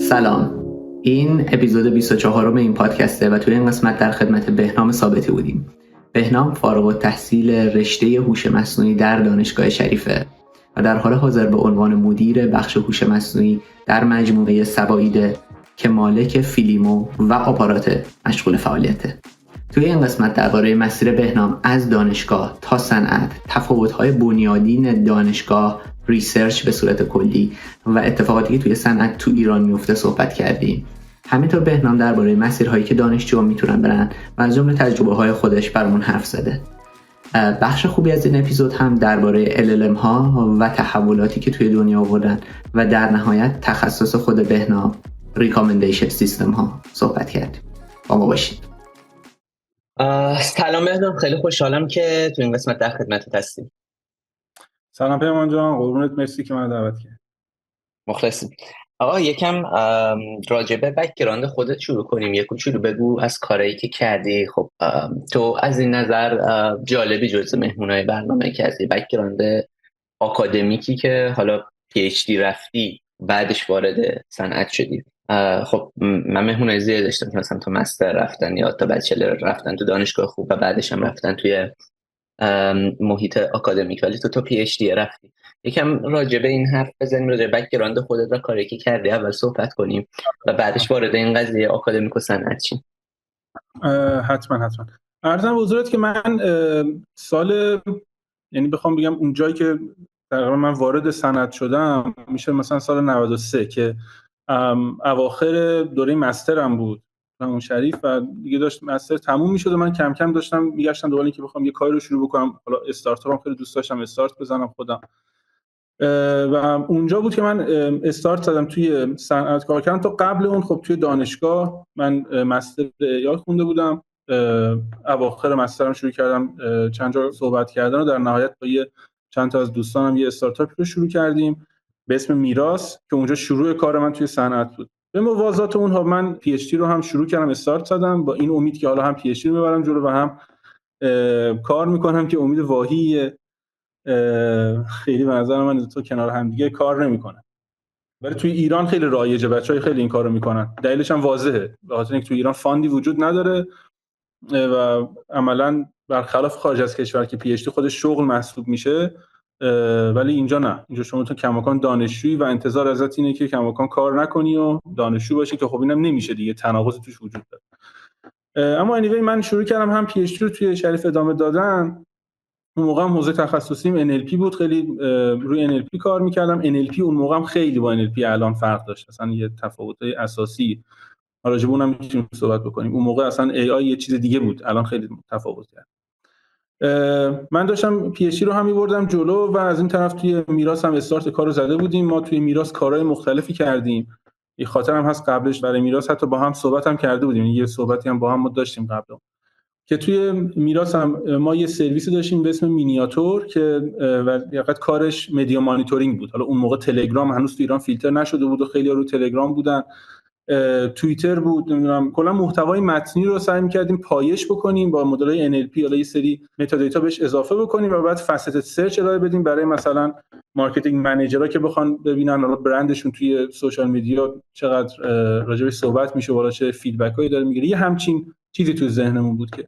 سلام، این اپیزود 24 این پادکسته و توی این قسمت در خدمت بهنام ثابتی بودیم. بهنام فارغ التحصیل رشته هوش مصنوعی در دانشگاه شریفه و در حال حاضر به عنوان مدیر بخش هوش مصنوعی در مجموعه سبائیده که مالک فیلیمو و آپارات مشغول فعالیته. توی این قسمت درباره مسیر بهنام از دانشگاه تا صنعت، تفاوت‌های بنیادین دانشگاه، ریسرچ به صورت کلی و اتفاقاتی که توی صنعت تو ایران میفته صحبت کردیم. همینطور بهنام درباره مسیرهایی که دانشجوها میتونن برن و از جمله تجربه‌های خودش برامون حرف زده. بخش خوبی از این اپیزود هم درباره LLM ها و تحولاتی که توی دنیا آوردن و در نهایت تخصص خود بهنام، ریکامندیشن سیستم ها صحبت کردیم. با ما باشید. سلام بهنام، خیلی خوشحالم که تو این قسمت در خدمتت هستیم. سلام پیمان جان، قربونت، مرسی که من دعوت کردی. مخلصیم. آقا یکم راجبه بک‌گراند خودت شروع کنیم. یک کوچولو بگو از کارهایی که کردی. خب تو از این نظر جالبی جزء مهمونای برنامه که از بک‌گراند آکادمیکی که حالا PhD رفتی بعدش وارد صنعت شدی. خب من مهمونای زیاد داشتم که مثلا تو مستر رفتن یا تا بچلر رفتن تو دانشگاه خوب و بعدش هم رفتن توی محیط آکادمیک، ولی تو PhD رفتی. یکم راجع به این حرف بزنیم، راجع به بک‌گراند خودت و کاری که کردی اول صحبت کنیم و بعدش وارد این قضیه آکادمیک و صنعت شیم. حتما عرضم به حضورت که من یعنی بخوام بگم اون جایی که تقریبا من وارد صنعت شدم میشه مثلا سال 93 که اواخر دوره مسترم بود اون شریف و دیگه داشت مستر تموم میشد و من کم کم داشتم میگشتم دنبال اینکه بخوام یه کاری رو شروع بکنم. حالا استارتاپم خیلی دوست داشتم استارت بزنم خودم و اونجا بود که من استارت زدم توی صنعت کار کردن. تا قبل اون خب توی دانشگاه من مستر AI خونده بودم. اواخر مسترم شروع کردم چند جا صحبت کردن و در نهایت با چند تا از دوستانم یه استارتاپی رو شروع کردیم به اسم میراث که اونجا شروع کار من توی صنعت بود. به موازات اونها من PhD رو هم شروع کردم، استارت زدم با این امید که حالا هم PhD رو ببرم جلو و هم کار میکنم که امید واهیه. خیلی به نظر من تو کنار هم دیگه کار نمیکنن، ولی توی ایران خیلی رایجه، بچهای خیلی این کارو میکنن. دلیلش هم واضحه، به خاطر اینکه توی ایران فاندی وجود نداره و عملاً برخلاف خارج از کشور که PhD خودش شغل محسوب میشه، ولی اینجا نه. اینجا شما تو کماکان دانشجویی و انتظار ازت اینه که کماکان کار نکنی و دانشجو باشی که خب اینم نمیشه دیگه، تناقض توش وجود داره. اما anyway من شروع کردم هم PhD رو توی شریف ادامه دادن. اون موقع هم حوزه تخصصیم NLP بود، خیلی روی NLP کار میکردم. NLP اون موقع هم خیلی با NLP الان فرق داشت، اصلا یه تفاوت‌های اساسی راجع به اونم میتونیم صحبت بکنیم. اون موقع اصلا AI یه چیز دیگه بود، الان خیلی تفاوت کرد. من داشتم PhD رو هم می‌بردم جلو و از این طرف توی میراث هم استارت کارو زده بودیم. ما توی میراث کارهای مختلفی کردیم. یه خاطرم هست قبلش برای میراث حتی با هم صحبت هم کرده بودیم، یه صحبتی هم با هم داشتیم قبلا که توی میراث هم ما یه سرویسی داشتیم به اسم مینیاتور که واقعا کارش مدیا مانیتورینگ بود. حالا اون موقع تلگرام هنوز تو ایران فیلتر نشده بود و خیلی رو تلگرام بودن، توییتر بود، نمیدونم، کلا محتوای متنی رو سعی می‌کردیم پایش بکنیم با مدل‌های NLP، حالا یه سری متادیتا بهش اضافه بکنیم و بعد فست سرچ ارائه بدیم برای مثلا مارکتینگ منیجرها که بخوان ببینن حالا برندشون توی سوشال میدیا چقدر راجعش صحبت میشه، بالا چه فیدبکایی داره میگیره. یه همچین چیزی تو ذهنمون بود که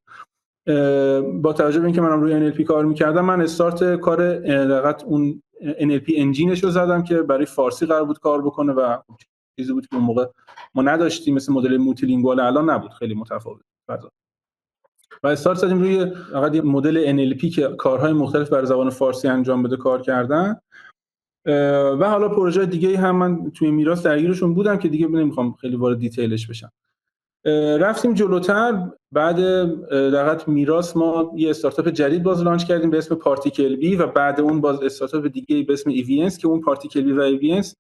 با توجه به اینکه منم روی NLP کار می‌کردم، من استارت کار دقیقاً اون NLP انجینش رو زدم که برای فارسی قرار بود کار بکنه و چیزی بود که اون موقع ما نداشتیم، مثل مدل موتیلینگوال الان نبود، خیلی متفاوت فضا. و استارت زدیم روی فقط یه مدل NLP که کارهای مختلف برای زبان فارسی انجام بده کار کردن. و حالا پروژه دیگه هم من توی میراث درگیرشون بودم که دیگه نمیخوام خیلی وارد دیتیلش بشم. رفتیم جلوتر. بعد دقیقاً میراث ما یه استارتاپ جدید باز لانچ کردیم به اسم پارتیکل بی و بعد اون باز استارتاپ دیگه به اسم ایوینس که اون پارتیکل بی و ایوینس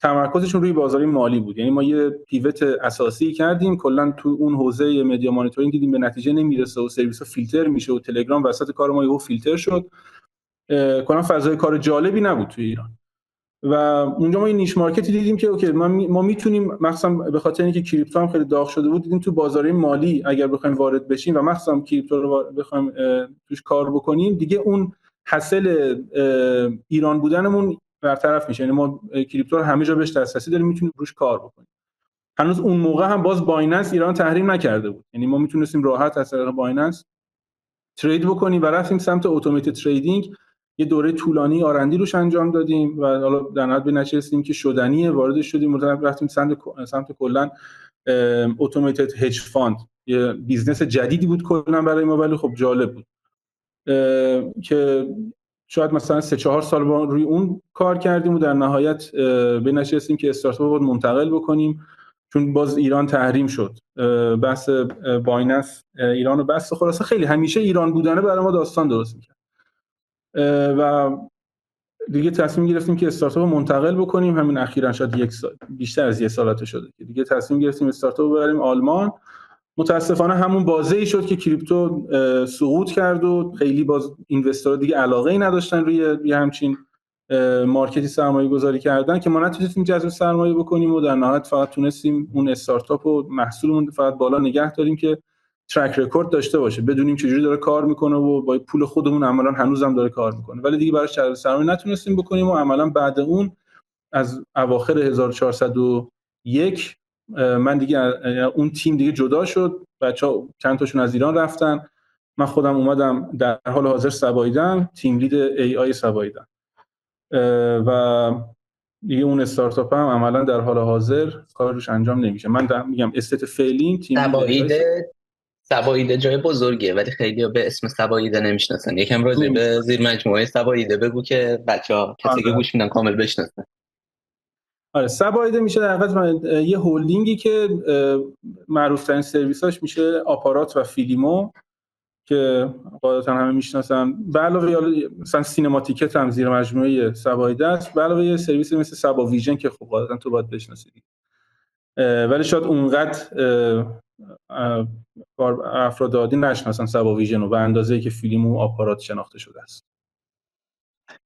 تمرکزشون روی بازار مالی بود. یعنی ما یه پیوت اساسی کردیم، کلا تو اون حوزه مدیا مانیتورینگ دیدیم به نتیجه نمیرسه و سرویس‌ها فیلتر میشه و تلگرام وسط کار ما یهو فیلتر شد. کلا فضای کار جالبی نبود تو ایران و اونجا ما یه نیش مارکتی دیدیم که اوکی ما میتونیم، مخصوصا به خاطر اینکه کریپتو هم خیلی داغ شده بود، دیدیم تو بازار مالی اگر بخوایم وارد بشیم و مخصوصا کریپتو رو بخوایم توش کار بکنیم، دیگه اون حاصل ایران بودنمون برطرف میشه. یعنی ما کریپتو رو همه جا بهش دسترسی داریم، میتونیم روش کار بکنیم. هنوز اون موقع هم باز بایننس ایران تحریم نکرده بود، یعنی ما میتونستیم راحت از طریق بایننس ترید بکنیم و رفتیم سمت اتوماتد تریدینگ. یه دوره طولانی آرندی روش انجام دادیم و حالا در نهایت به نتیجه رسیدیم که شدنیه، وارد شدیم و رفتیم سمت کلا اتوماتد هج فاند. یه بیزنس جدیدی بود کلا برای ما، ولی خب جالب بود که شاید مثلا 3-4 سال روی اون کار کردیم و در نهایت به نتیجه رسیدیم که استارتاپ رو منتقل بکنیم، چون باز ایران تحریم شد. بحث بایننس ایران رو بس، خلاصه خیلی همیشه ایران بودنه برای ما داستان درست می‌کرد و دیگه تصمیم گرفتیم که استارتاپ رو منتقل بکنیم. همین اخیراً شاید یک سال، بیشتر از یک سال شده که دیگه تصمیم گرفتیم استارتاپ رو ببریم آلمان. متاسفانه همون بازه‌ای شد که کریپتو سقوط کرد و خیلی باز اینوسترها دیگه علاقه‌ای نداشتن روی همچین مارکتی سرمایه گذاری کردن که ما نتونستیم جذب سرمایه بکنیم و در نهایت فقط تونستیم اون استارتاپ و محصولمون فقط بالا نگه داریم که ترک رکورد داشته باشه، بدونیم چجوری داره کار میکنه و با پول خودمون عملاً هنوزم داره کار میکنه، ولی دیگه براش جذب سرمایه نتونستیم بکنیم و عملاً بعد اون از اواخر 1401 من دیگه اون تیم دیگه جدا شد، بچه‌ها چند تاشون از ایران رفتن، من خودم اومدم در حال حاضر سباییدم، تیم لید ای آی سباییدم و دیگه اون استارتاپ هم عملا در حال حاضر کارش انجام نمیشه. من میگم استت فعلی تیم سباییده جای بزرگیه ولی خیلی به اسم سباییده نمیشناسن. یکم راجع به زیر مجموعه سباییده بگو که بچه‌ها کسی که گوش میدن کامل بشناسن. آره، سباییده میشه در حقیقت یه هولدینگی که معروف ترین سرویساش میشه آپارات و فیلیمو که قاعدتا همه میشناسن. به علاوه مثلا سینماتیکت هم زیر مجموعه سباییده است، به علاوه یه سرویس مثل سبا ویژن که خب قاعدتا تو باید بشناسی، ولی شاید اونقدر افراد عادی نشناسن سبا ویژن رو به اندازه‌ای که فیلم و آپارات شناخته شده است.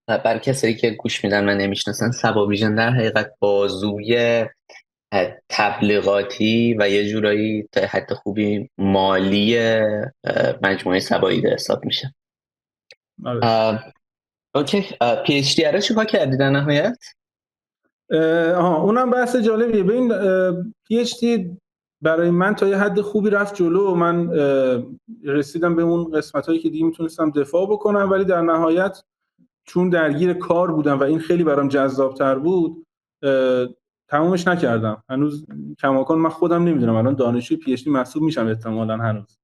برای کسایی که گوش میدن و نمیشناسن، سبا ویژن در حقیقت بازوی تبلیغاتی و یه جورایی تا حد خوبی مالی مجموعه سباییده حساب میشه. اوکی، پی اچ دی رو چیکار کردی در نهایت؟ اونم بحث جالبیه. ببین پی اچ دی برای من تا یه حد خوبی رفت جلو و من رسیدم به اون قسمتایی که دیگه میتونستم دفاع بکنم، ولی در نهایت چون درگیر کار بودم و این خیلی برام جذاب‌تر بود تمومش نکردم. هنوز کماکان من خودم نمیدونم الان دانشجوی پی اچ دی محسوب میشم احتمالاً هنوز،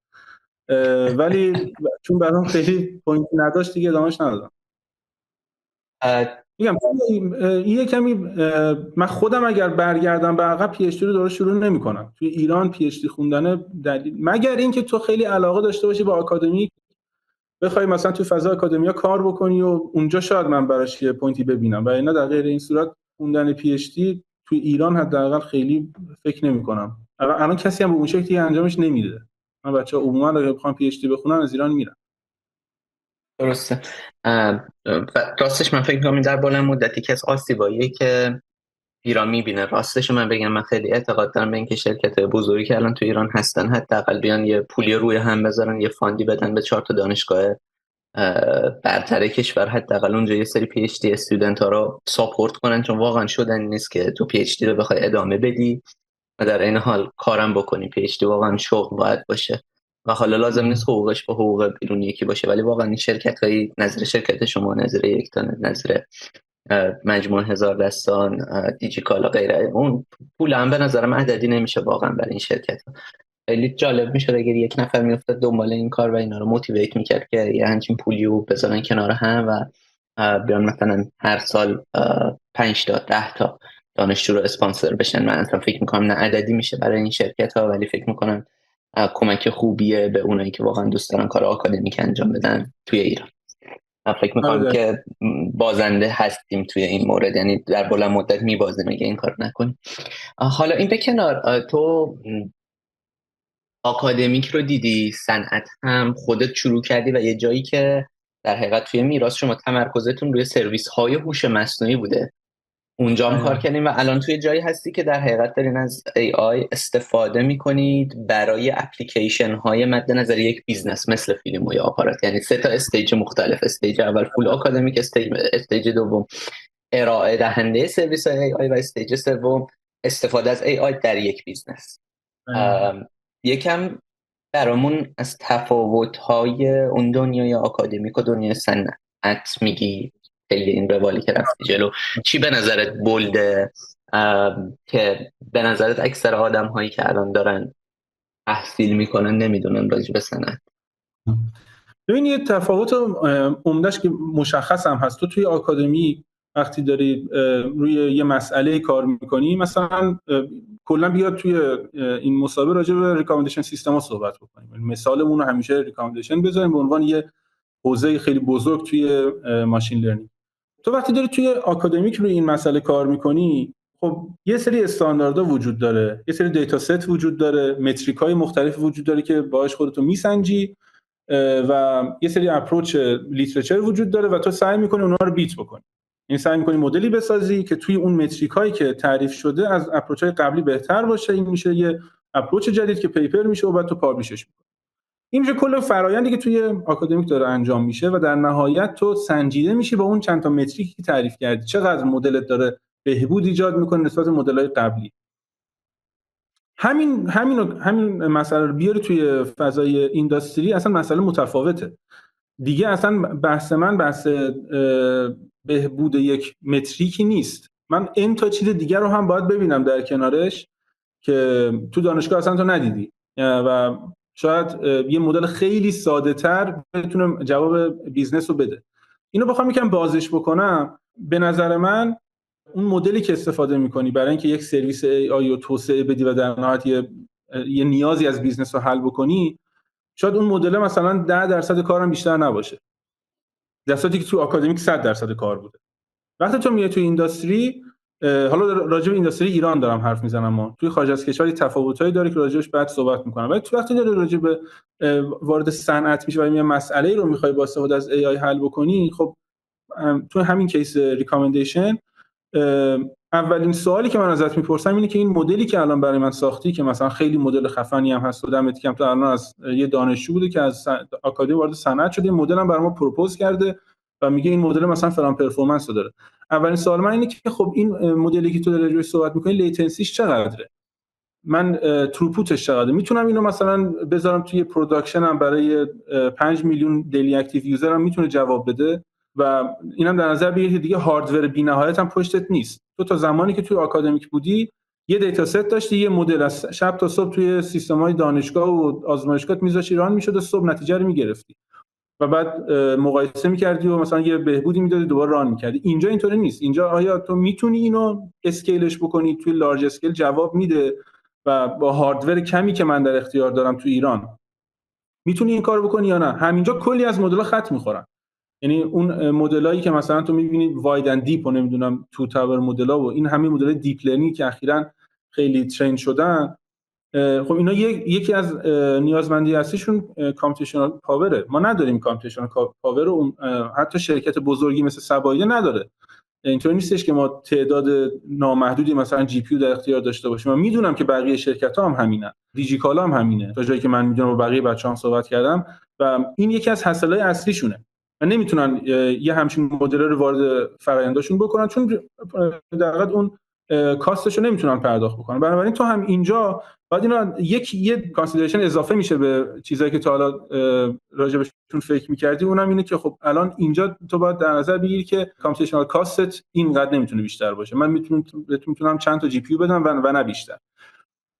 ولی چون برام خیلی پوینتی نداشت دیگه ادامهش ندادم. میگم یه کمی من خودم اگر برگردم به عقب پی اچ دی رو دوباره شروع نمی‌کنم. توی ایران پی اچ دی خوندن مگر اینکه تو خیلی علاقه داشته باشی با آکادمیک، بخوای مثلا تو فضا آکادمیا کار بکنی و اونجا شاید من براش یه پوینتی ببینم، ولی نه در غیر این صورت خوندن پی اچ دی توی ایران حداقل خیلی فکر نمی‌کنم. الان کسی هم به اون شکلی انجامش نمیده. من بچه‌ها عموما اگه بخوام پی اچ دی بخونن از ایران میرن. درسته. راستش من فکر می‌کنم در بلند مدتی که از آسیبایی که ایران می‌بینه، راستش من بگم من خیلی اعتقاد دارم به اینکه شرکت‌های بزرگی که الان تو ایران هستن حداقل بیان یه پولی روی هم بذارن، یه فاندی بدن به 4 تا دانشگاه برتر کشور، حداقل اونجا یه سری پی اچ دی استودنت ها رو ساپورت کنن، چون واقعا شدن نیست که تو پی اچ دی رو بخوای ادامه بدی و در این حال کارم بکنی. پی اچ دی واقعا شغل باید باشه و حالا لازم نیست حقوقش با حقوق بیرون یکی باشه، ولی واقعا این شرکت‌های نظر شرکت شما، نظر یکتانه، نظر مجموعه هزار دستان، دیجیکالا غیره، اون پول هم به نظرم عددی نمیشه واقعا برای این شرکت‌ها. خیلی جالب میشد اگر یک نفر میافتاد دنبال این کار و اینا رو موتیویت میکرد که یه همچین پولی رو بذارن کنار هم و بیان مثلا هر سال 5 تا 10 تا دانشجو رو اسپانسر بشن. من اصلا فکر میکنم نه عددی میشه برای این شرکت ها، ولی فکر میکنم کمک خوبیه به اونایی که واقعا دوست دارن کار آکادمیک انجام بدن توی ایران. فکر میکنم که بازنده هستیم توی این مورد، یعنی در بلند مدت میبازیم اگه این کار نکنیم. حالا این به کنار، تو آکادمیک رو دیدی، صنعت هم خودت شروع کردی و یه جایی که در حقیقت توی میراث شما تمرکزتون روی سرویس های هوش مصنوعی بوده، اونجا هم کار کردیم و الان توی جایی هستی که در حقیقت دارین از AI استفاده میکنید برای اپلیکیشن های مد نظر یک بیزنس مثل فیلم و یا آپارات. یعنی 3 تا استیج مختلف، استیج اول فول آکادمیک، استیج دوم ارائه دهنده سرویس های AI و استیج سوم استفاده از AI در یک بیزنس. یکم برامون از تفاوت‌های اون دنیای آکادمیک و دنیای صنعت میگی طی این روالی که رفتی جلو، چی به نظرت بولده که به نظرت اکثر آدم‌هایی که الان دارن تحصیل میکنن نمیدونن راجع به صنعت؟ ببین یه تفاوت عمده‌اش که مشخص هم هست، تو توی آکادمی وقتی داری روی یه مسئله کار میکنی، مثلا کلا بیاد توی این مسابقه راجع به ریکامندیشن سیستم‌ها صحبت بکنیم، مثالمون رو همیشه ریکامندیشن بذاریم به عنوان یه حوزه خیلی بزرگ توی ماشین لرنینگ. تو وقتی داری توی آکادمیک روی این مسئله کار میکنی، خب یه سری استانداردها وجود داره، یه سری دیتا ست وجود داره، متریک‌های مختلف وجود داره که باهاش خودتو میسنجی و یه سری اپروچ لیترچر وجود داره و تو سعی میکنی اونها رو بیت بکنی. این سعی میکنی مدلی بسازی که توی اون متریکایی که تعریف شده از اپروچ‌های قبلی بهتر باشه. این میشه یه اپروچ جدید که پیپر میشه و بعد تو پابلیشش میکنی. این میشه کل فرآیندی که توی آکادمیک داره انجام میشه و در نهایت تو سنجیده میشی با اون چند تا متریکی که تعریف کردی، چقدر مدلت داره بهبود ایجاد میکنه نسبت به مدل‌های قبلی. همین مسئله رو بیاری توی فضای اینداستری، اصلا مسئله متفاوته دیگه. اصلا بحث من بحث بهبود یک متریکی نیست، من این تا چیز دیگر رو هم باید ببینم در کنارش که تو دانشگاه اصلا تو ندیدی و شاید یه مدل خیلی ساده تر بتونه جواب بیزنس رو بده. اینو بخوام یکم بازش بکنم، به نظر من اون مدلی که استفاده میکنی برای اینکه یک سرویس AI رو توسعه بدی و در نهایت یه نیازی از بیزنس رو حل بکنی، شاید اون مدل مثلا 10% کارم بیشتر نباشه، در صورتی که تو آکادمیک 100% کار بوده. وقتی تو میای تو اینداستری، حالا راجع به اینداستری ایران دارم حرف میزنم، ما توی خارج از کشور تفاوتایی داره که راجعش بعد صحبت میکنم، ولی تو وقتی داره راجع به وارد صنعت میشه و یه مسئله رو میخوای با استفاده از AI حل بکنی، خب تو همین کیس ریکامندیشن اولین سوالی که من ازت میپرسم اینه که این مدلی که الان برای من ساختی که مثلا خیلی مدل خفنی هم هست و دمت گرم، تو الان از یه دانشجو بوده که از آکادمی وارد صنعت شده، این مدل هم برای ما پروپوز کرده و میگه این مدل مثلا فلان پرفورمنس رو داره. اولین سوال من اینه که خب این مدلی که تو داری روش صحبت می‌کنی لیتنسیش چقدره، من تروپوتش چقدره، میتونم اینو مثلا بذارم توی پروداکشنم برای 5 میلیون دیلی اکتیو یوزرم میتونه جواب بده و اینم در نظر بگیر که دیگه هاردور بی‌نهایت هم پشتت نیست. تو تا زمانی که توی آکادمیک بودی یه دیتا ست داشتی، یه مدل از شب تا صبح توی سیستم‌های دانشگاه و آزمایشگاه میذاشتی ران میشد و صبح نتیجه رو میگرفتی و بعد مقایسه می‌کردی و مثلا یه بهبودی میدادی دوباره ران می‌کردی. اینجا اینطوری نیست. اینجا آیا تو میتونی اینو اسکیلش بکنی توی لارج اسکیل جواب میده و با هاردور کمی که من در اختیار دارم تو ایران میتونی این کارو بکنی یا نه؟ همینجا کلی از مدل‌ها خط می‌خورن. یعنی اون مدلایی که مثلا تو می‌بینی واید اند دیپ و نمیدونم تو تاور مدل‌ها و این همین مدل‌های دیپ لرنینگ که اخیراً خیلی ترند شدن، خب اینا یکی از نیازمندی هستیشون کامپیوتیشنال پاوره. ما نداریم کامپیوتیشنال پاور رو، حتی شرکت بزرگی مثل سبایده نداره. اینطوری نیستش که ما تعداد نامحدودی مثلا جی پی یو در اختیار داشته باشیم. من میدونم که بقیه شرکت‌ها هم همینه، دیجیکالا هم همینه، تا جایی که من میدونم با بقیه بچه‌ها صحبت کردم و این یکی از هسل‌های اصلیشونه و نمیتونن یه همچین مدل رو وارد فرآینداشون بکنن چون در واقع اون کاستشو نمیتونن پرداخت بکنن. بنابراین تو هم اینجا بعد اینا یه کانسیدریشن اضافه میشه به چیزایی که تا حالا راجبشون فکر می‌کردی، اونم اینه که خب الان اینجا تو باید در نظر بگیری که کامپیوتیشنال کاستت اینقدر نمیتونه بیشتر باشه. من میتونم چند تا جی پی یو بدم و نه بیشتر.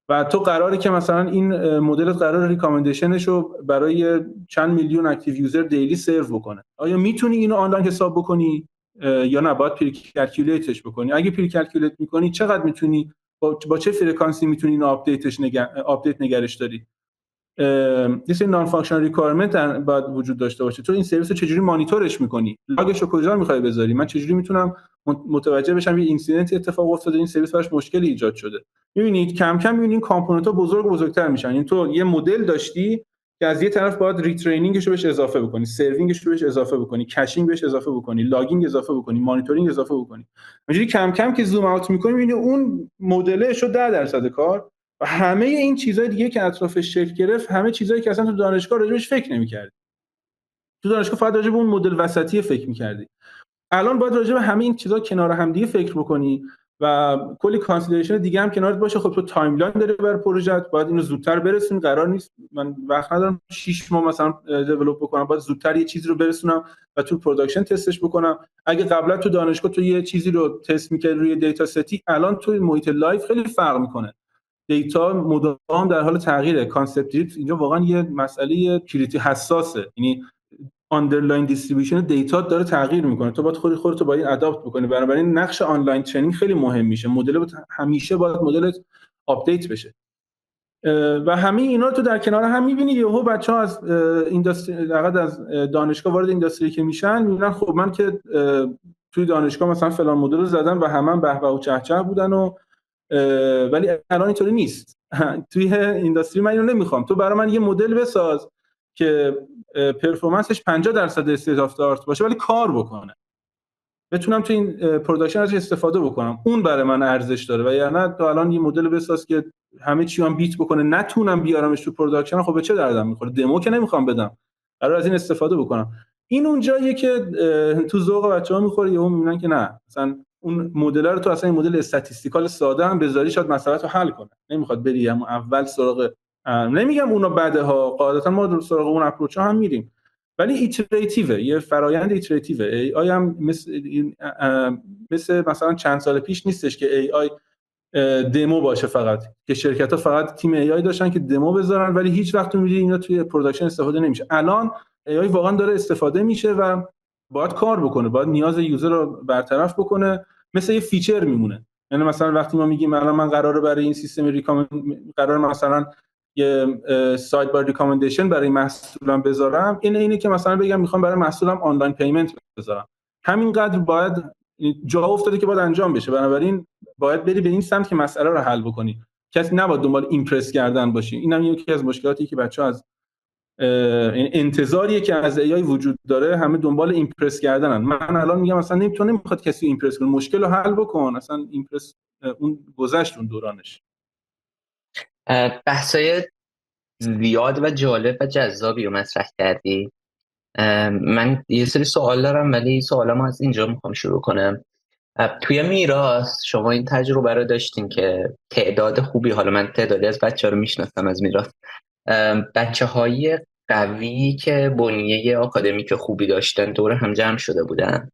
و تو قراره که مثلا این مدلت قراره ریکامندیشنشو برای چند میلیون اکتیو یوزر دیلی سرو بکنه. آیا میتونی اینو آنلاین حساب بکنی یا نه باید پری کالکولیتش بکنی؟ اگه پری کالکولیت می‌کنی چقدر میتونی با چه فرکانسی میتونی اینو آپدیت نگرش داری؟ یه سری نان فانکشنال ریکوایرمنت باید وجود داشته باشه. تو این سرویس رو چجوری مانیتورش می‌کنی؟ لاگش رو کجا می‌خوای بذاری؟ من چجوری میتونم متوجه بشم یه اینسیدنتی اتفاق افتاده این سرویس براش مشکلی ایجاد شده؟ می‌بینید کم کم می‌بینید کامپوننت‌ها بزرگتر میشن. یعنی تو یه مدل داشتی که از یه طرف باید ریترینینگش رو بهش اضافه بکنی، سروینگش رو بهش اضافه بکنی، کشینگ بهش اضافه بکنی، لاگینگ اضافه بکنی، مانیتورینگ اضافه بکنی. اینجوری کم کم که زوم اوت می‌کنی می‌بینی اون مدلش رو 10% کار و همه این چیزهای دیگه که اطرافش شکل گرفت، همه چیزایی که اصلا تو دانشگاه راجبش فکر نمی‌کردی. تو دانشگاه فقط راجب اون مدل وسطی فکر می‌کردی. الان باید راجب همه این چیزا کنار هم دیگه فکر بکنی و کلی کانسیدریشن دیگه هم کنارت باشه. خب تو تایملاین داری برای پروژهت، باید اینو زودتر برسونی. قرار نیست من وقت ندارم 6 ماه مثلا دیولپ بکنم، باید زودتر یه چیزی رو برسونم و تو پروداکشن تستش بکنم. اگه قبلا تو دانشگاه تو یه چیزی رو تست می‌کردی روی دیتا ستی، الان تو محیط لایف خیلی فرق می‌کنه. دیتا مدام در حال تغییره. کانسپت اینجا واقعا یه مسئله کریتی حساسه، یعنی آندرلاین دیستریبیوشن دیتا داره تغییر میکنه، تو باید خودت با این اداپت بکنی. بنابراین نقش آنلاین ترنینگ خیلی مهم میشه. همیشه باید مدلت آپدیت بشه و همه اینا رو تو در کنار هم میبینی. یهو بچه‌ها از اینداستری، از دانشگاه وارد اینداستری که میشن، میبینن خب من که توی دانشگاه مثلا فلان مدل رو زدم و همه به به و چه چه بودن ولی الان اینطوری نیست. توی اینداستری من اینو نمیخوام. تو برای من یه مدل بساز که پرفورمنسش 50% استیت آف آرت باشه ولی کار بکنه، بتونم تو این پروداکشن ازش استفاده بکنم. اون برای من ارزش داره. و یا نه تو الان یه مدل بساز که همه چی هم بیت بکنه، نتونم بیارمش تو پروداکشن، خب به چه دردم میخوره؟ دمو که نمیخوام بدم، قرار از این استفاده بکنم. این اونجاییه که تو ذوق بچه‌ها میخوره. یهو میبینن که نه، مثلا اون مدل رو تو اصلا این مدل استاتستیکال ساده هم بذاری شاید مسئله رو حل کنه. نمیخواد بری هم اول سراغ، نمیگم اونا بده ها، قاعدتا ما سراغ اون اپروچ ها هم میریم، ولی ایتریتیوه، یه فرآیند ایتریتیوه. ای آی هم مثل مثلا چند سال پیش نیستش که ای آی دمو باشه فقط، که شرکت‌ها فقط تیم ای آی داشتن که دمو بذارن ولی هیچ وقت تو می‌بینی اینا توی پروداکشن استفاده نمیشه. الان ای آی واقعا داره استفاده میشه و باید کار بکنه، باید نیاز یوزر رو برطرف بکنه، مثل یه فیچر میمونه. یعنی مثلا وقتی ما میگیم الان من قراره برای این سیستم قرار مثلا یه سایت بار ریکامندیشن برای محصولم بذارم، اینه که مثلا بگم میخوام برای محصولم آنلاین پیمنت بذارم، همینقدر باید جا افتاده که باید انجام بشه. بنابراین باید بری به این سمت که مسئله رو حل بکنی. کسی نباید دنبال ایمپرس کردن باشی. اینم یکی از مشکلاتی که بچه‌ها از انتظاریه که از ای آی وجود داره، همه دنبال ایمپرس کردنن. من الان میگم مثلا نمیخواد کسی ایمپرس کنه، مشکل رو حل بکن. اصلا ایمپرس اون گذشت اون دورانش. بحثای زیاد و جالب و جذابی رو مطرح کردی. من یه سری سوال دارم ولی سوالامو از اینجا میخوام شروع کنم. توی میراث شما این تجربه رو داشتین که تعداد خوبی، حالا من تعدادی از بچه‌ها رو میشناسم از میراث، بچه‌های قوی که بنیه آکادمیک خوبی داشتن دور هم جمع شده بودن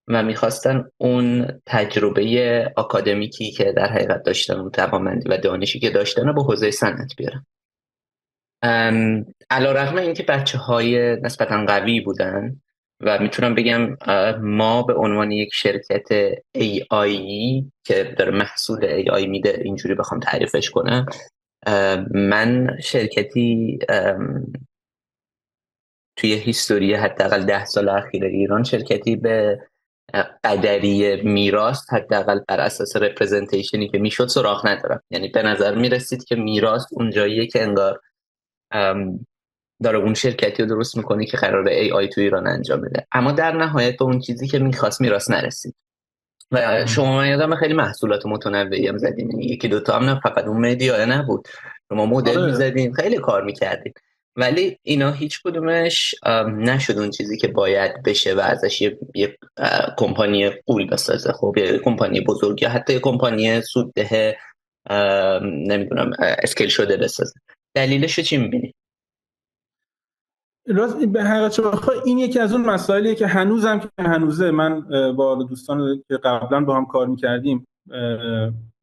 و میخواستن اون تجربه آکادمیکی که در حقیقت داشتن، اون توانمندی و دانشی که داشتن رو به حوزه صنعت بیارن. علیرغم اینکه بچه‌های نسبتاً قوی بودن و میتونم بگم ما به عنوان یک شرکت AI که داره محصول AI میده، اینجوری بخوام تعریفش کنم، من شرکتی توی هیستوری حداقل 10 سال اخیر ایران، شرکتی به قدری میراث حداقل بر اساس رپرزنتیشنی که میشد سراغ ندارم. یعنی به نظر میرسید که میراث اون جاییه که انگار داره اون شرکتی رو درست میکنه که قراره AI تو ایران انجام بده، اما در نهایت به اون چیزی که میخواست میراث نرسید. و شما یادم خیلی محصولات متنوعی هم زدین، یکی دوتا هم نه، فقط اون مدیا نبود، شما مدل میزدین، خیلی کار میکردین، ولی اینا هیچ کدومش نشد اون چیزی که باید بشه و ازش یه کمپانی پول بسازه. خب یه کمپانی بزرگ یا حتی یه کمپانی سودده نمیدونم اسکیل شده بسازه. دلیلش رو چی میبینی؟ راست به حقیقت بخوای این یکی از اون مسائلیه که هنوزم که هنوزه من با دوستان که قبلا با هم کار میکردیم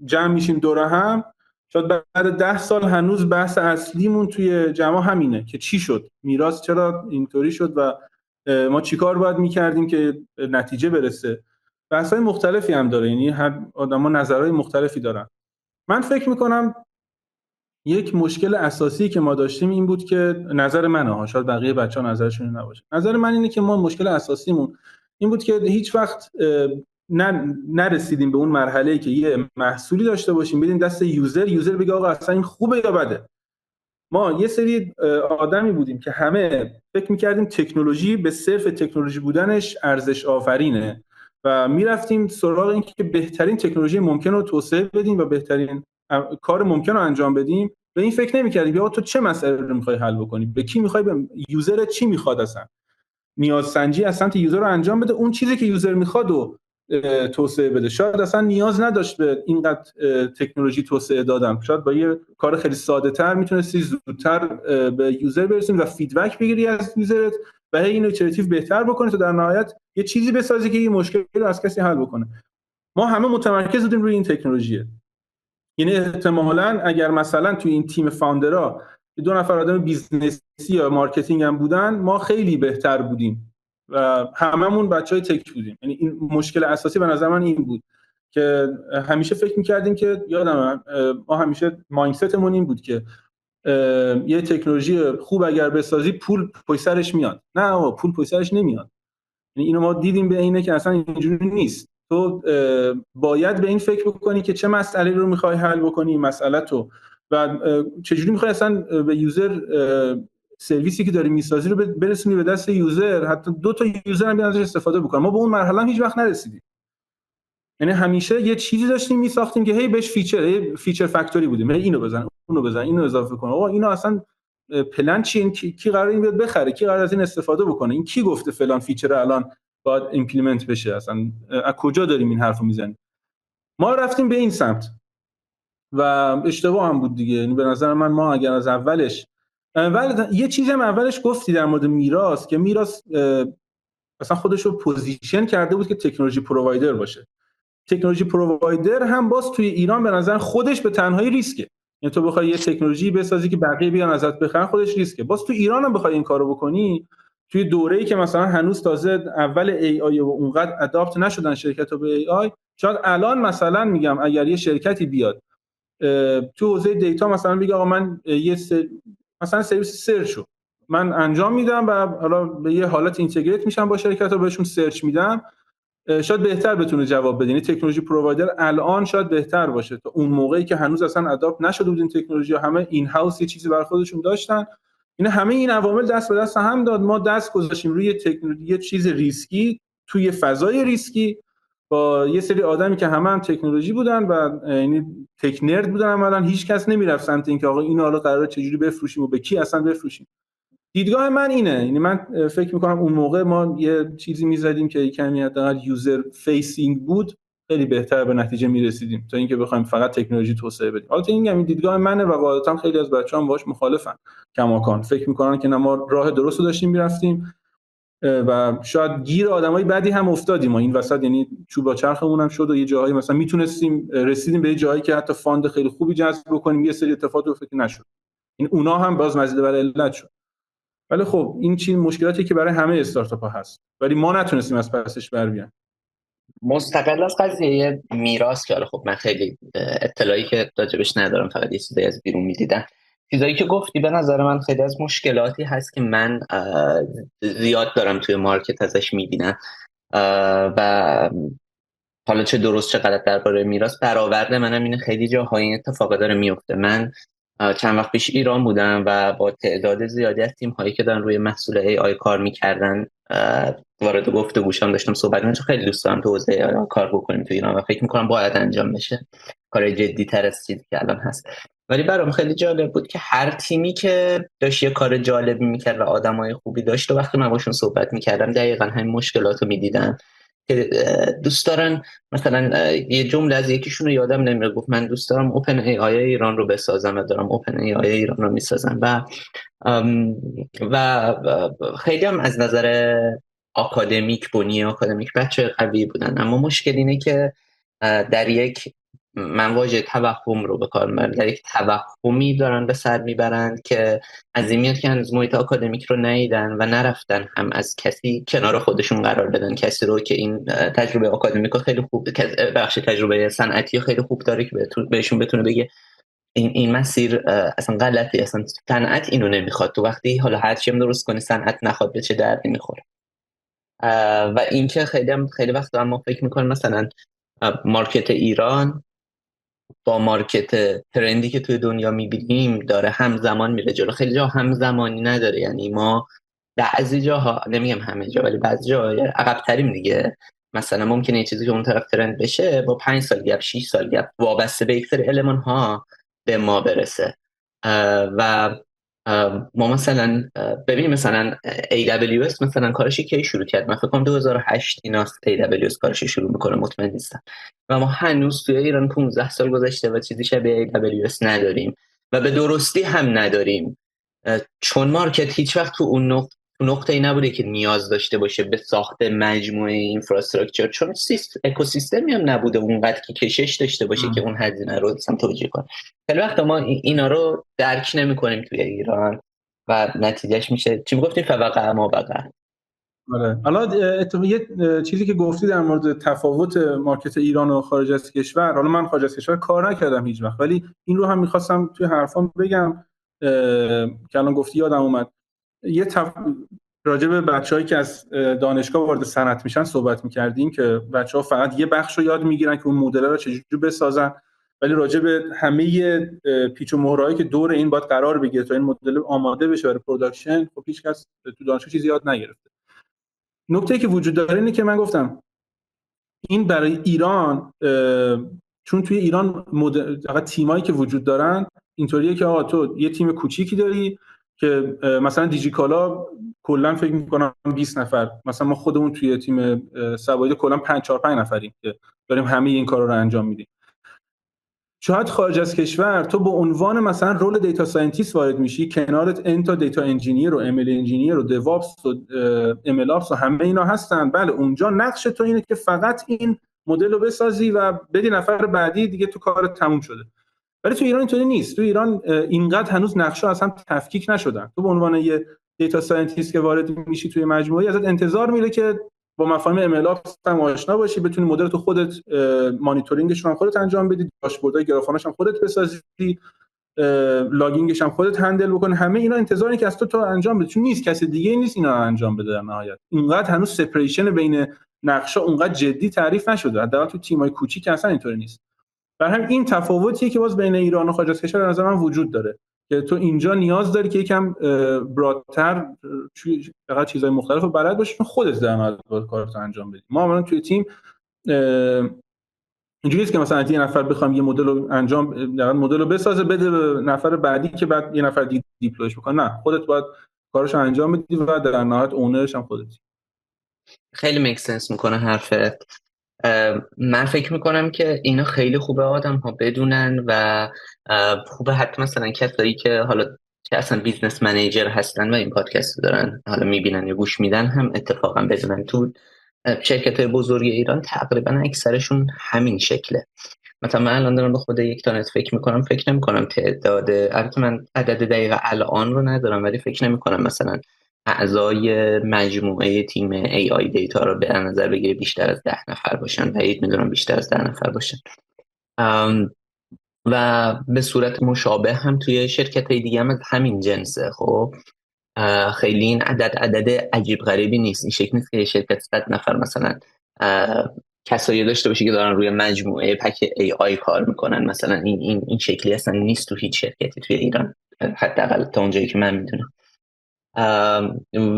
جمع میشیم دوره هم، شاید بعد 10 سال هنوز بحث اصلیمون توی جمع همینه که چی شد، میراث چرا اینطوری شد و ما چیکار باید میکردیم که نتیجه برسه. بحث‌های مختلفی هم داره، یعنی هر آدما نظرهای مختلفی دارن. من فکر میکنم یک مشکل اساسی که ما داشتیم این بود که نظر منه ها، شاید بقیه بچه‌ها نظرشون نباشه، نظر من اینه که ما مشکل اساسیمون این بود که هیچ وقت نرسیدیم به اون مرحله‌ای که یه محصولی داشته باشیم بدیم دست یوزر بگه آقا اصلا این خوبه یا بده. ما یه سری آدمی بودیم که همه فکر می‌کردیم تکنولوژی به صرف تکنولوژی بودنش ارزش آفرینه و میرفتیم سراغ این که بهترین تکنولوژی ممکن رو توسعه بدیم و بهترین کار ممکن رو انجام بدیم. به این فکر نمی‌کردیم یا تو چه مسئله رو می‌خوای حل بکنی، به کی می‌خوای، به یوزر چی می‌خواد، اصلا نیاز سنجی از سمت یوزر رو انجام بده، اون چیزی که یوزر می‌خواد و توسعه بده. شاید اصلا نیاز نداشت به اینقدر تکنولوژی توسعه دادن، شاید با یه کار خیلی ساده تر میتونستی زودتر به یوزر برسیم و فیدبک بگیری از یوزرت و هی اینو ایتراتیو بهتر بکنی تا در نهایت یه چیزی بسازی که این مشکل رو از کسی حل بکنه. ما همه متمرکز بودیم روی این تکنولوژیه. یعنی احتمالاً اگر مثلا توی این تیم فاوندرها 2 نفر آدم بیزنسی یا مارکتینگ هم بودن، ما خیلی بهتر بودیم و هممون بچهای تک بودیم. یعنی این مشکل اساسی به نظر من این بود که همیشه فکر می‌کردیم که یادمه ما همیشه مایندستمون این بود که یه تکنولوژی خوب اگر بسازی پول پشت سرش میاد. نه آقا، پول پشت سرش نمیاد. یعنی اینو ما دیدیم به اینه که اصلا اینجوری نیست. تو باید به این فکر بکنی که چه مسئله رو میخوای حل بکنی، مسئله تو، و چجوری میخوای اصلا به یوزر سرویسی که داری میسازی رو برسونی به دست یوزر، حتی 2 تا یوزر هم ازش استفاده بکنن. ما به اون مرحله هیچ وقت نرسیدیم. یعنی همیشه یه چیزی داشتیم میساختیم که هی بهش فیچر فکتوری بودیم، هی اینو بزن، اونو بزن، اینو اضافه کن. آقا اینو اصلا پلن چیه؟ کی قراره این بیاد بخره؟ کی قراره از این استفاده بکنه؟ این کی گفته فلان فیچر الان باید ایمپلیمنت بشه؟ اصلا از کجا داریم این حرفو میزنیم؟ ما رفتیم به این سمت و اشتباه هم بود دیگه. یعنی به نظر من ما اگر از اولش یه چیزی هم اولش گفتی در مورد میراث، که میراث اصلا خودش رو پوزیشن کرده بود که تکنولوژی پرووایدر باشه. تکنولوژی پرووایدر هم باز توی ایران به نظر خودش به تنهایی ریسکه. یعنی تو بخوای یه تکنولوژی بسازی که بقیه بیان ازت بخرن، خودش ریسکه. باز تو ایران هم بخوای این کارو بکنی، توی دوره‌ای که مثلا هنوز تازه اول ای آی و اونقدر اداپت نشدن شرکت‌ها به ای آی، شاید الان مثلا میگم اگر یه شرکتی بیاد تو حوزه دیتا مثلا بگه آقا من مثلا سرویس سرچو من انجام میدم و حالا به یه حالت اینتگریت میشم با شرکت‌ها، بهشون سرچ میدم، شاید بهتر بتونه جواب بده. یعنی تکنولوژی پرووایدر الان شاید بهتر باشه تا اون موقعی که هنوز اصلا اداپت نشده بود این تکنولوژی، همه این هاوس یه چیزی برای خودشون داشتن. این همه این عوامل دست به دست هم داد، ما دست گذاشتیم روی تکنولوژی، یه چیز ریسکی توی فضای ریسکی با یه سری آدمی که همه هم تکنولوژی بودن و یعنی تک نرد بودن. عملاً هیچ کس نمیرفت سمت اینکه آقا اینو حالا قراره چجوری بفروشیم و به کی اصلا بفروشیم. دیدگاه من اینه. یعنی من فکر میکنم اون موقع ما یه چیزی میزدیم که کمی حداقل یوزر فیسینگ بود، خیلی بهتر به نتیجه میرسیدیم تا اینکه بخوایم فقط تکنولوژی توسعه بدیم. البته این دیدگاه منه و قاعدتا خیلی از بچه‌ها باهاش مخالفن. کماکان فکر میکنن که ما راه درست رو داشتیم میرفتیم و شاید گیر آدمای بعدی هم افتادیم ما این وسط. یعنی چوبا چرخمون هم شد و یه جاهایی مثلا میتونستیم رسیدیم به یه جایی که حتی فاند خیلی خوبی جذب بکنیم، یه سری اتفاقات افتاد که نشد. این اونا هم باز مزید بر علت شد. ولی خب این چیز مشکلاتی که برای همه استارتاپ‌ها هست، ولی ما نتونستیم از پسش بر بیایم. مستقل از قضیه میراث که خب من خیلی اطلاعی که راجبش ندارم، فقط یه چیزایی از بیرون میدیدم. چیزایی که گفتی به نظر من خیلی از مشکلاتی هست که من زیاد دارم توی مارکت ازش میبینم و حالا چه درست چه غلط درباره میراث، برآورده منم اینه خیلی جاهای این اتفاق داره میفته. من چند وقت پیش ایران بودم و با تعداد زیادی از تیم هایی که دارن روی محصول ای آی کار میکردن وارد گفتگوشم داشتم صحبت می‌کردم. خیلی دوست دارم تو حوزه ای کار بکنیم تو ایران و فکر می‌کنم باید انجام بشه، کار جدی تر از چیزی که الان هست. ولی برام خیلی جالب بود که هر تیمی که داشت یه کار جالبی میکرد و آدمای خوبی داشت و وقتی من باشون صحبت میکردم دقیقاً همین مشکلاتو میدیدن که دوست دارن. مثلا یه جمله از یکیشون رو یادم نمیاد، گفت من دوست دارم اوپن ای آی ایران رو بسازم و دارم اوپن ای آی ایران رو میسازم و خیلی هم از نظر آکادمیک بچه قوی بودن. اما مشکل اینه که در یک، من واژه توهم رو به کار میبرم، در یک توهمی دارن به سر میبرن که از این میاد که از محیط آکادمیک رو ندیدن و نرفتن هم از کسی کنار خودشون قرار بدن، کسی رو که این تجربه آکادمیک رو خیلی خوب، تجربه صنعتی رو خیلی خوب داره که بهشون بتونه بگه این مسیر اصلا غلطی، اصلا صنعت اینو نمیخواد. تو وقتی حالا هر چی هم درست کنی صنعت نخواد، به چه دردی میخوره. و اینکه خیلی وقت ما فکر میکنیم مثلا مارکت ایران با مارکت ترندی که توی دنیا میبینیم داره همزمان میره جلو. خیلی جا همزمانی نداره. یعنی ما بعضی جاها، نمیگم همه جا، ولی بعضی جا عقب تریم دیگه. مثلا ممکنه یه چیزی که اون طرف ترند بشه با 5 سال گپ 6 سال گپ وابسته به یک سری المان ها به ما برسه و ما مثلا ببین مثلا AWS مثلا کارش کی شروع کرد؟ من فکر کنم 2008 اینا AWS کارش شروع میکنه، مطمئن نیستم. و ما هنوز توی ایران 15 سال گذشته و چیزی شبیه AWS نداریم و به درستی هم نداریم، چون مارکت هیچ وقت تو اون نقطه ای نبوده که نیاز داشته باشه به ساخت مجموعه اینفراستراکچر، چون اکوسیستمی هم نبوده اونقدر که کشش داشته باشه که اون هزینه رو توجیه کنه. خیلی وقت ما اینا رو درک نمی‌کنیم توی ایران و نتیجهش میشه چی گفتیم، فوقع ما وقع. آره. حالا یه چیزی که گفتی در مورد تفاوت مارکت ایران و خارج از کشور، حالا من خارج از کشور کار نکردم هیچ وقت، ولی این رو هم می‌خواستم توی حرفام بگم که الان گفتی یادم اومد. راجع به بچه‌هایی که از دانشگاه وارد صنعت میشن صحبت می‌کردیم که بچه‌ها فقط یه بخش رو یاد میگیرن که اون مدل رو چجوری بسازن، ولی راجع به همه پیچ و مهرهایی که دور این باید قرار بگیره تا این مدل آماده بشه برای پروداکشن، خب هیچ کس تو دانشگاه چیزی یاد نگرفته. نکته‌ای که وجود داره اینه که من گفتم این برای ایران، چون توی ایران فقط تیمایی که وجود دارن اینطوریه که آقا تو یه تیم کوچیکی داری که مثلا دیجیکالا کلا فکر می‌کنم 20 نفر، مثلا ما خودمون توی تیم سواد کلا 5 نفریم که داریم همه این کارا رو انجام میدیم. شاید خارج از کشور تو به عنوان مثلا رول دیتا ساینتیست وارد میشی، کنارت انتا دیتا انجینیر و ام ال انجینیر و دیوآپس و ام ال آپس و همه اینا هستن. بله اونجا نقش تو اینه که فقط این مدل رو بسازی و بدی نفر بعدی دیگه تو کارت تموم شده. ولی تو ایران اینطوری نیست. تو ایران اینقدر هنوز نقشه‌ها از هم تفکیک نشدن. تو به عنوان یه دیتا ساینتیست که وارد میشی توی مجموعه، ازت انتظار میره که با مفاهیم ام ال آپس هم آشنا باشی، بتونی مدل تو خودت مانیتورینگش رو هم خودت انجام بدی، داشبوردهای گرافاناش هم خودت بسازی، لاگینگش هم خودت هندل بکنی. همه اینا انتظاری که از تو انجام بدی، چون نیست کسی دیگه نیست اینا رو انجام بده. در نهایت اینقدر هنوز سپریشن بین نقشا اونقدر جدی تعریف نشده، حداقل تو تیمای کوچیک اصلا اینطوری نیست. برای همین این تفاوتیه که باز بین ایران و خارج از کشور به نظر من وجود داره که تو اینجا نیاز داری که یکم برادتر فقط چیزای مختلف رو بلد باشی، چون خودت در نهایت باید کارتو انجام بدی. ما الان توی تیم اینجوریه که مثلا یه نفر بخوام یه مدل رو مدل رو بسازه بده به نفر بعدی که بعد یه نفر دیگه دیپلویش بکنه. نه، خودت باید کارشو انجام بدی و در نهایت اونرش هم خودتی. خیلی میک سنس میکنه حرفت. من فکر میکنم که اینا خیلی خوبه آدم ها بدونن و خوبه حتی مثلا کسایی که حالا چه اصلا بیزنس منیجر هستن و این پادکست دارن حالا میبینن یا گوش میدن هم اتفاقا بدونن تو شرکت های بزرگ ایران تقریبا اکثرشون همین شکله. مثلا من الان دارم به خود یک تانت فکر نمیکنم تعداد، البته من عدد دقیق الان رو ندارم ولی فکر نمیکنم مثلا اعضای مجموعه تیم AI دیتا رو به نظر بگیره بیشتر از 10 نفر باشن. بعید میدونم بیشتر از 10 نفر باشن. و به صورت مشابه هم توی شرکت های دیگه هم از همین جنسه. خب خیلی این عدد عجیب غریبی نیست. این شکل نیست که شرکت 100 نفر مثلا کسایی داشته باشه که دارن روی مجموعه پک AI کار میکنن. مثلا این شکلی اصلا نیست تو هیچ شرکتی توی ایران، حداقل تا اونجایی که من میدونم.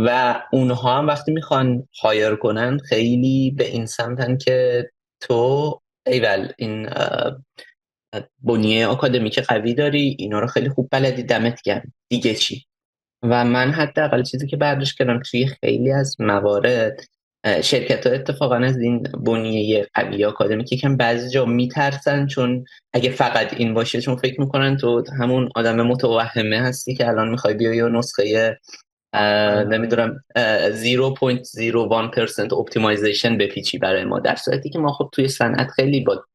و اونها هم وقتی میخوان هایر کنن خیلی به این سمتن که تو ایول این بنیه آکادمیک قوی داری، اینا رو خیلی خوب بلدی، دمت گرم، دیگه چی؟ و من حداقل چیزی که برداشت کردم توی خیلی از موارد شرکت ها اتفاقا از این بنیه قوی آکادمیکی که بعضی جا میترسن، چون اگه فقط این باشه چون فکر میکنن تو همون آدم متوهمه هستی که الان میخوای بیای و نسخه نمیدونم 0.01% اپتیمایزیشن بپیچی برای ما، در صورتی که ما خب توی صنعت خیلی با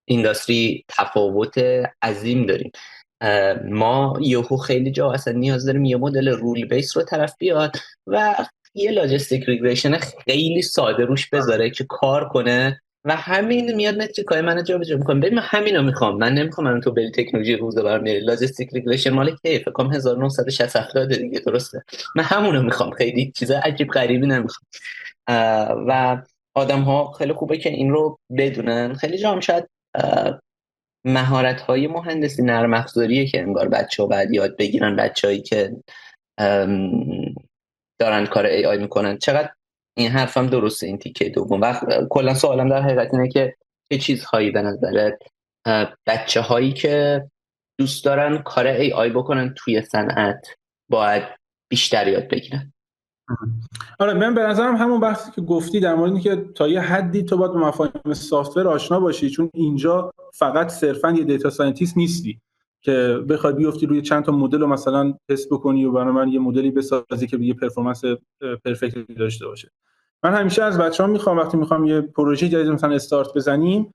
اینداستری تفاوت عظیم داریم. ما یهو خیلی جا اصلا نیاز داریم یه مدل رول بیس رو طرف بیاد و یه لاجستیک ریگریشن خیلی ساده روش بذاره که کار کنه و همین میاد نتیجه منو جابجا میکنه. ببین من همینو میخوام، من نمیخوام من تو بری تکنولوژی روزه برمیاری لوجستیک ریگریشن مال کی فکر کنم 1960 دیگه، درسته؟ من همونو میخوام، خیلی چیزا عجیب غریبی نمیخوام. و آدم ها خیلی خوبه که این رو بدونن. خیلی جا هم شاید مهارت‌های مهندسی نرم افزاریه که انگار بچه‌ها بعد یاد بگیرن، بچه‌هایی که دارن کار AI میکنن. چقدر این حرفم درسته این تیکه دوم؟ و کلا سوالم در حقیقت اینه که چه چیزهایی به نظرت بچه‌هایی که دوست دارن کار AI بکنن توی صنعت باید بیشتر یاد بگیرن. آره، من به نظرم همون بحثی که گفتی در مورد اینکه تا یه حدی تو باید با مفاهیم سافت‌ور آشنا باشی، چون اینجا فقط صرفاً یه دیتا ساینتیست نیستی که بخوای بیفتی روی چند تا مدل رو مثلا تست بکنی و برای من یه مدلی بسازی که یه پرفورمنس پرفکت داشته باشه. من همیشه از بچه‌ها میخوام وقتی میخوام یه پروژه جدید مثلا استارت بزنیم،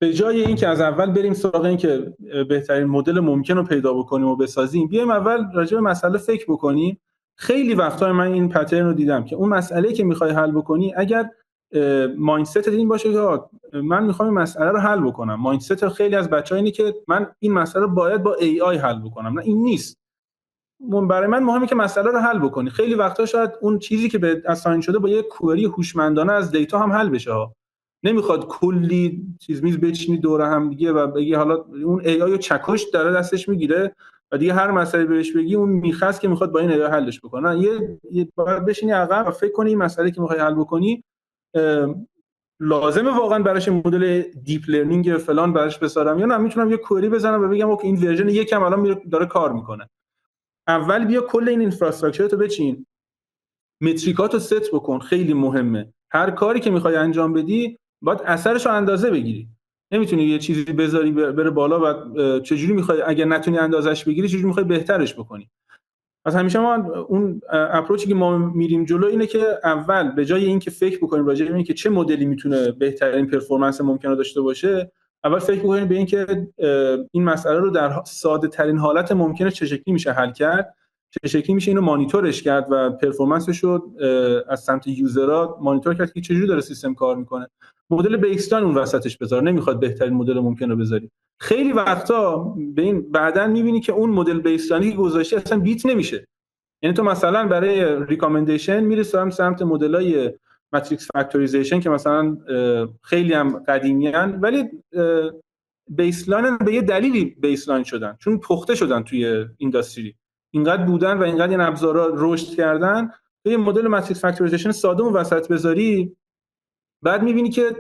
به جای اینکه از اول بریم سراغ این که بهترین مدل ممکن رو پیدا بکنیم و بسازیم، بیایم اول راجع به مسئله فکر بکنیم. خیلی وقتا من این پترن رو دیدم که اون مسئله که میخوای حل بکنی، اگر مایندست این باشه که من میخوام این مسئله رو حل بکنم، مایندست خیلی از بچه‌ها اینه که من این مسئله رو باید با ای آی حل بکنم. نه، این نیست. برای من مهمه که مسئله رو حل بکنی. خیلی وقتا شاید اون چیزی که به اساین شده با یه کوئری هوشمندانه از دیتا هم حل بشه ها. نمیخواد کلی چیز میز بچینی دور هم دیگه و بگی حالا اون ای آی رو چکش داره دستش میگیره و دیگه هر مسئله بهش بگی اون میخواست که میخواد با این ای آی حلش بکنه. یه باید بشینی عقب و فکر کنی این مسئله که میخوای حل بکنی لازمه واقعا براش مدل دیپ لرنینگ فلان براش بسازم یا نه میتونم یه کوئری بزنم و بگم اوکی این ورژن یکم الان داره کار میکنه. اول بیا کل این اینفراستراکچر رو بچین، متریکاتو ست بکن. خیلی مهمه هر کاری که میخوای انجام بدی باید اثرش رو اندازه بگیری. نمیتونی یه چیزی بذاری بره بالا و چجوری میخوای اگر نتونی اندازش بگیری چجوری میخوای بهترش بکنی. از همیشه ما اون اپروچی که ما میریم جلو اینه که اول به جای اینکه فکر بکنیم راجع به اینکه چه مدلی میتونه بهترین پرفورمنس ممکن رو داشته باشه، اول فکر بکنیم به اینکه این مسئله رو در ساده ترین حالت ممکنه چه شکلی میشه حل کرد، چه شکلی میشه اینو مانیتورش کرد و پرفورمنسش رو از سمت یوزرها مانیتور کرد که چجوری داره سیستم کار میکنه. مدل بیسلاین اون وسطش بذار، نمیخواد بهترین مدل ممکن رو بذاری. خیلی وقتا به این بعدن میبینی که اون مدل بیسلاینی که گذاشتی اصلا بیت نمیشه. یعنی تو مثلا برای ریکامندیشن میری سمت مدلای ماتریکس فاکتوریزیشن که مثلا خیلی هم قدیمیان ولی بیسلاین به یه دلیلی بیسلاین شدن، چون پخته شدن توی اینداستری، اینقدر بودن و اینقدر این ابزارا رشد کردن. تو یه مدل ماتریکس فاکتوریزیشن ساده اون وسط بذاری، بعد میبینی که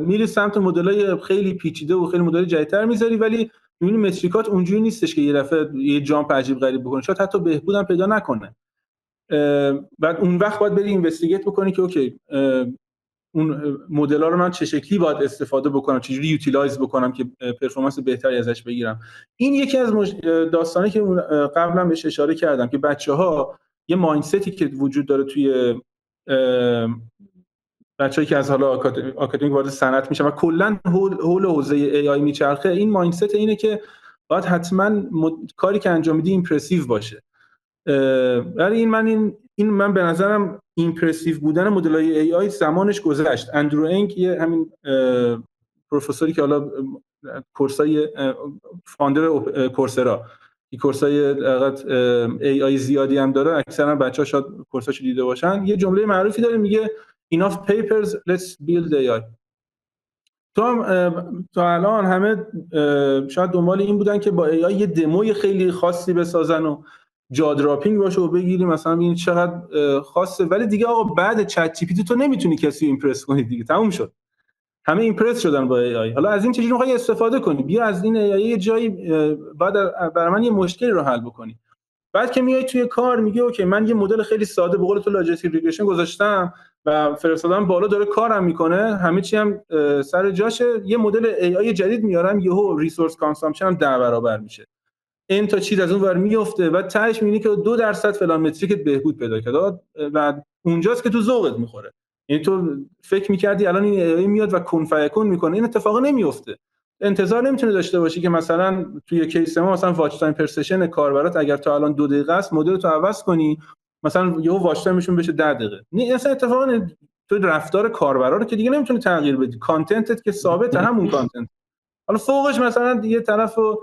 میری سمت مدلای خیلی پیچیده و خیلی مدل جدیدتر میذاری، ولی میبینی متریکات اونجوری نیستش که یه دفعه یه جامپ عجیب غریب بکنه، شاید حتی بهبود هم پیدا نکنه. بعد اون وقت باید بری اینوستیگیت بکنی که اوکی اون مدل‌ها رو من چه شکلی باید استفاده بکنم، چجوری یوتیلایز بکنم که پرفورمنس بهتری ازش بگیرم. این یکی از داستانی که قبلا بهش اشاره کردم که بچه‌ها یه مایندستی که وجود داره توی بچه‌ای که از حالا آکادمیک وارد صنعت میشن و کلا حول حوزه ای آی میچرخه، این مایندست اینه که باید حتما کاری که انجام میدی ایمپرسیو باشه. ولی من به نظرم ایمپرسیو بودن مدل‌های ای آی زمانش گذشت. اندرو انگ یه همین پروفسوری که حالا کورسای فاوندر کورسرا، این کورسای ای آی زیادی هم داره، اکثرا بچه‌ها شاید کورساشو دیده باشن، یه جمله معروفی داره میگه enough papers let's build AI. تو الان همه شاید دنبال این بودن که با AI یه دموی خیلی خاصی بسازن و جادراپینگ باشه و بگیری مثلا این چقدر خاصه، ولی دیگه آقا بعد چت جی پی تی تو نمیتونی کسی ایمپرس کنی دیگه، تموم شد. همه ایمپرس شدن با AI. حالا از این چجوری می‌خوای استفاده کنی؟ بیا از این AI یه جایی بعد برای من یه مشکلی رو حل بکنی. بعد که میای توی کار میگه اوکی من یه مدل خیلی ساده به قول تو لاجستیک ریگرشن گذاشتم و فرستادم بالا داره کارم میکنه، همه چی هم سر جاشه، یه مدل ای آی جدید میارم یهو ریسورس کانسامپشن هم 10 برابر میشه، این تا چیز از اون ور میفته و تهش میبینی که 2% فلان متریکت بهبود پیدا کرد و اونجاست که تو ذوقت میخوره. یعنی تو فکر میکردی الان این ای آی میاد و کن فیکون میکنه، این اتفاق نمیفته. انتظار نمیتونه داشته باشی که مثلا توی کیس ما مثلا واچ تایم پر سشن کاربرات اگر تا الان 2 دقیقه است مدل تو عوض کنی مثلا یهو واچ تایمشون بشه 10 دقیقه. نه اصلا اتفاقا تو رفتار کاربرا رو که دیگه نمیتونی تغییر بدی، کانتنتت که ثابته همون کانتنت، حالا فوقش مثلا یه طرفو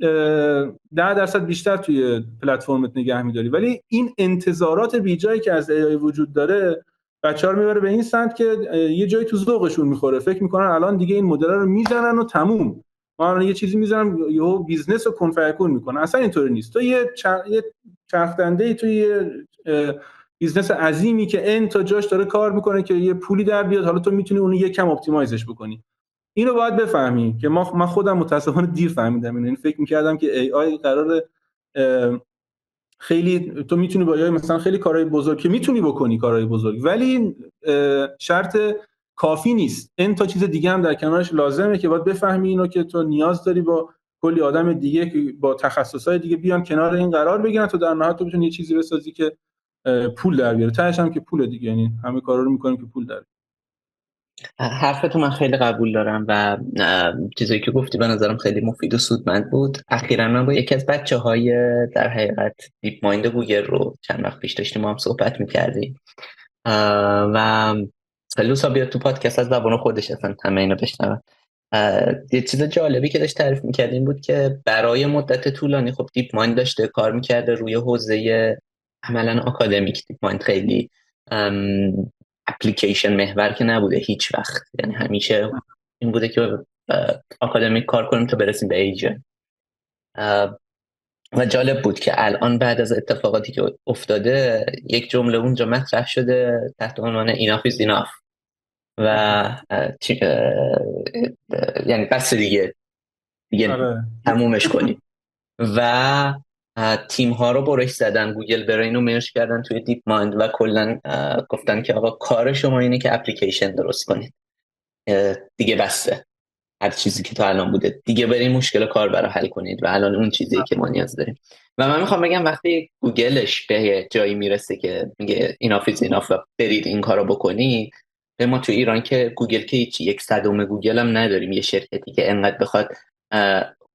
10% بیشتر توی پلتفرمت نگه می‌داری، ولی این انتظارات بیجایی که از AI وجود داره بچه‌ها رو میبره به این سمت که یه جایی تو ذوقشون میخوره، فکر میکنن الان دیگه این مدل رو میزنن و تموم، ما الان یه چیزی میزنم یهو بیزنس رو کن فیکون میکنه. اصلا اینطوری نیست. تو یه چرخ دنده‌ای توی یه بیزنس عظیمی که ان تا جاش داره کار میکنه که یه پولی در بیاد، حالا تو میتونی اون یکم اپتیمایزش بکنی. اینو باید بفهمی که من خودم متأسفانه دیر فهمیدم اینو. فکر می‌کردم که AI قراره خیلی تو میتونی با مثلا خیلی کارهای بزرگ که میتونی بکنی کارهای بزرگ، ولی شرط کافی نیست. این تا چیز دیگه هم در کنارش لازمه که باید بفهمی اینو که تو نیاز داری با کلی آدم دیگه که با تخصصهای دیگه بیان کنار این قرار بگیرن تو در نهایت تو بتونی یه چیزی بسازی که پول در بیاره. تهش هم که پول دیگه، یعنی همه کارا رو میکنیم که پول در بیاره. حرفتو من خیلی قبول دارم و چیزایی که گفتی به نظرم خیلی مفید و سودمند بود. اخیراً من با یکی از بچه‌های در حقیقت دیپ مایند گوگل رو چند وقت پیش داشتیم با هم صحبت می‌کردیم و خیلی بیاد تو پادکست از زبان خودش اصلا همه اینو بشنون. یه چیز جالبی که داشت تعریف می‌کرد این بود که برای مدت طولانی خب دیپ مایند داشته کار می‌کرده روی حوزه عملاً آکادمیک. دیپ مایند خیلی اپلیکیشن محور که نبوده هیچ وقت، یعنی همیشه این بوده که آکادمیک کار کنیم تا برسیم به ایجن. و جالب بود که الان بعد از اتفاقاتی که افتاده یک جمله اونجا مطرح شده تحت عنوان enough is enough و یعنی بس دیگه تمومش کنیم و تیم ها رو برش زدن، گوگل برین رو مرج کردن توی دیپ مایند و کلن گفتن که آقا کار شما اینه که اپلیکیشن درست کنید دیگه، بسته هر چیزی که تا الان بوده دیگه، بریم مشکل کاربر رو حل کنید و الان اون چیزی که ما نیاز داریم. و من میخوام بگم وقتی گوگلش به جایی میرسه که میگه enough is enough و برید این کارو بکنید، ما تو ایران که گوگل که هیچی، 1/100 گوگل هم نداریم، یه شرکتی که انقدر بخواد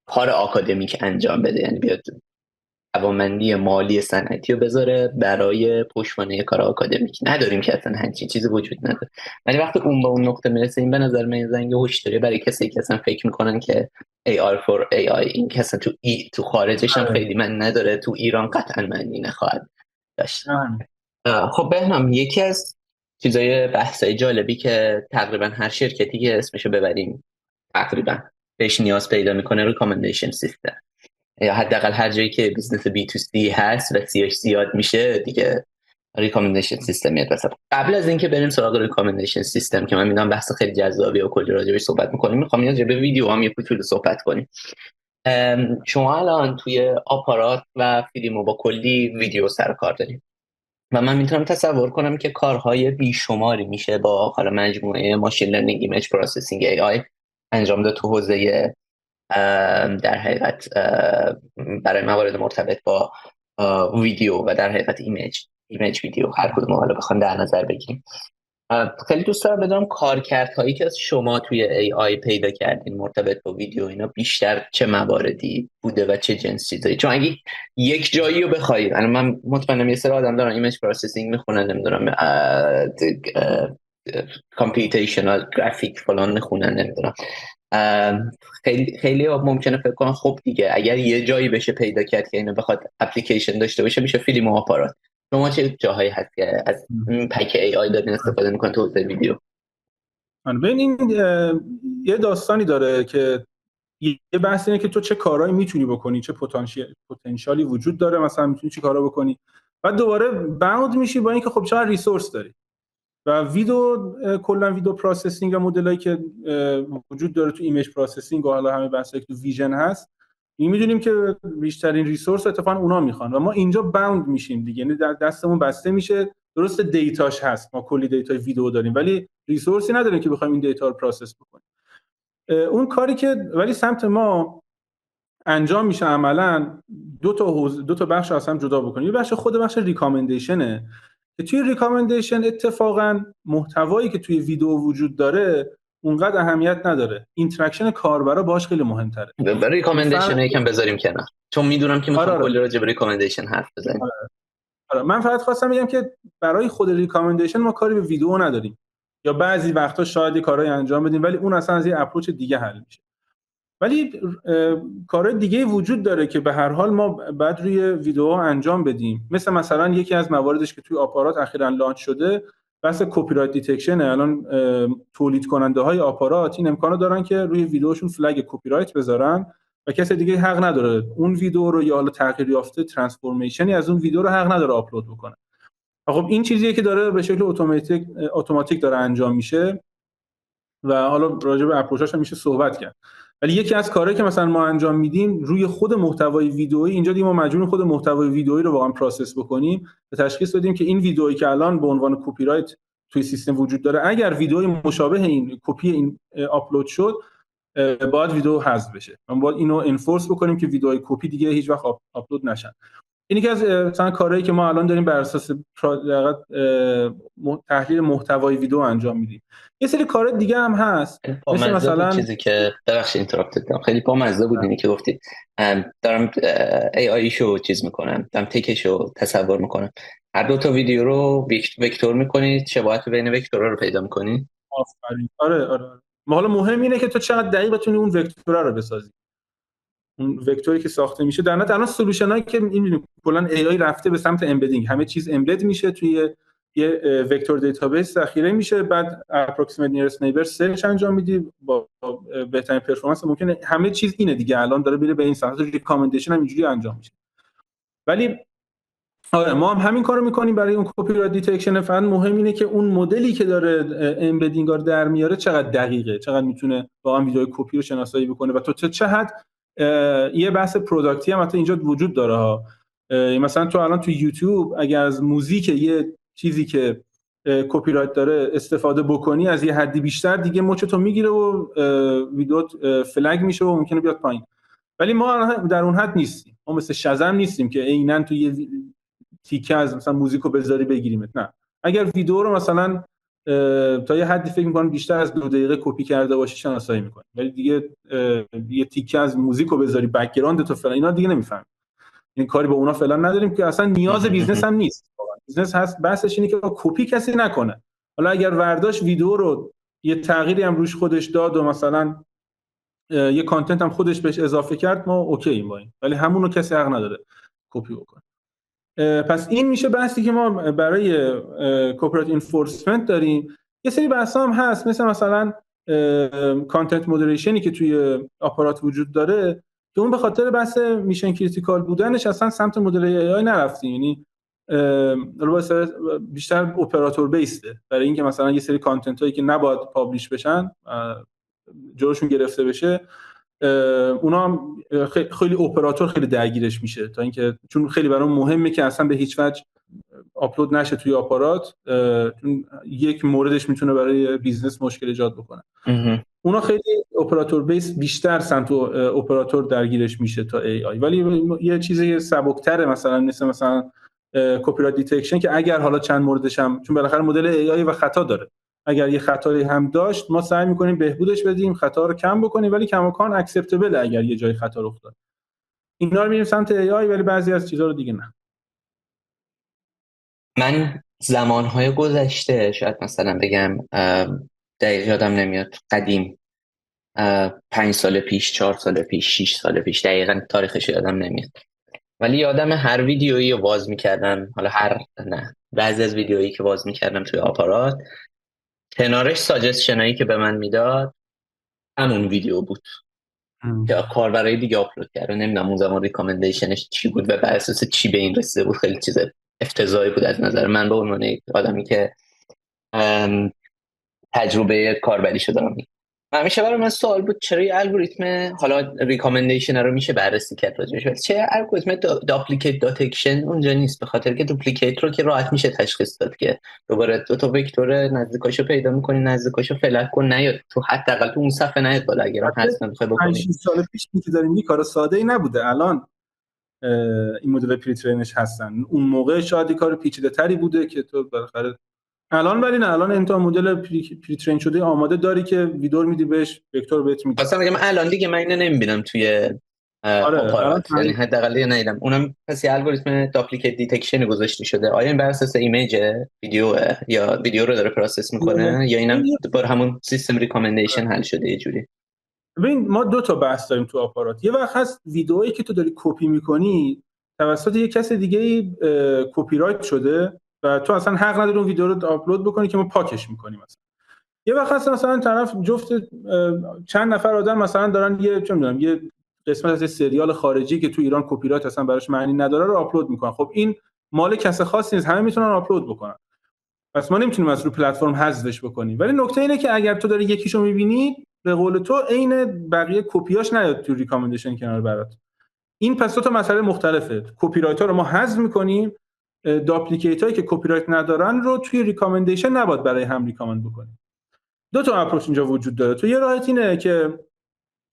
کار آکادمیک انجام بده، یعنی بیاد توانمندی مالی صنعتی رو بذاره برای پشتوانه کار آکادمیک، نداریم که اصلا همچین چیزی وجود نداره. ولی وقتی اون به اون نقطه میرسه این به نظر من زنگ هشداری برای کسی که اصلا فکر میکنن که AR for AI این که اصلا تو خارجش هم خیلی من نداره، تو ایران قطعا معنی نخواهد داشت. خب بهنام، یکی از چیزای بحثای جالبی که تقریبا هر شرکتی که اسمشو ببریم تقریبا بهش نیاز پیدا میکنه ریکامندیشن سیستم، یا حداقل هر جایی که بیزنس B2C هست و سیاش زیاد میشه دیگه ریکامندیشن سیستم میاد وسط. قبل از اینکه بریم سراغ ریکامندیشن سیستم که من میدونم بحث خیلی جذابی و کلی راجعش صحبت میکنیم، میخوام راجع به ویدیو هم یه کوچولو صحبت کنیم. شما الان توی آپارات و فیلمو با کلی ویدیو سر کار داریم و من میتونم تصور کنم که کارهای بیشماری میشه با حالا مجموعه ماشین لرنینگ ایمیج پروسسینگ AI انجام داد تو حوزه در حقیقت برای موارد مرتبط با ویدیو و در حقیقت ایمیج ویدیو، هر کدوم حالا بخوام در نظر بگیریم. خیلی دوست دارم بدونم کارکردهایی که از شما توی AI پیدا کردین مرتبط با ویدیو اینا بیشتر چه مواردی بوده و چه جنس چیزایی؟ چون اگه یک جایی رو بخواید، من مطمئنم یه سری آدم دارن ایمیج پروسسینگ میخونن، نمیدونم کامپیوتیشنال گرافیک فلان میخونن، نمیدونم خیلی ممکنه فکر کنن خب دیگه اگر یه جایی بشه پیدا کرد که اینو بخواد اپلیکیشن داشته باشه میشه فیلم و آپارات. شما چه جاهایی هست که از پک AI دارین استفاده میکنن تو حوزه ویدیو؟ ببین این یه داستانی داره که یه بحث اینه که تو چه کارهایی میتونی بکنی، چه پتانسیالی وجود داره، مثلا میتونی چه کارا بکنی، بعد دوباره باوند میشی با اینکه خب چقدر ریسورس داری. و کلا ویدیو پروسسینگ و مدلایی که وجود داره تو ایمیج پروسسینگ و حالا همه بحثایی که تو ویژن هست، این میدونیم که بیشترین ریسورس اتفاقا اونا میخوان و ما اینجا باوند میشیم دیگه، یعنی دستمون بسته میشه. درسته دیتاش هست، ما کلی دیتای ویدیو داریم ولی ریسورسی نداریم که بخوایم این دیتا رو پروسس بکنیم. اون کاری که ولی سمت ما انجام میشه عملاً دو تا بخش اصلا جدا بکنیم. یه بخش خود بخش ریکامندیشنه که توی ریکامندیشن اتفاقاً محتوایی که توی ویدیو وجود داره اونقدر اهمیت نداره، اینتراکشن کاربرا باهاش خیلی مهم‌تره. برای ریکامندیشن یکم بذاریم کنار، چون میدونم که میخوام کلی راجع به ریکامندیشن حرف بزنیم. من فقط خواستم بگم که برای خود ریکامندیشن ما کاری به ویدیو نداریم، یا بعضی وقتا شاید کارهای انجام بدیم ولی اون اصلا از یه اپروچ دیگه حل میشه. ولی کارهای دیگه وجود داره که به هر حال ما بعد روی ویدیو انجام بدیم. مثلا یکی از مواردش که توی آپارات اخیراً لانچ شده بحث کپی رایت دیتکشن. الان تولید کننده های آپارات این امکانو دارن که روی ویدیوشون فلگ کپی رایت بذارن و کسی دیگه حق نداره اون ویدیو رو یا حالا تغییر یافته ترانسفورمیشنی از اون ویدیو رو حق نداره آپلود بکنه. خب این چیزیه که داره به شکل اتوماتیک داره انجام میشه و حالا راجع به اپروچاش هم میشه صحبت کرد. ولی یکی از کارهایی که مثلا ما انجام میدیم روی خود محتوای ویدئویی، اینجا دیگه ما مجبوریم خود محتوای ویدئویی رو واقعا پروسس بکنیم و تشخیص بدیم که این ویدئویی که الان به عنوان کپی رایت توی سیستم وجود داره، اگر ویدئوی مشابه این کپی این آپلود شد، باید ویدئو حذف بشه. ما باید اینو انفورس بکنیم که ویدئوی کپی دیگه هیچ وقت آپلود نشن. این یکی از مثلا کارهایی که ما الان داریم بر اساس تحلیل محتوای ویدیو انجام میدیم. یه سری کارهای دیگه هم هست، مثلا چیزی که ببخشید اینتراپت کردم، خیلی بامزه بود اینی که گفتید دارم AI شو چیز میکنم، دارم تکشو تصور میکنم، هر دو تا ویدیو رو وکتور میکنید، شباهت بین وکتورها رو پیدا میکنید. آفرین. آره. ما حالا مهم اینه که تو چقدر دقیق بتونی اون وکتورا رو بسازی. اون وکتوری که ساخته میشه در نهایت الان سولوشنایی که می‌بینیم کلا AI رفته به سمت امبدینگ، همه چیز امبد میشه توی یه وکتور دیتابیس ذخیره میشه، بعد اپروکسیمیت نیرست نیبر سرچ انجام میدی با بهترین پرفورمنس ممکنه. همه چیز اینه دیگه، الان داره میره به این سمت، ریکامندیشن هم اینجوری انجام میشه. ولی آره ما هم همین کارو میکنیم برای اون کپی رایت دیتکشن. فقط مهم اینه که اون مدلی که داره امبدینگ رو در میاره چقدر دقیقه، چقدر میتونه واقعا ویدیو کپی رو شناسایی بکنه و تو چه حد. یه بحث پروداکتی هم حتی اینجا وجود داره ها. مثلا تو الان تو یوتیوب اگر از موزیک یه چیزی که کپی رایت داره استفاده بکنی، از یه حدی بیشتر دیگه مچ تو میگیره و ویدیوت فلگ میشه و ممکنه بیاد پایین. ولی ما در اون حد نیستیم، ما مثل شزم نیستیم که عیناً تو یه تیکه از مثلا موزیکو بذاری بگیریمت. نه، اگر ویدیو رو مثلا تا یه حدی فکر می‌کنم بیشتر از 2 دقیقه کپی کرده باشی شناسایی می‌کنی، ولی دیگه یه تیکه از موزیکو بذاری بک‌گراند تو فلان اینا دیگه نمی‌فهمی. این کاری با اونا فعلا نداریم که اصلا نیاز بیزنس هم نیست. بیزنس هست بحثش اینه که کپی کسی نکنه. حالا اگر ورداش ویدیو رو یه تغییری هم روش خودش داد و مثلا یه کانتنت هم خودش بهش اضافه کرد، ما اوکی با این، ولی همون رو کسی حق نداره کپی بکنه. پس این میشه بحثی که ما برای کورپوریت انفورسمنت داریم. یه سری بحثا هم هست مثلا کانتنت مودریشنی که توی آپارات وجود داره که اون به خاطر بحث میشن کریتیکال بودنش اصلا سمت مدل ای نرفتیم. یعنی بیشتر اپراتور بیسته برای اینکه مثلا یه سری کانتنت هایی که نباید پابلیش بشن جلوشون گرفته بشه، اونا هم خیلی اپراتور خیلی درگیرش میشه، تا اینکه چون خیلی برام مهمه که اصلا به هیچ وجه آپلود نشه توی آپارات، چون یک موردش میتونه برای بیزنس مشکل ایجاد بکنه. اونا خیلی اپراتور بیس بیشتر سمت اپراتور درگیرش میشه تا ای آی. ولی یه چیزی سبک‌تره مثلا کپی رایت دیتکشن که اگر حالا چند موردش هم، چون بالاخره مدل ای آی و خطا داره، اگر یه خطایی هم داشت ما سعی می‌کنیم بهبودش بدیم، خطا رو کم بکنیم، ولی کماکان اکسپتبل اگر یه جای خطا رخ داد. اینا رو می‌ریم سمت ای آی، ولی بعضی از چیزا رو دیگه نه. من زمانهای گذشته شاید مثلا بگم دقیق یادم نمیاد، قدیم 5 سال پیش، 4 سال پیش، 6 سال پیش، دقیقاً تاریخش یادم نمیاد، ولی یادم هر ویدیویی رو باز می‌کردم، حالا بعضی از ویدیویی که باز می‌کردم توی آپارات کنارش ساجستشنایی که به من میداد همون ویدیو بود که کاربرای دیگه آپلود کرده. نمیدونم اون زمان ریکامندیشنش چی بود و بر اساس چی به این رسیده بود. خیلی چیز افتضاحی بود از نظر من به عنوان آدمی که تجربه کاربریشو دارم. همیشه برای من سوال بود چرا یه الگوریتم، حالا ریکامندیشن رو میشه بررسی کرد راجعش، ولی چه الگوریتم دوپلیکیت دیتکشن اونجا نیست؟ به خاطر که دوپلیکیت رو که راحت میشه تشخیص داد که دوباره دو تا وکتور نزدیکاشو پیدا می‌کنی، نزدیکاشو فلک کن، نیاد تو حداقل تو اون صفحه نیاد بالا اگر هست نمیخوای بکنی. 5 سال پیش که داریم این کار ساده‌ای نبوده، الان این مدل پری ترینش هستن. اون موقع شاید کار پیچیده‌تری بوده که تو بالاخره الان، ولی نه، الان انت مدل پری ترین شده آماده داری که ویدیو میدی بهش وکتور بهت میده. اصلا میگم الان دیگه من اینو نمیبینم توی آپارات، یعنی حداقل ندیدم. اونم پس یه الگوریتم دوپلیکیت دیتکشن گذاشته شده. آیا این بر اساس ایمیج ویدیو یا ویدیو رو داره پروسس میکنه یا اینم بر همون سیستم ریکامندیشن حل شده یه جوری؟ ببین ما 2 تا بحث داریم تو آپارات. یه وقت هست ویدئویی که تو داری کپی میکنی توسط یه کس دیگه کپی رایت شده و تو اصلا حق نداری اون ویدیو رو آپلود بکنی که ما پاکش میکنیم. مثلا یه وقت هست مثلا طرف جفت چند نفر آدم مثلا دارن یه چه میدونم یه قسمت از سریال خارجی که تو ایران کپی رایت اصلا براش معنی نداره رو آپلود میکنن. خب این مال کس خاصی نیست، همه میتونن آپلود بکنن. پس ما نمیتونیم از رو پلتفرم حذفش بکنیم. ولی نکته اینه که اگر تو داری یکیشو می‌بینی، به قول تو عین بقیه کپیاش نیاد تو ریکامندیشن کنار برات. این پس دو تا مسئله مختلفه. کپی رایت‌ها رو ما حذف می‌کنیم، داپلیکیت‌هایی که کپی رایت ندارن رو توی ریکامندیشن نباید برای هم ریکامند بکنیم. دو تا اپروچ اینجا وجود داره. تو یه راهت اینه که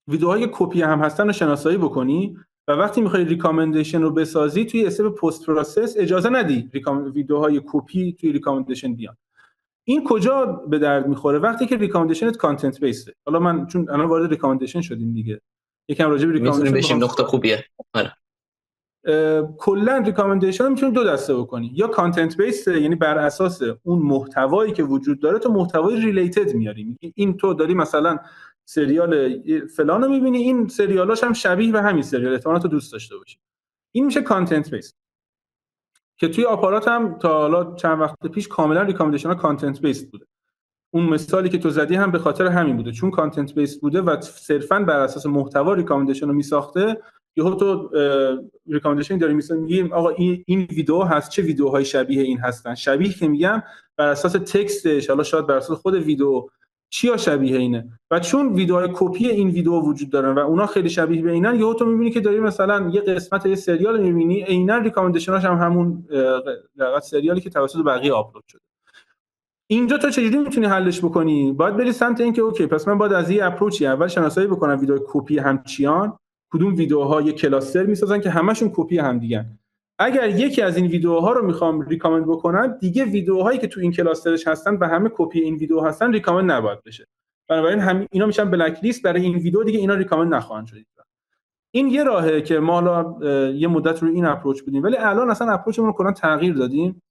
ویدیوهای کپی هم هستن رو شناسایی بکنی و وقتی می‌خوای ریکامندیشن رو بسازی توی استپ پست پروسس اجازه ندی ویدیوهای کپی توی ریکامندیشن بیان. این کجا به درد می‌خوره؟ وقتی که ریکامندیشنت کانتنت بیسه. حالا من چون الان وارد ریکامندیشن شدیم دیگه، یکم راجع به میتونیم ریکامندیشن بشیم، نقطه خوبیه. آره. کلا ریکامندیشن رو میتونی دو دسته بکنی، یا کانتنت بیس، یعنی بر اساس اون محتوایی که وجود داره تو محتوای ریلیتد میاری، میگی این تو داری مثلا سریال فلان رو میبینی، این سریالاش هم شبیه به همین سریال، احتمالاً تو دوست داشته باشی. این میشه کانتنت بیس که توی آپارات هم تا حالا چند وقت پیش کاملا ریکامندیشن ها کانتنت بیس بوده. اون مثالی که تو زدی هم به خاطر همین بوده، چون کانتنت بیس بوده و صرفاً بر اساس محتوا ریکامندیشن رو میساخته. یهو تو ریکامندیشن داری میگیم آقا این ویدیو هست، چه ویدیوهای شبیه این هستن؟ شبیه که میگم بر اساس تکستش، حالا شاید بر اساس خود ویدیو چیا شبیه اینه، و چون ویدیوهای کپی این ویدیو وجود دارن و اونا خیلی شبیه به اینن، یهو تو میبینی که داری مثلا یه قسمت یه سریال میبینی عیناً ریکامندیشناش هم همون در سریالی که توسط بقیه آپلود شده. اینجا تو چجوری میتونی حلش بکنی؟ باید بری سمت اینکه اوکی پس من باید از این اپروچی اول شناسایی بکنم ویدیو کپی هم چیان، کدوم ویدیوها یک کلاستر میسازن که همشون کپی هم دیگن. اگر یکی از این ویدیوها رو میخوام ریکامند بکنم، دیگه ویدیوهایی که تو این کلاسترش هستن و همه کپی این ویدیو هستن ریکامند نباید بشه. بنابراین اینا میشن بلک لیست، برای این ویدیو دیگه اینا ریکامند نخواهند شد. این یه راهه که ما حالا یه مدت روی این اپروچ بودیم، ولی الان اصلا اپروچمون رو کلا تغییر دادیم.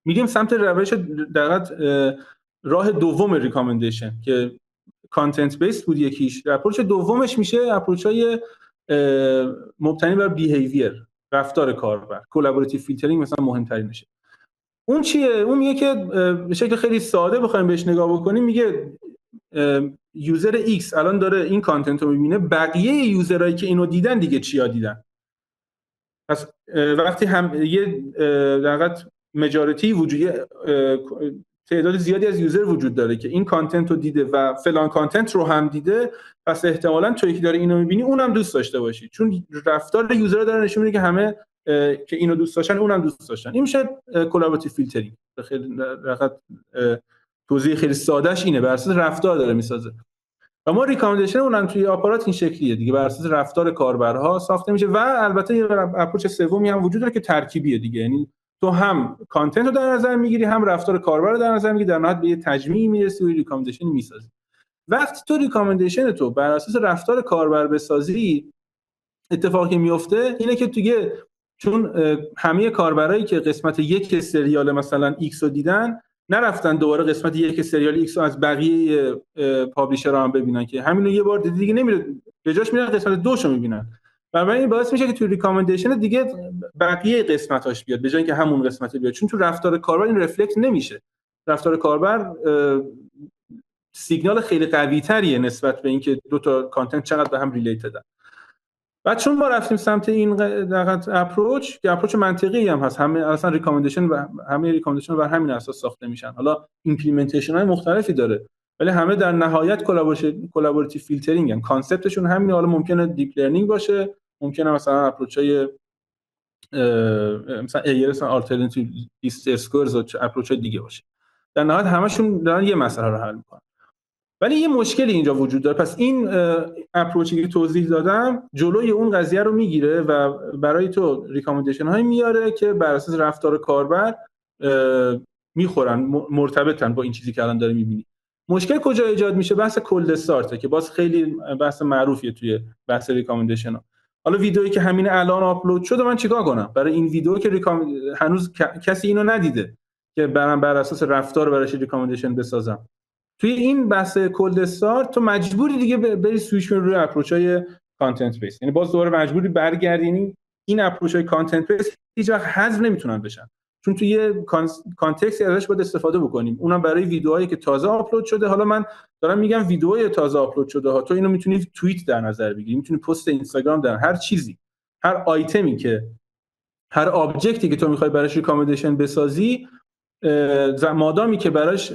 میریم سمت روش دقیق راه دوم ریکامندیشن که کانتنت بیس بود یکیش. اپروچ دومش میشه اپروچ‌های مبتنی بر بیهیویر، رفتار کاربر. کلابوراتیو فیلترینگ مثلا مهمترینشه. اون چیه؟ اون میگه که به شکل خیلی ساده بخوایم بهش نگاه بکنیم، میگه یوزر ایکس الان داره این کانتنت رو میبینه، بقیه یوزرایی که اینو دیدن دیگه چیا دیدن؟ پس وقتی هم یه دقیقاً مجاریتی وجودی، تعداد زیادی از یوزر وجود داره که این کانتنت رو دیده و فلان کانتنت رو هم دیده، پس احتمالاً تویی که داره اینو می‌بینی اونم دوست داشته باشی، چون رفتار یوزرها داره نشون میده که همه که اینو دوست داشتن اونم دوست داشتن. این میشه کلابوراتیو فیلترینگ. خیلی دقیقاً توضیح خیلی سادهش اینه، بر اساس رفتار داره میسازه. و ما ریکامندیشن اونم توی آپارات این شکلیه دیگه، بر اساس رفتار کاربرها ساخته میشه. و البته یه اپروچ سومی هم وجود داره که ترکیبیه دیگه، یعنی تو هم کانتنت رو در نظر میگیری، هم رفتار کاربر رو در نظر میگیری، در نهایت به یه تجمیعی میرسی و ریکامندیشن میسازی. وقتی تو ریکامندیشن تو بر اساس رفتار کاربر بسازی، اتفاقی که میفته اینه که دیگه چون همه کاربرایی که قسمت یک سریال مثلا ایکس رو دیدن، نرفتن دوباره قسمت یک سریال ایکس رو از بقیه پابلیشرها هم ببینن که همینو یه بار دیگه نمیره، به جاش میرن قسمت 2 رو میبینن. و این باعث میشه که تو ریکامندیشن دیگه بقیه قسمتاش بیاد به جای اینکه همون قسمت بیاد، چون تو رفتار کاربر این رفلکت نمیشه. رفتار کاربر سیگنال خیلی قوی تریه نسبت به اینکه دو تا کانتنت چقدر به هم ریلیتدن. بعد چون ما رفتیم سمت این دقیقاً اپروچ که اپروچ منطقی هم هست، همه اصلا ریکامندیشن و همه ریکامندیشن بر همین اساس ساخته میشن. حالا ایمپلیمنتیشن های مختلفی داره ولی همه در نهایت کلابوراتیو فیلترینگ ان، کانسپتشون همینه. حالا ممکنه دیپ لرنینگ باشه، ممکنه مثلا اپروچ های مثلا ایرس آلترناتیو لیست اسکورز و اپروچ دیگه باشه. در نهایت همشون دارن یه مسئله رو حل میکنن. ولی یه مشکلی اینجا وجود داره. پس این اپروچی که توضیح دادم جلوی اون قضیه رو میگیره و برای تو ریکامندیشن های میاره که بر اساس رفتار کاربر میخورن، مرتبطن با این چیزی که الان داره میبینی. مشکل کجا ایجاد میشه؟ بحث کولد استارت که باز خیلی بحث معروفیه توی بحث ریکامندیشن ها. حالا ویدئویی که همین الان آپلود شده، من چیکار کنم برای این ویدیو که هنوز کسی اینو ندیده که برام بر اساس رفتار براش ریکامندیشن بسازم؟ توی این بحث کولد استارت تو مجبوری دیگه بری سویچ کنی روی اپروچ‌های کانتنت بیس، یعنی باز دوباره مجبوری برگردینی. این اپروچ‌های کانتنت بیس هیچ وقت حذف نمیتونن بشن، چون توی یه کانتکستی ازش باید استفاده بکنیم، اونم برای ویدیوهایی که تازه آپلود شده. حالا من دارم میگم ویدیوهای تازه آپلود شده ها، تو اینو میتونی توییت در نظر بگیری، میتونی پست اینستاگرام، در هر چیزی، هر آیتمی که هر آبجکتی که تو میخوای براش ریکامندیشن بسازی، مادامی که براش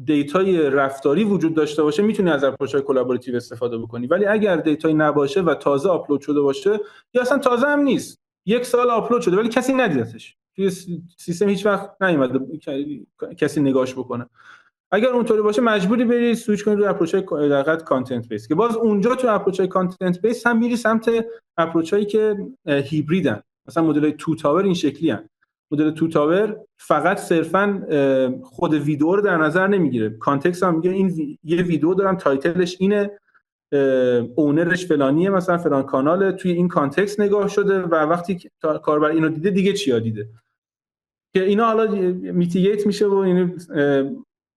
دیتای رفتاری وجود داشته باشه میتونی از اپروچ‌های کلابوراتیو استفاده بکنی. ولی اگر دیتایی نباشه و تازه آپلود شده باشه یا اصلا تازه هم نیست، 1 سال آپلود شده ولی کسی ندیدتش، توی سیستم هیچ وقت نیومده کسی نگاش بکنه، اگر اونطوری باشه مجبوری بری سویچ کنی روی اپروچ‌های در حقیقت کانتنت بیس، که باز اونجا تو اپروچ‌های کانتنت بیس هم میری سمت اپروچ‌هایی که هیبریدن. مثلا مدل تو تاور این شکلی هست. مدل تو تاور فقط صرفاً خود ویدیو رو در نظر نمیگیره، کانتکست هم میگه این یه ویدیو دارم تایتلش اینه، اونرش فلانیه، مثلا فلان کانال توی این کانتکست نگاه شده و وقتی کاربر اینو دیده دیگه چیا دیده، که اینا حالا میتیگیت میشه و یعنی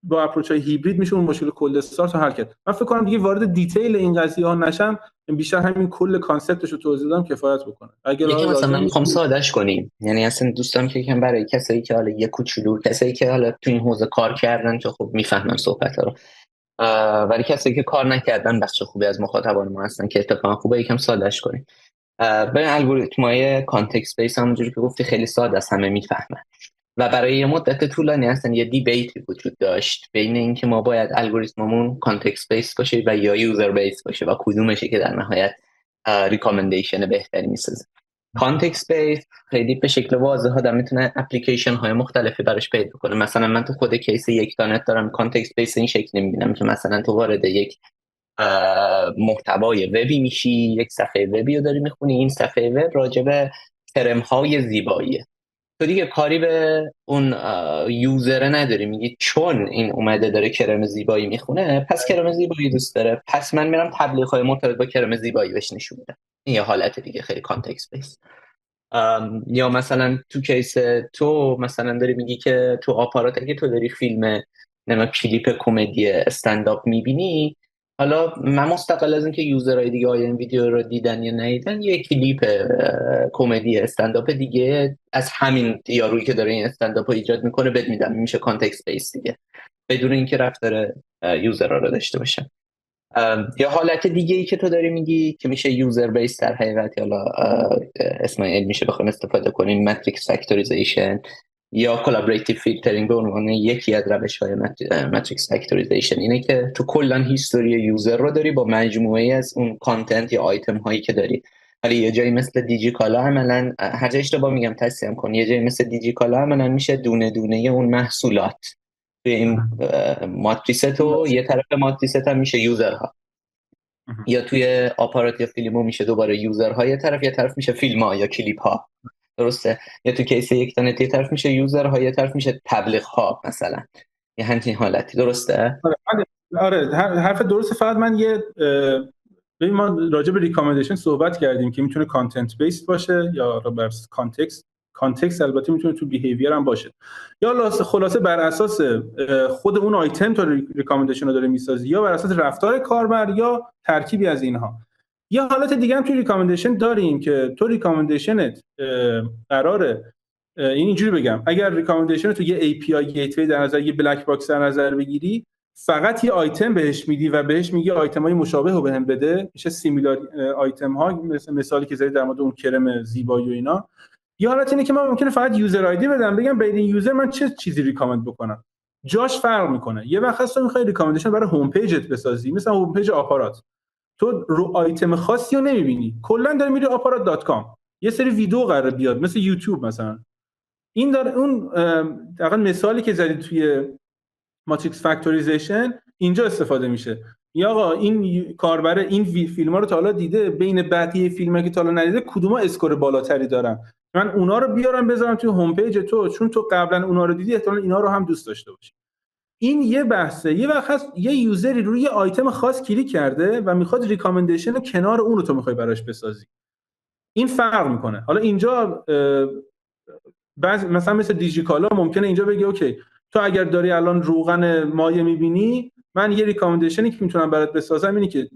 با اپروچ‌های هیبرید میشه اون مشکل کل استارت رو حل کرد. من فکر کنم دیگه وارد دیتیل این قضیه ها نشم، بیشتر همین کل کانسپتش رو توضیح دادم کفایت بکنه. اگر یکم مثلا من میخوام سادهش کنیم، یعنی اصلا دوستان که یکم برای کسایی که حالا یه کوچولو، کسایی که حالا تو این حوزه کار کردن که خب میفهمن صحبت‌ها رو، ولی کسایی که کار نکردن بخش خوبی از مخاطبان ما هستن که اتفاقا خوبه یکم سادهش کنیم. به الگوریتم‌های کانتکست بیس همونجوری که گفتی خیلی ساده است، همه میفهمن و برای یه مدت طولانی هستن یه دیبیتی وجود داشت بین اینکه ما باید الگوریتممون کانتکست بیس باشه و یا یوزر بیس باشه و کدومشه که در نهایت ریکامندیشن بهتری میسازه. کانتکست بیس خیلی به شکل واضح آدم میتونه اپلیکیشن های مختلفی براش پیدا کنه. مثلا من تو خود کیس یک تانت دارم کانتکست بیس این شکلی میبینم که مثلا تو وارد یک محتوای وبی میشی، یک صفحه وبی رو داری میخونی، این صفحه وب راجع به ترم های زیباییه، تو دیگه کاری به اون یوزر نداری، میگی چون این اومده داره کرم زیبایی میخونه پس کرم زیبایی دوست داره، پس من میرم تبلیغ های مرتبط با کرم زیبایی بهش نشون میدم. این یه حالت دیگه خیلی کانتکست بیس. یا مثلا تو کیس تو مثلا داری میگی که تو آپارات اگه تو داری فیلم کلیپ کمدی استندآپ میبینی، حالا من مستقل از اینکه یوزرهای دیگه آیا این ویدیو رو دیدن یا ندیدن، یه کلیپ کمدی استندآپ دیگه از همین یارویی که داره این استندآپ رو ایجاد میکنه بد میدم، میشه کانتکست بیس دیگه بدون اینکه رفتار یوزرها رو داشته باشه. یا حالت دیگه ای که تو داری میگی که میشه یوزر بیس در حقیقت، حالا اسم میشه بخوایم استفاده کنیم ماتریکس فاکتوریزیشن یا کلابریتیو فیلترینگ به عنوان یکی از روش‌های ماتریکس فاکتوریزیشن، اینه که تو کلا هیستوری یوزر رو داری با مجموعه از اون کانتنت یا آیتم هایی که داری. ولی یه جایی مثل دیجیکالا عملاً، هر جای اشتباه میگم تصحیح کن، یه جایی مثل دیجیکالا عملاً میشه دونه دونه اون محصولات توی این ماتریست و یه طرف ماتریست هم میشه یوزرها، یا توی آپارات یا فیلمو میشه دوباره یوزرها یه طرف میشه فیلم‌ها یا کلیپ‌ها، درسته؟ یا تو کیس یک تانت یه طرف میشه یوزرها یه طرف میشه تبلیغ‌ها مثلا، یه همچین حالتی، درسته؟ آره حرف درسته. فقط من یه ببین ما راجع به ریکامندیشن صحبت کردیم که میتونه کانتنت بیسد باشه یا بر کانتکست البته میتونه تو بیهیویر هم باشه، یا خلاصه بر اساس خود اون آیتم تو ریکامندیشن رو داره میسازی، یا بر اساس رفتار کاربر، یا ترکیبی از اینها. یه حالت دیگه هم توی ریکامندیشن داریم که تو ریکامندیشنت قراره اینجوری بگم، اگر ریکامندیشن تو یه API گیتوی در نظر، یه بلک باکس در نظر بگیری، فقط یه آیتم بهش میدی و بهش میگی آیتمای مشابه رو بهم بده، میشه سیمیلار آیتم ها، مثالی که زدی در مورد اون کرم زیبایی و اینا. یه حالت اینه که من ممکنه فقط یوزر آیدی بدم، بگم بین این یوزر من چه چیزی ریکامند بکنم، جاش فرق میکنه. یه وقت هست تو میخوای ریکامندیشن برای هوم پیجت بسازی، مثلا هوم پیج آپارات، تو رو آیتم خاصی رو نمیبینی، کلا داری میری آپارات.com، یه سری ویدیو قراره بیاد مثل یوتیوب مثلا. این داره اون دقیقاً مثالی که زدی توی ماتریکس فاکتوریزیشن اینجا استفاده میشه. یا آقا این کاربر این فیلم‌ها رو تا حالا دیده، بین بقیه فیلمایی که تا حالا ندیده کدوما اسکور بالاتری دارن، من اونا رو بیارم بذارم توی هوم پیج تو، چون تو قبلا اونا رو دیدی احتمالاً اینا رو هم دوست داشته باشی. این یه بحثه. یه وقت هست یه یوزری روی یه آیتم خاص کلیک کرده و میخواد ریکامندیشن کنار اون رو تو میخوای براش بسازی، این فرق میکنه. حالا اینجا مثلا مثل دیجیکالا ممکنه اینجا بگی اوکی تو اگر داری الان روغن مایع میبینی، من یه ریکامندیشنی که میتونم برات بسازم اینه که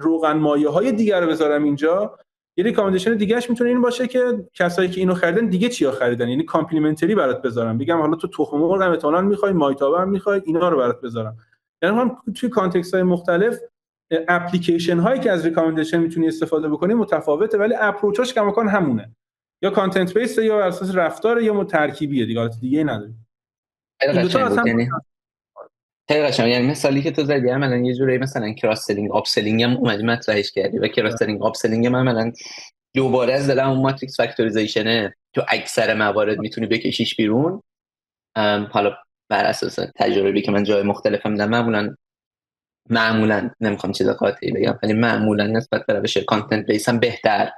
روغن مایع های دیگر رو بذارم اینجا. یه ریکامندیشن دیگه‌اش میتونه این باشه که کسایی که اینو خریدن دیگه چیا خریدن، یعنی کامپلیمنتری برات بذارم، بگم حالا تو تخم مرغ هم احتمالاً میخوای، مایتابه هم میخوای، اینا رو برات بذارم. یعنی هم توی کانتکست های مختلف اپلیکیشن هایی که از ریکامندیشن میتونی استفاده بکنی متفاوته، ولی اپروچش کماکان همونه، یا کانتنت بیس یا بر اساس رفتار یا ترکیبیه دیگه، حالت دیگه نداره. این دو تا اصلا خیلی قشنگ. یعنی مثالی که تو زدی عملاً یه جوری مثلا کراس سلینگ آپ سلینگ هم اومدی مطرحش کردی و کراس سلینگ آپ سلینگ هم عملاً دوباره از دلم اون ماتریکس فاکتوریزیشنه تو اکثر موارد میتونی بکشیش بیرون. حالا بر اساس تجربی که من جای مختلفم دیدم معمولاً نمیخوام چیز قاطعی بگم ولی معمولاً نسبت به روش کانتنت بیس هم بهتر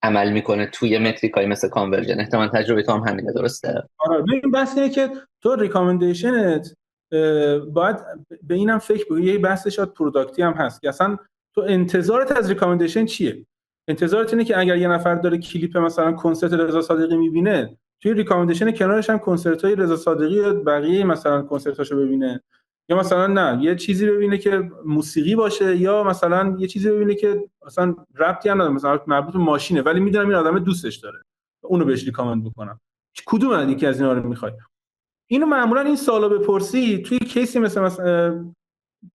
عمل میکنه توی متریکای مثل کانورژن. احتمال تجربه تو هم همینه، درسته؟ آره ببین بحث اینه که تو ریکامندیشنت باید به اینم فکر بکنی. یه بحث شاید پروداکتی هم هست که اصلا تو انتظارت از ریکامندیشن چیه؟ انتظارت اینه که اگر یه نفر داره کلیپ مثلا کنسرت رضا صادقی میبینه توی ریکامندیشن کنارش هم کنسرت‌های رضا صادقی و بقیه مثلا کنسرتاشو ببینه، یا مثلا نه یه چیزی ببینه که موسیقی باشه، یا مثلا یه چیزی ببینه که مثلا ربطی هم نداره مثلا مربوط به ماشینه ولی میدونم این آدم دوستش داره اونو بهش ریکامند بکنم. کدوم از یکی از اینا رو میخوای؟ اینو معمولا این سوالا بپرسی توی کیسی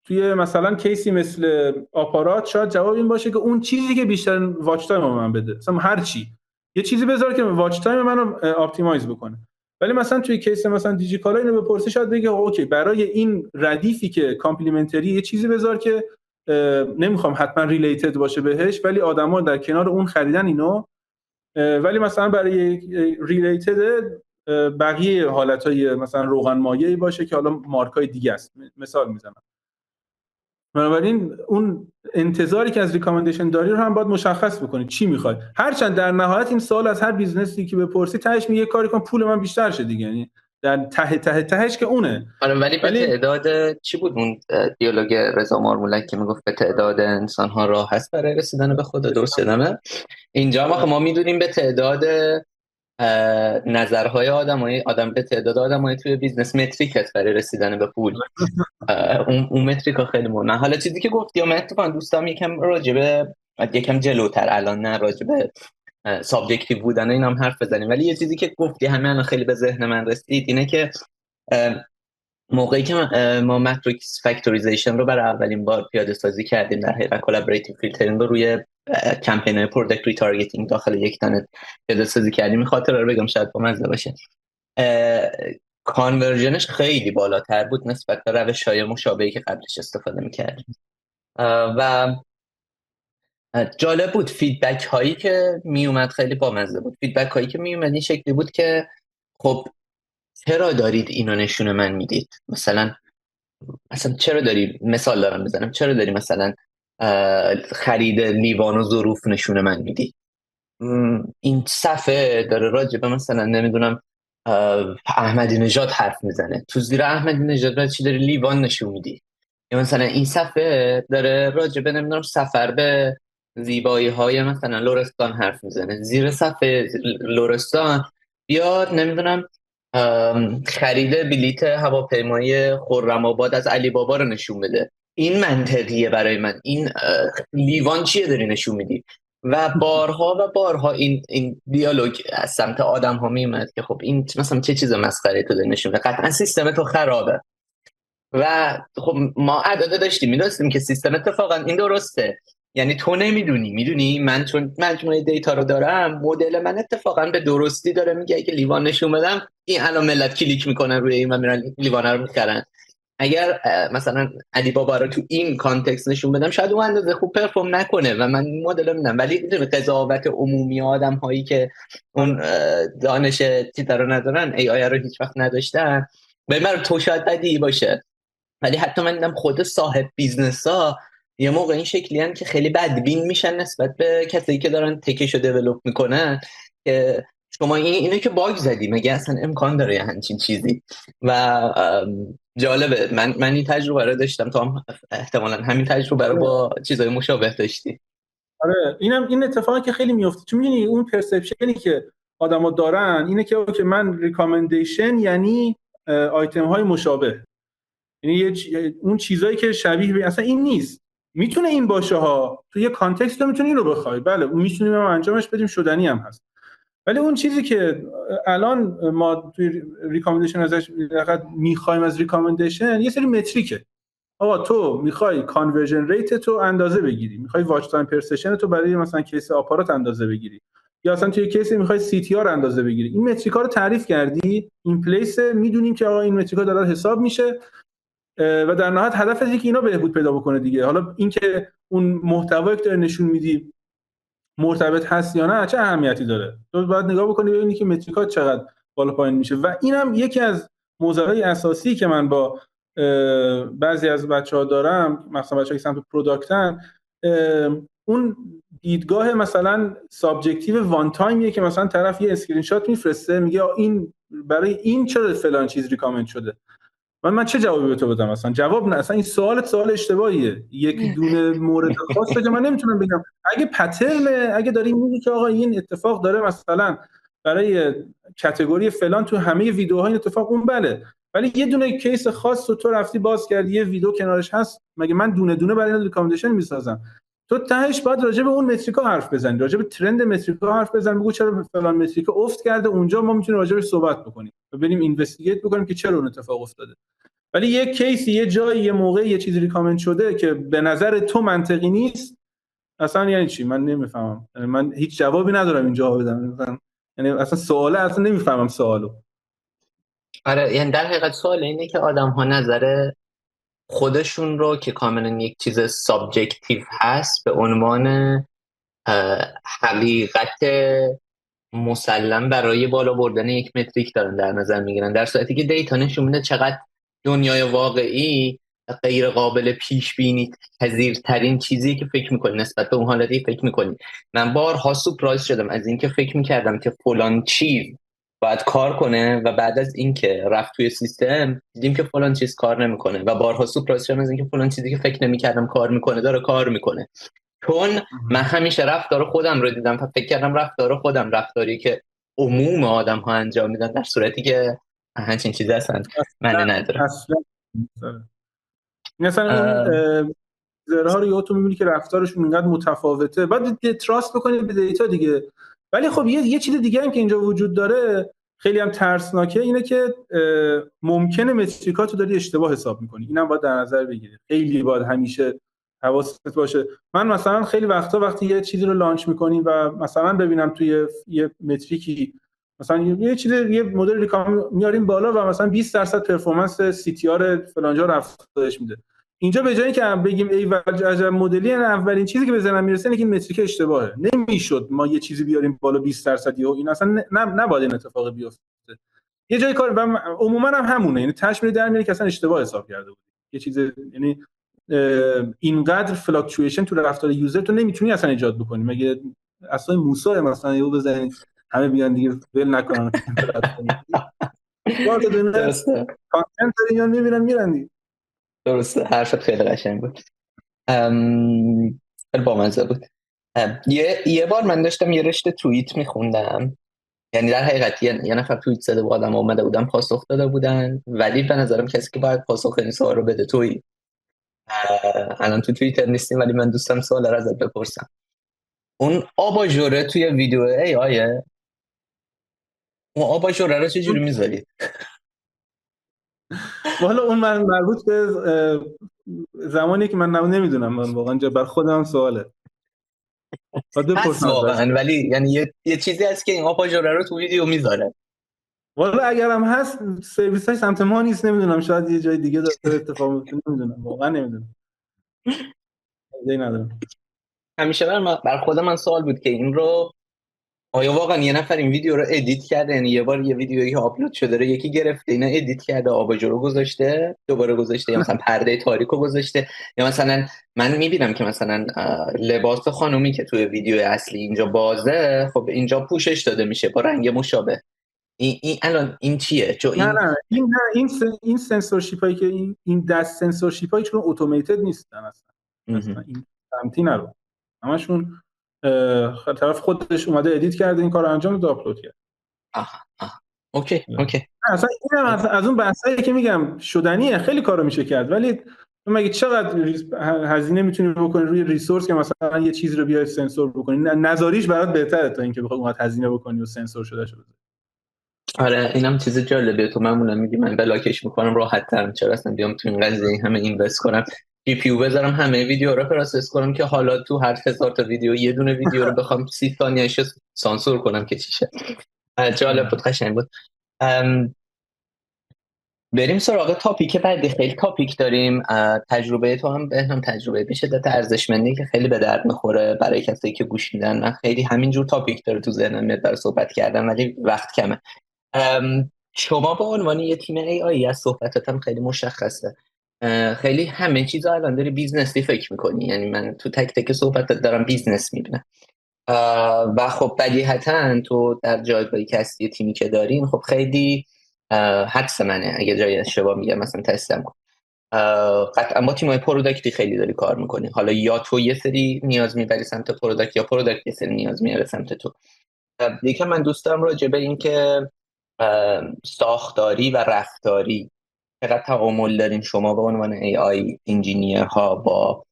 توی مثلا کیسی مثل آپارات شاید جواب این باشه که اون چیزی که بیشتر واچ تایم من بده، مثلا هر چی یه چیزی بذار که واچ تایم منو آپتیمایز بکنه. ولی مثلا توی کیس مثلا دیجیکالا اینو بپرسی شاید بگه اوکی برای این ردیفی که کامپلیمنتری یه چیزی بذار که نمیخوام حتما ریلیتد باشه بهش ولی آدما در کنار اون خریدن اینو، ولی مثلا برای ریلیتد بقیه حالتهای مثلا روغن مایعی باشه که حالا مارکای دیگه است، مثال میزنم. بنابراین اون انتظاری که از ریکامندیشن داری رو هم باید مشخص بکنی چی میخوای. هرچند در نهایت این سوال از هر بیزنسی که بپرسی تهش میگه کاری کن پول من بیشتر شه دیگه، یعنی در تهش که اونه. ولی به تعداد چی بود اون دیالوگ رضا مارمولک که میگفت به تعداد انسان‌ها راه هست برای رسیدن به خدا، درست یادمه؟ اینجا ما میدونیم به تعداد نظرهای آدم به تعداد آدمای توی بیزنس متریکت برای رسیدن به پول. اون متریکا خیلی مهمه. حالا چیزی که گفتی من اتفاقا دوستام یکم جلوتر الان نه راجبه سابجکتیو بودن اینم حرف بزنیم، ولی یه چیزی که گفتی همین خیلی به ذهن من رسید اینه که موقعی که ما ماتریکس فاکتوریزیشن رو برای اولین بار پیاده سازی کردیم در حقیقت کلابریتیو فیلترینگ رو روی کمپین‌های پروداکت ریتارگتینگ داخل یک تنه پیاده سازی کردیم، این خاطره رو بگم شاید با مزه باشه. کانورژنش خیلی بالاتر بود نسبت به روش‌های مشابهی که قبلش استفاده می‌کردیم و جالب بود. فیدبک هایی که میومد خیلی بامزه بود. فیدبک هایی که میومد این شکلی بود که خب چرا دارید اینو نشون من میدید؟ مثلا چرا داری، مثال دارم بزنم، چرا داری مثلا خرید لیوان و ظروف نشون من میدی؟ این صفحه داره راجع به مثلا نمیدونم احمدی نژاد حرف میزنه، تو زیر احمدی نژاد چی داری لیوان نشون میدی؟ یا مثلا این صفحه داره راجع به نمیدونم سفر به زیبایی های مثلا لرستان حرف میزنه، زیر صفحه لرستان یا نمیدونم خرید بلیت هواپیمایی خرم‌آباد از علی بابا رو نشون بده. این منطقیه برای من. این لیوان چیه داری نشون میدی؟ و بارها این دیالوگ از سمت آدم ها میومد که خب این مثلا چه چیز مسخره تو داری نشون بده، قطعا سیستم تو خرابه. و خب ما عدده داشتیم میدونستیم که سیستم اتفاقا این درسته، یعنی تو نمیدونی، میدونی من چون مجموعه دیتا رو دارم مدل من اتفاقا به درستی داره میگه اگه لیوان نشون بدم این الان ملت کلیک میکنن روی این و میرن لیوان رو میخرن. اگر مثلا علی بابا رو تو این کانتکست نشون بدم شاید اون اندازه خوب پرفورم نکنه و من مدل میدم، ولی میدونی قضاوت عمومی آدم هایی که اون دانش چیزا رو ندارن، ای آی رو هیچ وقت نداشتن، به من تو شاید بدی باشه، ولی حتی من دیدم خود صاحب بیزنس ها یه موقع این شکلی هن که خیلی بدبین میشن نسبت به کسایی که دارن تکشو دیولوپ میکنن که شما اینو که باگ زدی مگه اصلا امکان داره یه همچین چیزی. و جالبه من این تجربه رو داشتم، تو هم احتمالاً همین تجربه رو با چیزای مشابه داشتی. آره این اتفاقی که خیلی میفته، چون میدونی اون پرسپشنی که آدما دارن اینه که اوکی من ریکامندیشن یعنی آیتم های مشابه، یعنی اون چیزایی که شبیه به اصلا این نیست. میتونه این باشه ها، تو یه کانتکست میتونی اینو بخوای، بله اون میتونیم انجامش بدیم، شدنی هم هست، ولی اون چیزی که الان ما توی ریکامندیشن ازش میخوایم از ریکامندیشن یه سری متریکه. آقا تو میخوای کانورژن ریت تو اندازه بگیری، میخوای واچ تایم پر سشن تو برای مثلا کیس آپارات اندازه بگیری، یا اصلا توی کیسی میخوای CTR اندازه بگیری، این متریکا رو تعریف کردی، این پلیس، میدونیم که آقا این متریکا داره حساب میشه و در نهایت هدف از اینکه اینا بهبود پیدا بکنه دیگه. حالا اینکه اون محتوایی که داره نشون میدی مرتبط هست یا نه چه اهمیتی داره؟ تو باید نگاه بکنی ببینی که متریکا چقدر بالا پایین میشه. و اینم یکی از موضوعات اساسی که من با بعضی از بچه‌ها دارم، مثلا بچه‌ها که سمت پروداکتن، اون دیدگاه مثلا سابجکتیو وان تایمیه که مثلا طرف یه اسکرین شات میفرسته میگه این برای این چرا فلان چیز ریکامند شده، من چه جوابی به تو بدم؟ اصلا جواب نه، اصلا این سوال اشتباهیه. یک دونه مورد خاصه که من نمیتونم بگم. اگه پترن، اگه داری میگی که آقا این اتفاق داره مثلا برای کاتگوری فلان تو همه ویدیوها این اتفاق، اون بله، ولی یه دونه کیس خاص رو تو رفتی باز کردی یه ویدیو کنارش هست، مگه من دونه دونه برای این ریکامندیشن میسازم؟ تو تهش باید راجع به اون متریکا حرف بزنی، راجع به ترند متریکا حرف بزن، بگو چرا فلان متریکا افت کرده، اونجا ما میتونیم راجع بهش صحبت بکنیم و بریم اینوستیگیت بکنیم که چرا اون اتفاق افتاده. ولی یه کیسی یه جایی یه موقع یه چیزی ریکامند شده که به نظر تو منطقی نیست، اصلا یعنی چی؟ من نمیفهمم. من هیچ جوابی ندارم اینجا بدم. یعنی اصلا سواله، اصلا نمیفهمم سوالو. آره، یعنی در حقیقت سوال اینه که آدم‌ها نظر خودشون رو که کاملا یک چیز سابجکتیو هست به عنوان حقیقت مسلم برای بالا بردن یک متریک دارن در نظر میگیرن، در صورتی که دیتا نشون میده چقدر دنیای واقعی غیر قابل پیش بینی پذیرترین چیزی که فکر میکنی نسبت به اون حالتی فکر میکنی. من بارها سورپرایز شدم از اینکه فکر میکردم که فلان چیز باید کار کنه و بعد از اینکه رفت توی سیستم دیدیم که فلان چیز کار نمیکنه و بارها سورپرایز شدم از اینکه فلان چیزی که فکر نمیکردم کار میکنه داره کار میکنه. چون من همیشه رفتار خودم رو دیدم و فکر کردم رفتار خودم رفتاری که عموم آدم ها انجام میدن، در صورتی که همچین چیزی اصلا معنی نداره. مثلا این زرها رو یه تو میبینی که رفتارشون اینقدر متفاوته، بعد تراست بکنی به دیتا دیگه. ولی خب یه چیز دیگه هم که اینجا وجود داره خیلی هم ترسناکه، اینه که ممکنه متریکاتو داری اشتباه حساب میکنی. اینم باید در نظر بگیری، خیلی باید همیشه حواست باشه. من مثلا خیلی وقتا وقتی یه چیزی رو لانچ میکنیم و مثلا ببینم توی یه متریکی مثلا یه مدل ریکام میاریم بالا و مثلا 20% پرفورمنس CTR فلانجا رو افزایش میده، اینجا به جایی که بگیم ای عجب مدلی، اولین چیزی که به ذهنم میرسه اینه که این متریک اشتباهه. نمیشد ما یه چیزی بیاریم بالا 20% یهو این اصلا نباید این اتفاق بیفته. یه جای کار عموما هم همونه، یعنی تشمیل در میاره که اصلا اشتباه حساب کرده بود یه چیز. یعنی اینقدر فلاکچویشن تو رفتار یوزر تو نمیتونی اصلا ایجاد بکنی، مگه اصلا موسی مثلا یهو بزنید همه بیان دیگه ول نکنن. درسته، کانتنت اینا میبینن دیگه. درسته، حرفت خیلی قشنگ بود، خیلی بامزه بود. یه بار من داشتم یه رشته توییت میخوندم، یعنی در حقیقت یه نفر توییت زده بود، آدم اومده بودن پاسخ داده بودن، ولی به نظرم کسی که باید پاسخ این سوال رو بده تویی. الان تو توییتر نیستیم ولی من دوستم سوال رو ازت بپرسم. اون آباژوره توی ویدیو ای آیه، اون آباژوره رو چجوری میذاری؟ والا اون من مربوط به زمانی که من نمیدونم، من واقعا بر خودم سواله. هست واقعا، ولی یعنی یه چیزی هست که این آباژوره رو تو ویدیو میذاره. والا اگرم هست سرویس های سمت ما نیست، نمیدونم، شاید یه جای دیگه داره اتفاق میفته، نمیدونم، واقعا نمیدونم. ندارم. همیشه بر خود من سوال بود که این رو آیا واقعا یه نفر این ویدیو رو ادیت کرده، یعنی یه بار یه ویدیویی آپلود شده رو یکی گرفته اینا ادیت کرده، آباژور رو گذاشته دوباره گذاشته، یا مثلا پرده تاریکو گذاشته، یا مثلا من میبینم که مثلا لباس خانومی که توی ویدیو اصلی اینجا بازه، خب اینجا پوشش داده میشه با رنگ مشابه. این الان این چیه؟ چون این سنسورشیپ هایی که این دست سنسورشیپ هایی چون اتوماتد نیستن اصلا این سمتی نرو، همشون طرف خودش اومده ادیت کرده این کارو انجام داد آپلود کرد. اوکی اصلا اینم از اون بحثایی که میگم شدنیه، خیلی کارو میشه کرد، ولی مگه چقدر هزینه میتونی بکنی روی ریسورس که مثلا یه چیز رو بیای سنسور بکنی، نذاریش برات بهتره تا اینکه بخوای اونقدر هزینه بکنی و سنسور شده شه. آره اینم چیز جالبیه، تو معمولا میگی من بلاکش میکنم راحت ترم، چرا اصلا بیام تو این قضیه همه اینوست کنم. جی پی یو بذارم همه ویدیو رو پروسس کنم که حالا تو هر 1000 تا ویدیو یه دونه ویدیو رو بخوام 30 ثانیه‌اش سانسور کنم که چی شه. جالب بود، قشنگ بود. بریم سراغ تاپیک بعدی. خیلی تاپیک داریم. تجربه تو هم بهنام تجربه به شدت ارزشمندی که خیلی به درد میخوره برای کسایی که گوش میدن. من خیلی همینجور تاپیک داره تو ذهنم میاد برای صحبت کردن ولی وقت کمه. شما به عنوان یه تیم AI از صحبتاتم خیلی مشخصه، خیلی همه چیز الان داری بیزنسی فکر میکنی. یعنی من تو تک تک صحبتات دارم بیزنس میبینم و خب بدیهیتاً تو در جایگاهی که هستی تیمی که دارین، خب خیلی حدس منه اگه جای اشتباه میگم مثلا تستم کن، قطعا با تیمای پروداکتی خیلی داری کار میکنی. حالا یا تو یه سری نیاز میبری سمت پروداکت یا پروداکت یه سری نیاز میاره سمت تو. دیگه من دوست دارم راجع به این که ساختاری و رفتاری چقدر تعامل دارین شما به عنوان AI انجینیر ها با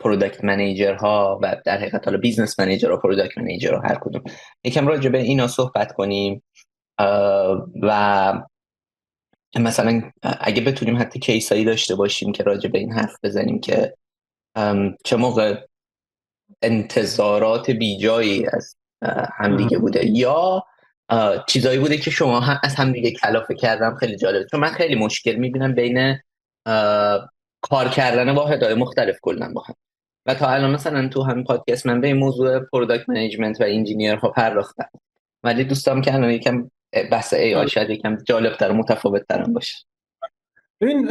پروداکت منیجر ها و در حقیقت حالا بیزنس منیجر و پروداکت منیجر ها، هر کدوم یکم راجع به اینا صحبت کنیم و مثلا اگه بتونیم حتی کیسایی داشته باشیم که راجع به این حرف بزنیم که چه موقع انتظارات بیجایی از همدیگه بوده یا چیزایی بوده که شما هم از همدیگه کلافه کردم. خیلی جالبه چون من خیلی مشکل میبینم بین کار کردن واحدهای مختلف کلا با هم و تا الان مثلا تو همین پادکست من به این موضوع پروداکت منیجمنت و انجینیر ها پرداختم ولی دوستام که الان یکم بحث AI شاید یکم جالب‌تر و متفاوت‌تر باشه. ببین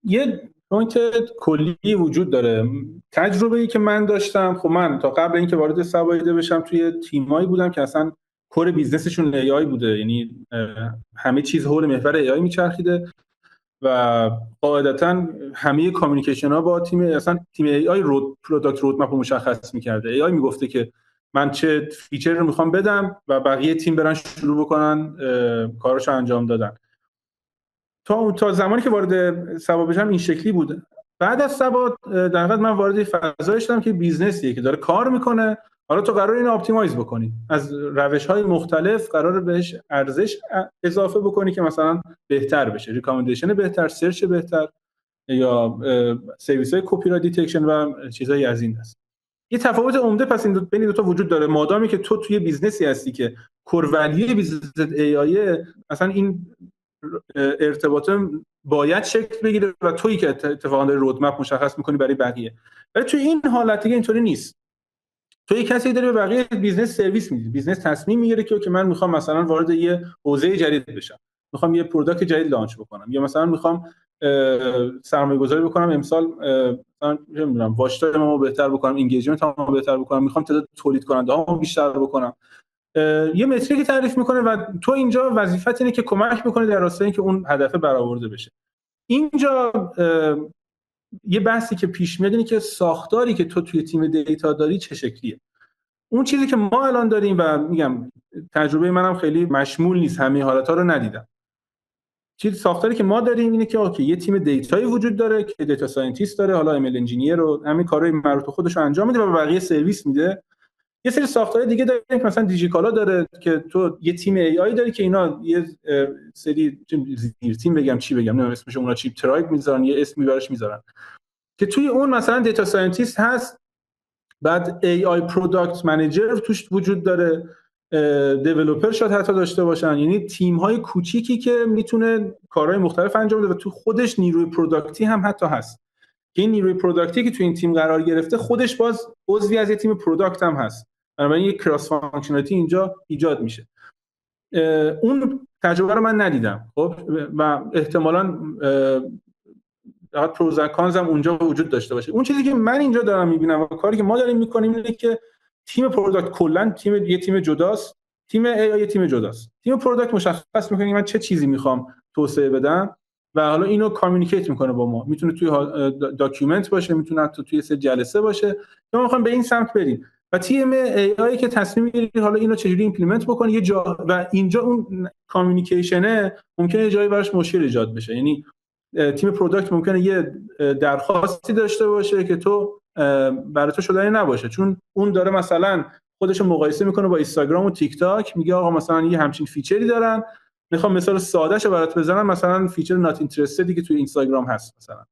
یه پوینت کلی وجود داره. تجربه‌ای که من داشتم، خب من تا قبل اینکه وارد سوایده بشم توی تیمایی بودم که اصلا کور بیزنسشون AI بوده، یعنی همه چیز حول محور AI میچرخیده و قاعدتاً همه کامیونیکیشن ها با تیم AI پروداکت رودمپ رو مشخص می‌کرده. AI میگفته که من چه فیچر رو میخوام بدم و بقیه تیم برن شروع بکنن کاراشو انجام دادن. تا زمانی که وارد سبا بشم این شکلی بود. بعد از سبا در حقیقت من وارد فضایی شدم که بیزنسیه که داره کار میکنه. حالا تو قراره اینو اپتیمایز بکنی، از روش‌های مختلف قراره بهش ارزش اضافه بکنی که مثلا بهتر بشه، ریکامندیشن بهتر، سرچ بهتر یا سرویس‌های کپی رایت دیتکشن و چیزایی از این هست. یه تفاوت عمده پس این بین دو تا وجود داره. مادامی که تو توی بیزنسی هستی که کور ولی بیزنس AI مثلا این ارتباط باید شکل بگیره و تویی که اتفاقا داری رودمپ مشخص میکنی برای بقیه. ولی توی این حالت دیگه اینطوری نیست. تو یک کسی داره به بقیه بیزنس سرویس میده، بیزنس تصمیم میگیره که من میخوام مثلا وارد یه حوزه جدید بشم، میخوام یه پروداکت جدید لانچ بکنم یا مثلا میخوام سرمایه گذاری بکنم، امسال مثلا نمیدونم واچ تایممو بهتر بکنم، اینگیجمنتمو بهتر بکنم، میخوام تعداد تولید کننده هامو بیشتر بکنم. یه متریکی تعریف میکنه و تو اینجا وظیفت اینه که کمک بکنی در راستای اینکه اون هدف برآورده بشه. اینجا یه بحثی که پیش میاد اینه که ساختاری که تو توی تیم دیتا داری چه شکلیه. اون چیزی که ما الان داریم و میگم تجربه منم خیلی مشمول نیست، همه حالت‌ها رو ندیدم. چیز ساختاری که ما داریم اینه که اوکی یه تیم دیتایی وجود داره که دیتا ساینتیست داره، حالا ام ال انجینیر رو همین کارهای مربوط به خودش انجام میده و به بقیه سرویس میده. یه سری ساختار دیگه داریم که مثلا دیجیکالا داره که تو یه تیم ای آی داری که اینا یه سری زیر تیم بگم چی بگم نمیدونم اسمش، اونا چیپ ترایب میذارن، یه اسمی براش میذارن که توی اون مثلا دیتا ساینتیست هست، بعد ای آی پروداکت منیجر توش وجود داره، دیولپر شاید حتی داشته باشن، یعنی تیم های کوچیکی که میتونه کارهای مختلف انجام بده و تو خودش نیروی پروداکتی هم حتی هست که این نیروی پروداکتی که تو این تیم قرار گرفته خودش باز عضوی از یه تیم پروداکت هم هست. بنابراین یک کراس فانکشنالیتی اینجا ایجاد میشه. اون تجربه رو من ندیدم، خب، و احتمالاً پروز و کانز هم اونجا وجود داشته باشه. اون چیزی که من اینجا دارم میبینم و کاری که ما داریم میکنیم اینه که تیم پروداکت کلا یه تیم جداست، تیم ای یه تیم جداست. تیم پروداکت مشخص میکنه من چه چیزی میخوام توسعه بدم و حالا اینو کامیونیکیت میکنه با ما. میتونه توی داکیومنت باشه، میتونه حتی توی سه جلسه باشه که ما میخوایم به این سمت بریم و تیم ای آی که تصمیم میگیره حالا اینو چجوری ایمپلیمنت بکنه یه جا، و اینجا اون کامیونیکیشنه ممکنه یه جایی براش مشکل ایجاد بشه. یعنی تیم پروداکت ممکنه یه درخواستی داشته باشه که تو برای تو شدنی نباشه، چون اون داره مثلا خودش رو مقایسه میکنه با اینستاگرام و تیک تاک، میگه آقا مثلا یه همچین فیچری دارن، میخوام مثال سادهشو برات بزنم، مثلا فیچر نات اینترستدی که توی اینستاگرام هست مثلا،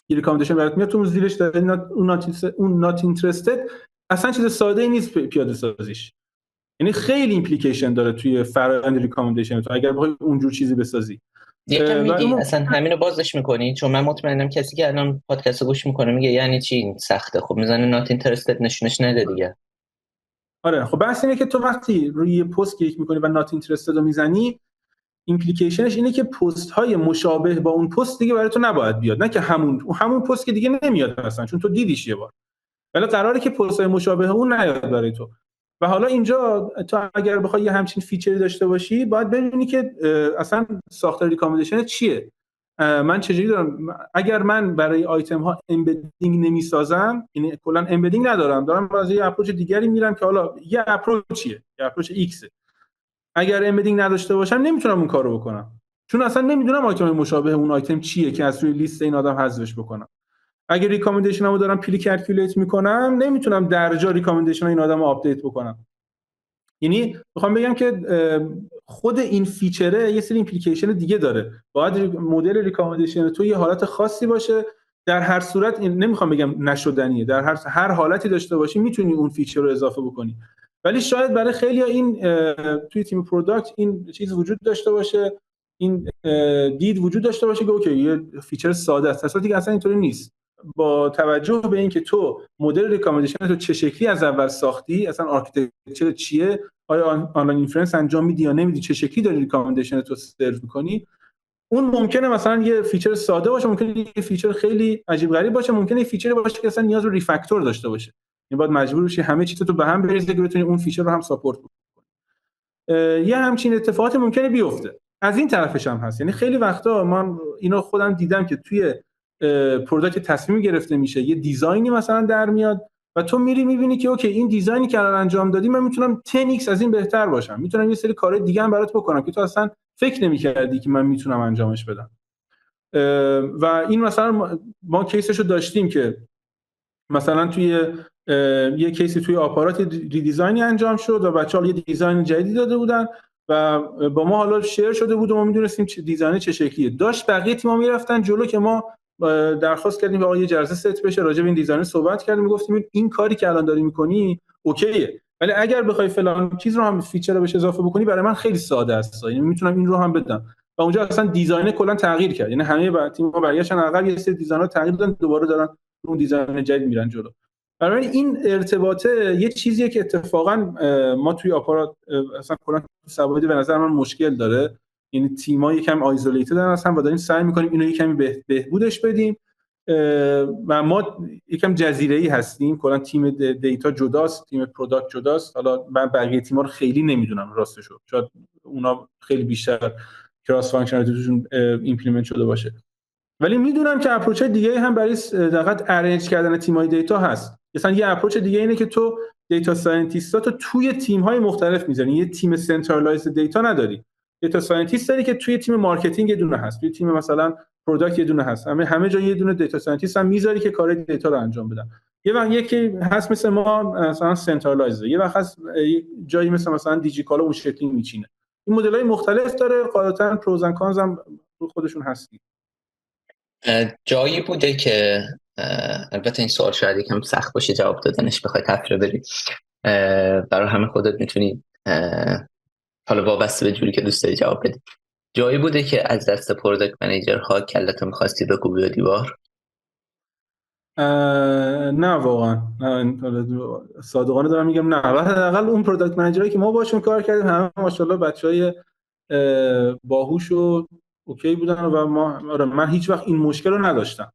یه ریکامندیشن برات میاد، تو زیرش داره اون نات اینترستد، اصلا چیز ساده ای نیست پیاده سازیش. یعنی خیلی ایمپلیکیشن داره توی فرآیند ریکامندیشن تو اگر بخوای اونجور چیزی بسازی. یکم میگی اصلا همینو بازش میکنی؟ چون من مطمئنم کسی که الان پادکست گوش میکنه میگه یعنی چی این سخته. خب میزنه نات اینترستد نشونش نده دیگه. آره خب بحث اینه که تو وقتی روی پست کلیک میکنی و نات اینترستد رو میزنی، ایمپلیکیشنش اینه که پست های مشابه با اون پست دیگه برای تو نباید بیاد، نه که همون پست که دیگه نمیاد اصلا چون تو دیدیش یه بار، ولی قراره که پست های مشابه اون نیاد برای تو. و حالا اینجا تو اگر بخوای یه همچین فیچری داشته باشی باید ببینی که اصلا ساختار ریکامندیشن چیه. من چجوری دارم اگر من برای آیتم ها امبدینگ نمیسازم، یعنی کلا امبدینگ ندارم، دارم از یه اپروچ دیگری میرم که حالا یه اپروچیه، یه اپروچ ایکس، اگر امبدینگ نداشته باشم نمیتونم اون کارو بکنم چون اصلا نمیدونم آیتم مشابه اون آیتم چیه که از روی لیست این آدم حذفش بکنم. اگر ریکامندیشنمو دارم پری کالکولیت میکنم نمیتونم درجا ریکامندیشن این آدمو آپدیت بکنم. یعنی میخوام بگم که خود این فیچره یه سری ایمپلیکیشن دیگه داره. باید مدل ریکامندیشن تو یه حالت خاصی باشه، در هر صورت نمیخوام بگم نشدنیه، در هر حالتی داشته باشی میتونی اون فیچر رو اضافه بکنی. ولی شاید برای خیلی‌ها این توی تیم پروداکت این چیز وجود داشته باشه، این دید وجود داشته باشه که اوکی یه فیچر ساده است، اصلا دیگه اصلا اینطوری نیست. با توجه به اینکه تو مدل ریکامندیشن تو چه شکلی از اول ساختی، اصلا آرکیتکچر چیه، آیا آنلاین اینفلوئنس انجام میدی یا نمیدی، چه شکلی داری ریکامندیشن تو سرو می‌کنی، اون ممکنه مثلا یه فیچر ساده باشه، ممکنه یه فیچر خیلی عجیب غریب باشه، ممکنه یه فیچر باشه که اصلا نیاز به ریفکتور داشته باشه، یعنی باید مجبور بشی همه چیز تو به هم بریزی که بتونی اون فیچر رو هم ساپورت کنی. یه همچین اتفاقاتی ممکنه بیفته. از این طرفش هم هست، یعنی خیلی وقتا من اینو خودم دیدم که توی پروداکت تصمیم گرفته میشه، یه دیزاینی مثلا در میاد و تو میری میبینی که اوکی این دیزاینی که الان انجام دادی من میتونم 10x از این بهتر باشم، میتونم یه سری کارهای دیگه هم برات بکنم که تو اصلا فکر نمی‌کردی که من میتونم انجامش بدم. و این مثلا ما کیسشو داشتیم که مثلا توی یه کیسی توی آپارات ریدیزاینی انجام شد و بچه‌ها یه دیزاین جدیدی داده بودن و با ما حالا شیر شده بود و ما میدونستیم دیزاین چه شکلیه. داشت بقیه تیم‌ها میرفتن جلو که ما درخواست کردیم آقا یه جلسه ست بشه راجع به این دیزاین صحبت کردیم، میگفتیم این کاری که الان داری می‌کنی اوکیه، ولی اگر بخوای فلان چیز رو هم فیچر رو بهش اضافه بکنی برای من خیلی ساده است، یعنی میتونم این رو هم بدم. و اونجا اصلا دیزاین کلا تغییر کرد، یعنی همه تیم‌ها برگشتن عقب، یه سری دیزاین‌ها تغییر دادن، دوباره دارن اون دیزاین جدید میرن جلو. برای این ارتباطه یه چیزیه که اتفاقا ما توی آپارات اصلا کلا سوادی به نظر من مشکل داره، یعنی تیم‌ها یکم آیزولیتد هستن و داریم سعی می‌کنیم اینو یکم بهبودش بدیم و ما یکم جزیره‌ای هستیم، کلا تیم دیتا جداست، تیم پروداکت جداست. حالا من بقیه تیم‌ها رو خیلی نمیدونم راستشو، شاید اونا خیلی بیشتر کراس فانکشنالیتیشون ایمپلیمنت شده باشه، ولی میدونم که اپروچ دیگه هم برای دقیقاً ارنج کردن تیم‌های دیتا هست. مثلا یه اپروچ دیگه اینه که تو دیتا ساینتیست‌ها تو توی تیم‌های مختلف می‌ذاری، یه تیم سنترالایزد دیتا نداری، دیتا ساینتیست داری که توی تیم مارکتینگ یه دونه هست، توی تیم مثلا پروداکت یه دونه هست، همه جا یه دونه دیتا ساینتیست هم می‌ذاری که کار دیتا رو انجام بدن. یه وقت یکی هست مثل ما مثلا سنترالایزد، یه وقت هست جایی مثلا دیجیکالا اون شکلی میچینه. این مدل‌های مختلف داره، قاعدتاً پروز اند کانز هم خودشون هست. جایی بوده که البته این سوال شاید یکم سخت باشه جواب دادنش، بخوای تفره بری برای همه خودت میتونی حالا وابسته به جوری که دوست داری جواب بدی. جایی بوده که از دست پروداکت منیجرها کلتو می‌خواستی بکوبی و دیوار؟ نه واقعا، نه صادقانه دارم میگم نه. حداقل اون پروداکت منیجرایی که ما باشون کار کردیم همه ماشاءالله بچهای باهوش و اوکی بودن و من هیچ وقت این مشکل رو نداشتم.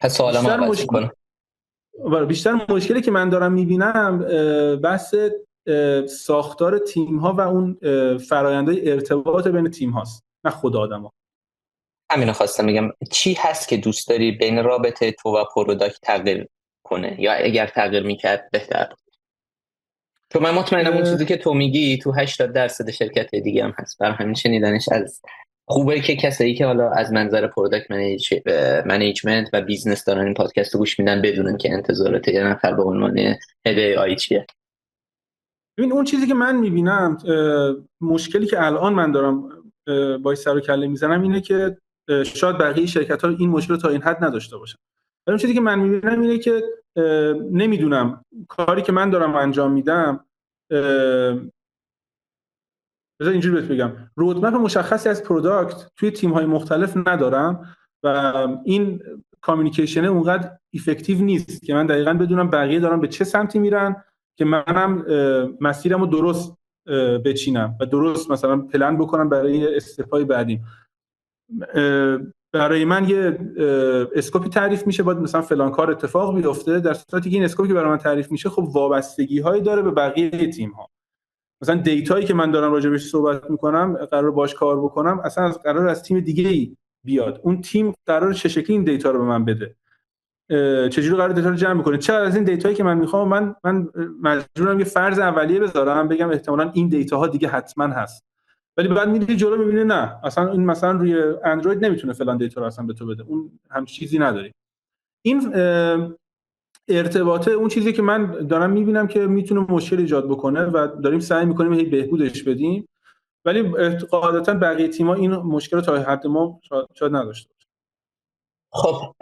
پس سوالم عوض می‌کنم. بیشتر مشکلی که من دارم میبینم بحث ساختار تیم‌ها و اون فرآیندهای ارتباط بین تیم هاست، نه خود آدم‌ها. همینو خواستم بگم، چی هست که دوست داری بین رابطه تو و پروداکت تغییر کنه، یا اگر تغییر میکرد بهتر بود؟ چون من مطمئنم اون چیزی که تو میگی تو 80% شرکت دیگه هم هست، برای همین شنیدنش از خوبه که کسایی که حالا از منظر پروداکت منیجمنت و بیزنس دارن این پادکست رو گوش میدن بدونن که انتظارات یه نفر به عنوان هد آی چیه. ببین اون چیزی که من میبینم، مشکلی که الان من دارم با سر و کله میزنم اینه که شاید بقیه شرکت‌ها این مشکل تا این حد نداشته باشن. ولی چیزی که من میبینم اینه که نمیدونم کاری که من دارم انجام میدم، بذار اینجوری بهت بگم، رودمپ مشخصی از پروداکت توی تیم‌های مختلف ندارم و این کامیونیکیشن اونقدر افکتیو نیست که من دقیقاً بدونم بقیه دارن به چه سمتی میرن که منم مسیرمو درست بچینم و درست مثلا پلن بکنم برای استپای بعدی. برای من یه اسکوپی تعریف میشه، باید مثلا فلان کار اتفاق بیفته، در صورتی که این اسکوپی که برای من تعریف میشه خب وابستگی‌هایی داره به بقیه تیم‌ها. مثلا دیتایی که من دارم راجع بهش صحبت میکنم، قرار باش کار بکنم، اصلا قرار از تیم دیگه‌ای بیاد، اون تیم قرار چه شکلی این دیتا رو به من بده، چجوری قرار دیتا رو جمع کنه، چقدر از این دیتایی که من میخوام من مجبورم یه فرض اولیه بذارم، بگم احتمالاً این دیتاها دیگه حتما هست، ولی بعد میری جلو میبینی نه، اصلا این مثلا روی اندروید نمیتونه فلان دیتا رو اصلا به تو بده، اون هم چیزی نداری. این ارتباطه اون چیزی که من دارم میبینم که میتونه مشکل ایجاد بکنه و داریم سعی میکنیم هی بهبودش بدیم، ولی قاعدتا بقیه تیم‌ها این مشکل رو تا حد ما شاید نداشته باشه. خب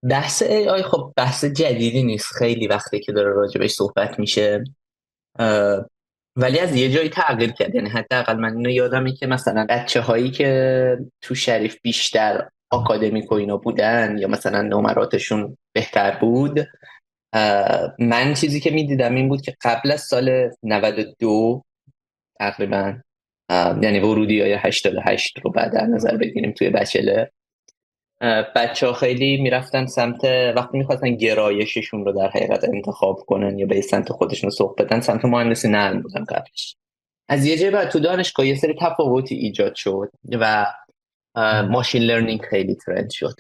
بحث AI خب بحث جدیدی نیست، خیلی وقته که داره راجبش صحبت میشه، ولی از یه جایی تغییر کرد. یعنی حداقل من اینو یادمه که مثلا بچه‌هایی که تو شریف بیشتر آکادمیک و اینا بودن یا مثلا نمراتشون بهتر بود، من چیزی که میدیدم این بود که قبل از سال 92 تقریبا، یعنی ورودی های 88 رو بعد در نظر بگیریم توی بچله، بچه ها خیلی میرفتن سمت، وقتی میخواستن گرایششون رو در حقیقت انتخاب کنن یا به سمت خودشون سوق بدن، سمت مهندسی نرم بودن قبلش. از یه جای بعد تو دانشگاه یه سری تفاوتی ایجاد شد و ماشین لرنینگ خیلی ترند شد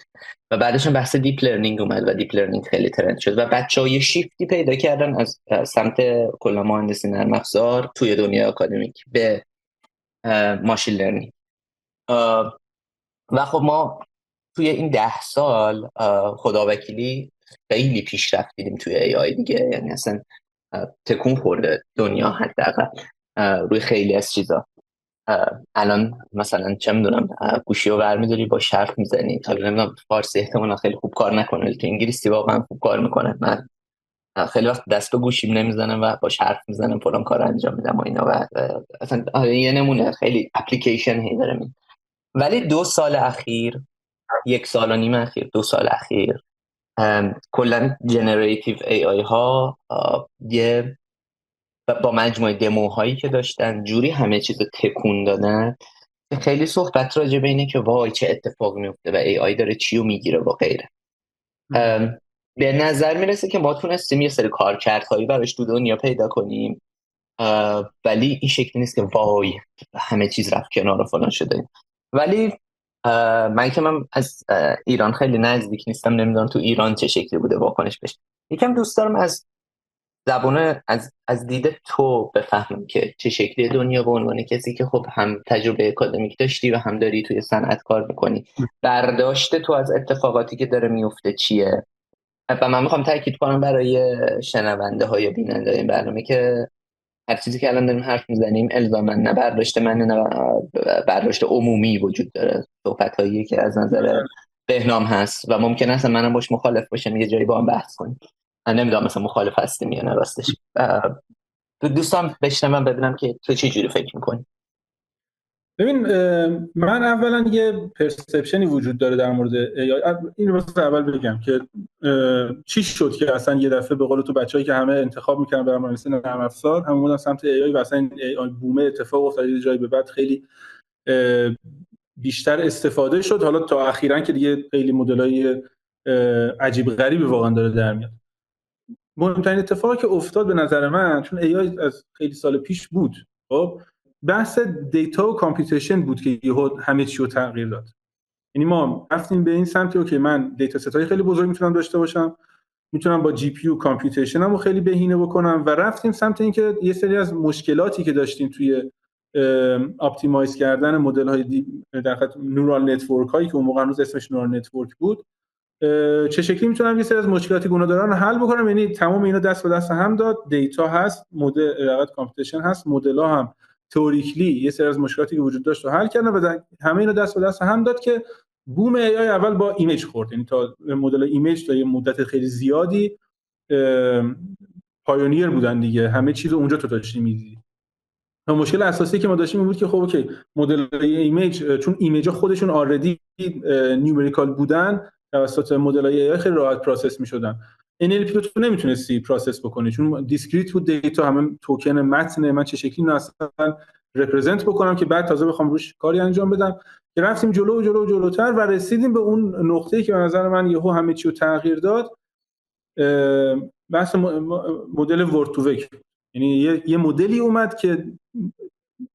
و بعدش هم بحث دیپ لرنینگ اومد و دیپ لرنینگ خیلی ترند شد و بچه‌ها یه شیفتی پیدا کردن از سمت کلا مهندسی نرم افزار توی دنیای آکادمیک به ماشین لرنینگ. و خب ما توی این 10 سال خداوکیلی خیلی پیشرفت دیدیم توی AI دیگه، یعنی اصلا تکون خورده دنیا حداقل روی خیلی از چیزا. الان مثلا چه میدونم گوشی رو برمی‌داری با حرف میزنی، حالا نمیدونم فارسی احتمالاً خیلی خوب کار نکنه، تو انگلیسی واقعا خوب کار میکنه. من خیلی وقت دست به گوشیم نمیزنم و باش حرف میزنم، فلان کار انجام میدم و اینا، و اصلا یه نمونه خیلی اپلیکیشن هی داره ولی 2 سال اخیر، 1 سال و نیم اخیر، 2 سال اخیر، کلا جنریتیو AI ها یه با مجموعه دموهایی که داشتن جوری همه چیز رو تکون دادن که خیلی صحبت راجع به اینه که وای چه اتفاقی میفته و AI داره چی رو میگیره و غیره. به نظر میرسه که ما تونستیم یه سری کارکردهایی براش تو دنیا پیدا کنیم، ولی این شکلی نیست که وای همه چیز رفت کنار و فلان شده. ولی من از ایران خیلی نزدیک نیستم، نمیدونم تو ایران چه شکلی بوده واکنش بشه. یکم دوست دارم از زبان از دید تو بفهمم که چه شکلی دنیا به عنوان کسی که خب هم تجربه اکادمیک داشتی و هم داری توی صنعت کار میکنی، برداشت تو از اتفاقاتی که داره میفته چیه؟ و من میخوام تاکید کنم برای شنونده ها یا بیننده این برنامه که هر چیزی که الان داریم حرف میزنیم الزاما نه برداشت من نه برداشت عمومی وجود داره، صحبتایی که از نظر بهنام هست و ممکن است منم باش مخالف باشم، یه جایی با هم بحث کنیم. من نمیدونم مثلا مخالف هستیم یا نه راستش. دوستان بشنوم ببینم که تو چه جوری فکر میکنی. ببین من اولا یه پرسپشنی وجود داره در مورد AI. این رو اول بگم که چی شد که اصلا یه دفعه به قول تو بچه‌ای که همه انتخاب می‌کردن برای مهندسی نرم افزار همون بودن سمت AI و اصلا AI بوم اتفاق افتاد، یه جایی به بعد خیلی بیشتر استفاده شد، حالا تا اخیراً که دیگه خیلی مدل‌های عجیب غریبی واقعا داره در میاد. مهمترین اتفاقی که افتاد به نظر من، چون AI از خیلی سال پیش بود، خب بحث دیتا و کامپیوتیشن بود که یهو همه چی رو تغییر داد. یعنی ما رفتیم به این سمتی که من دیتا ست های خیلی بزرگ میتونم داشته باشم، میتونم با جی پی یو کامپیوتیشنمو خیلی بهینه بکنم و رفتیم سمت اینکه یه سری از مشکلاتی که داشتیم توی اپتیمایز کردن مدل های در حقیقت نورال نتورک هایی که اون موقع هنوز اسمش نورال نتورک بود، چه شکلی میتونم یه سری از مشکلاتی گونه دارن حل بکنم. یعنی تمام اینا دست به دست هم داد، دیتا هست، مدل رقابت کامپیوتیشن هست، مدل‌ها هم تئوریکلی یه سری از مشکلاتی که وجود داشت رو حل کردن و همه اینا دست به دست هم داد که بوم ای آی اول با ایمیج خورد، یعنی تا مدل ایمیج تا یه مدت خیلی زیادی پایونیر بودن دیگه، همه چیز اونجا تو داشتی می‌دیدی. و مشکل اساسی که ما داشتیم این بود که خب اوکی مدل ایمیج چون ایمیج‌ها خودشون آردی نیومریکال بودن توسط مدل‌های ای آی خیلی راحت پروسس می‌شدن. NLP رو تو نمیتونستی پروسس بکنی چون دیسکریت بود دیتا، همه توکن متن، من چه شکلی اصلا رپرزنت بکنم که بعد تازه بخوام روش کاری انجام بدم. که رفتیم جلوتر و رسیدیم به اون نقطه‌ای که به نظر من یهو همه چی رو تغییر داد. بحث مدل ورد تو وک، یعنی یه مدلی اومد که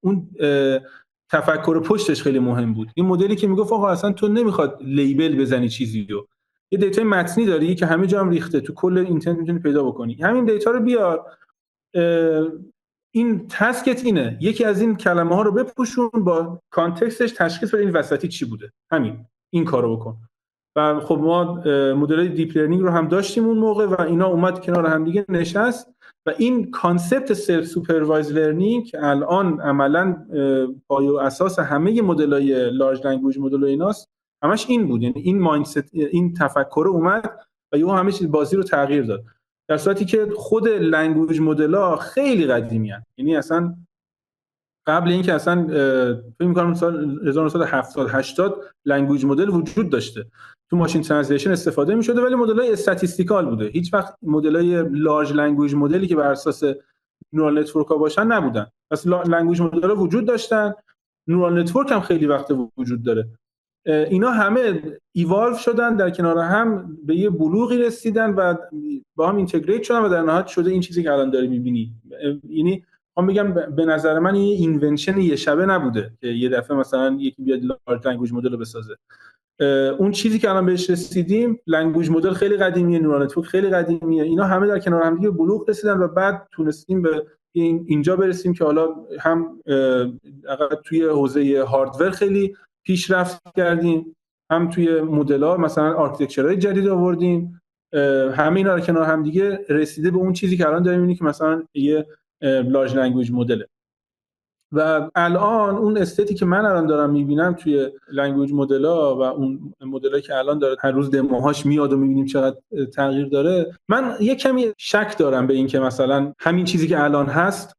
اون تفکر پشتش خیلی مهم بود. این مدلی که میگفت آقا اصلا تو نمیخواد لیبل بزنی چیزی رو، یه دیتای متنی داری که همه جا هم ریخته، تو کل اینترنت میتونی پیدا بکنی، همین دیتا رو بیار، این تسکت اینه یکی از این کلمه ها رو بپوشون، با کانتکستش تشخیص بده این وسطی چی بوده، همین این کارو بکن. و خب ما مدل‌های دیپ لرنینگ رو هم داشتیم اون موقع و اینا اومد کنار هم دیگه نشست و این کانسپت سلف سوپروایز لرنینگ که الان عملاً پایه و اساس همه مدل‌های لارج لنگویج مدل و ایناست، همش این بود. یعنی این مایندست، این تفکر اومد و یهو همه چیز بازی رو تغییر داد، در صورتی که خود لنگویج مدل‌ها خیلی قدیمی‌ان. یعنی اصلا قبل اینکه اصلا فکر می‌کنم سال 1970 80 لنگویج مدل وجود داشته، تو ماشین ترنسلیشن استفاده می‌شده ولی مدل‌های استاتیستیکال بوده، هیچ وقت مدل‌های لارج لنگویج مدلی که بر اساس نورال نتورک‌ها باشن نبودن. پس لنگویج مدل‌ها وجود داشتن، نورال نتورک هم خیلی وقت وجود داره. اینا همه ایوالو شدن، در کنار هم به یه بلوغی رسیدن و با هم اینتگریت شدن و در نهایت شده این چیزی که الان داری می‌بینی. یعنی من میگم به نظر من این اینونشن یه شبه نبوده که یه دفعه مثلا یکی بیاد لارج لنگویج مدل رو بسازه. اون چیزی که الان بهش رسیدیم، لنگویج مدل خیلی قدیمیه، نورال نتورک خیلی قدیمیه، اینا همه در کنار هم دیگه بلوغ رسیدن و بعد تونستیم به اینجا برسیم که حالا هم توی حوزه هاردور خیلی پیشرفت کردیم، هم توی مدل‌ها مثلا آرکیتکچرهای جدید آوردیم، همه اینا در کنار هم دیگه رسیده به اون چیزی که الان داریم می‌بینیم که مثلا یه لارج لنگویج مدله. و الان اون استیتی که من الان دارم میبینم توی لنگویج مدل‌ها و اون مدلایی که الان داره هر روز دموهاش میاد و میبینیم چقدر تغییر داره، من یه کمی شک دارم به این که مثلا همین چیزی که الان هست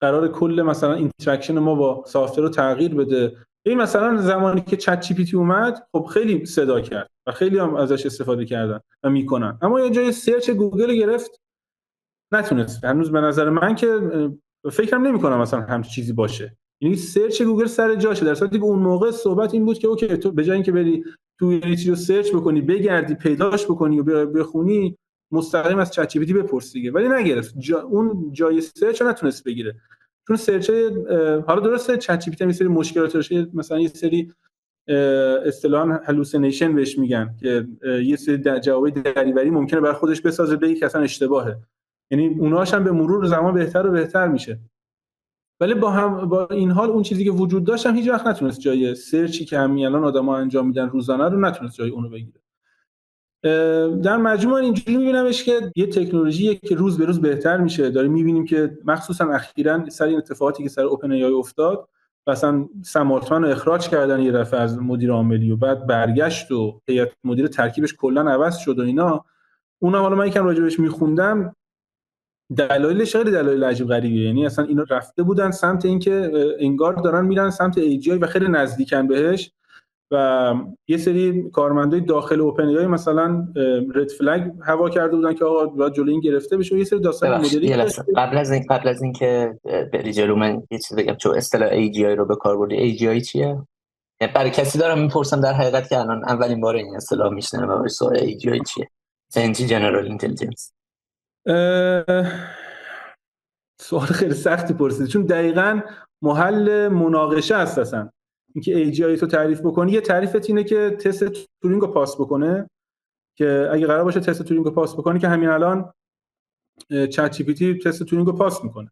قرار کل مثلا اینتراکشن ما با سافت‌ور رو تغییر بده. این مثلا زمانی که چت جی پی تی اومد خب خیلی صدا کرد و خیلی هم ازش استفاده کردن و میکنن، اما یه جای سرچ گوگل گرفت نتونست. هنوز به نظر من که فکرم نمی‌کنم مثلا همچین چیزی باشه. یعنی سرچ گوگل سر جاشه، در صورتی که اون موقع صحبت این بود که اوکی تو به جای اینکه بری تو یه چیزی رو سرچ بکنی، بگردی پیداش بکنی و بخونی، مستقیم از چت جی پی تی بپرس دیگه، ولی نگرفت. اون جای سرچ رو نتونست بگیره، چون سرچ حالا درسته چت جی پی تی یه سری مشکلات داشته، مثلا یه سری اصطلاحاً هالوسینیشن بهش میگن که یه سری جوابای دریوری ممکنه برای خودش بسازه، بگه که اصلا اشتباهه، یعنی اونهاش هم به مرور زمان بهتر و بهتر میشه. ولی با این حال اون چیزی که وجود داشت هم هیچ وقت نتونست جای سرچی که همین الان آدم‌ها انجام میدن روزانه رو نتونست جای اونو بگیره. در مجموع اینجوری می‌بینمش که یه تکنولوژیه که روز به روز بهتر میشه. داریم می‌بینیم که مخصوصا اخیراً سر این اتفاقاتی که سر اوپن ای آی افتاد، مثلا سم آلتمن رو اخراج کردن یه دفعه از مدیر عاملی و بعد برگشت و هیئت مدیره ترکیبش کلاً عوض شد و اینا. اونم حالا من یکم راجعش می‌خوندم، دلایلش خیلی دلایل عجیب غریبیه. یعنی اصلا اینا رفته بودن سمت اینکه انگار دارن میرن سمت ای جی آی و خیلی نزدیکن بهش، و یه سری کارمندای داخل اوپن ای آی مثلا رد فلگ هوا کرده بودن که آقا باید جلوی این گرفته بشه. یه سری داستان مدلی قبل از اینکه بری جلو من یه چیز بگم، چون اصطلاح ای جی آی رو به کار بردی. ای جی آی چیه؟ برای کسی دارم میپرسم در حقیقت که الان اولین بار این اصطلاح میشنوم و سوال ای جی آی چیه؟ سنتی جنرال اینتلیجنس. سوال خیلی سختی پرسیدی، چون دقیقاً محل مناقشه است. اصلا اینکه ای جی آی تو تعریف بکنی، یه تعریفت اینه که تست تورینگ رو پاس بکنه، که اگه قرار باشه تست تورینگ رو پاس بکنی که همین الان چت جی پی تی تست تورینگ رو پاس میکنه،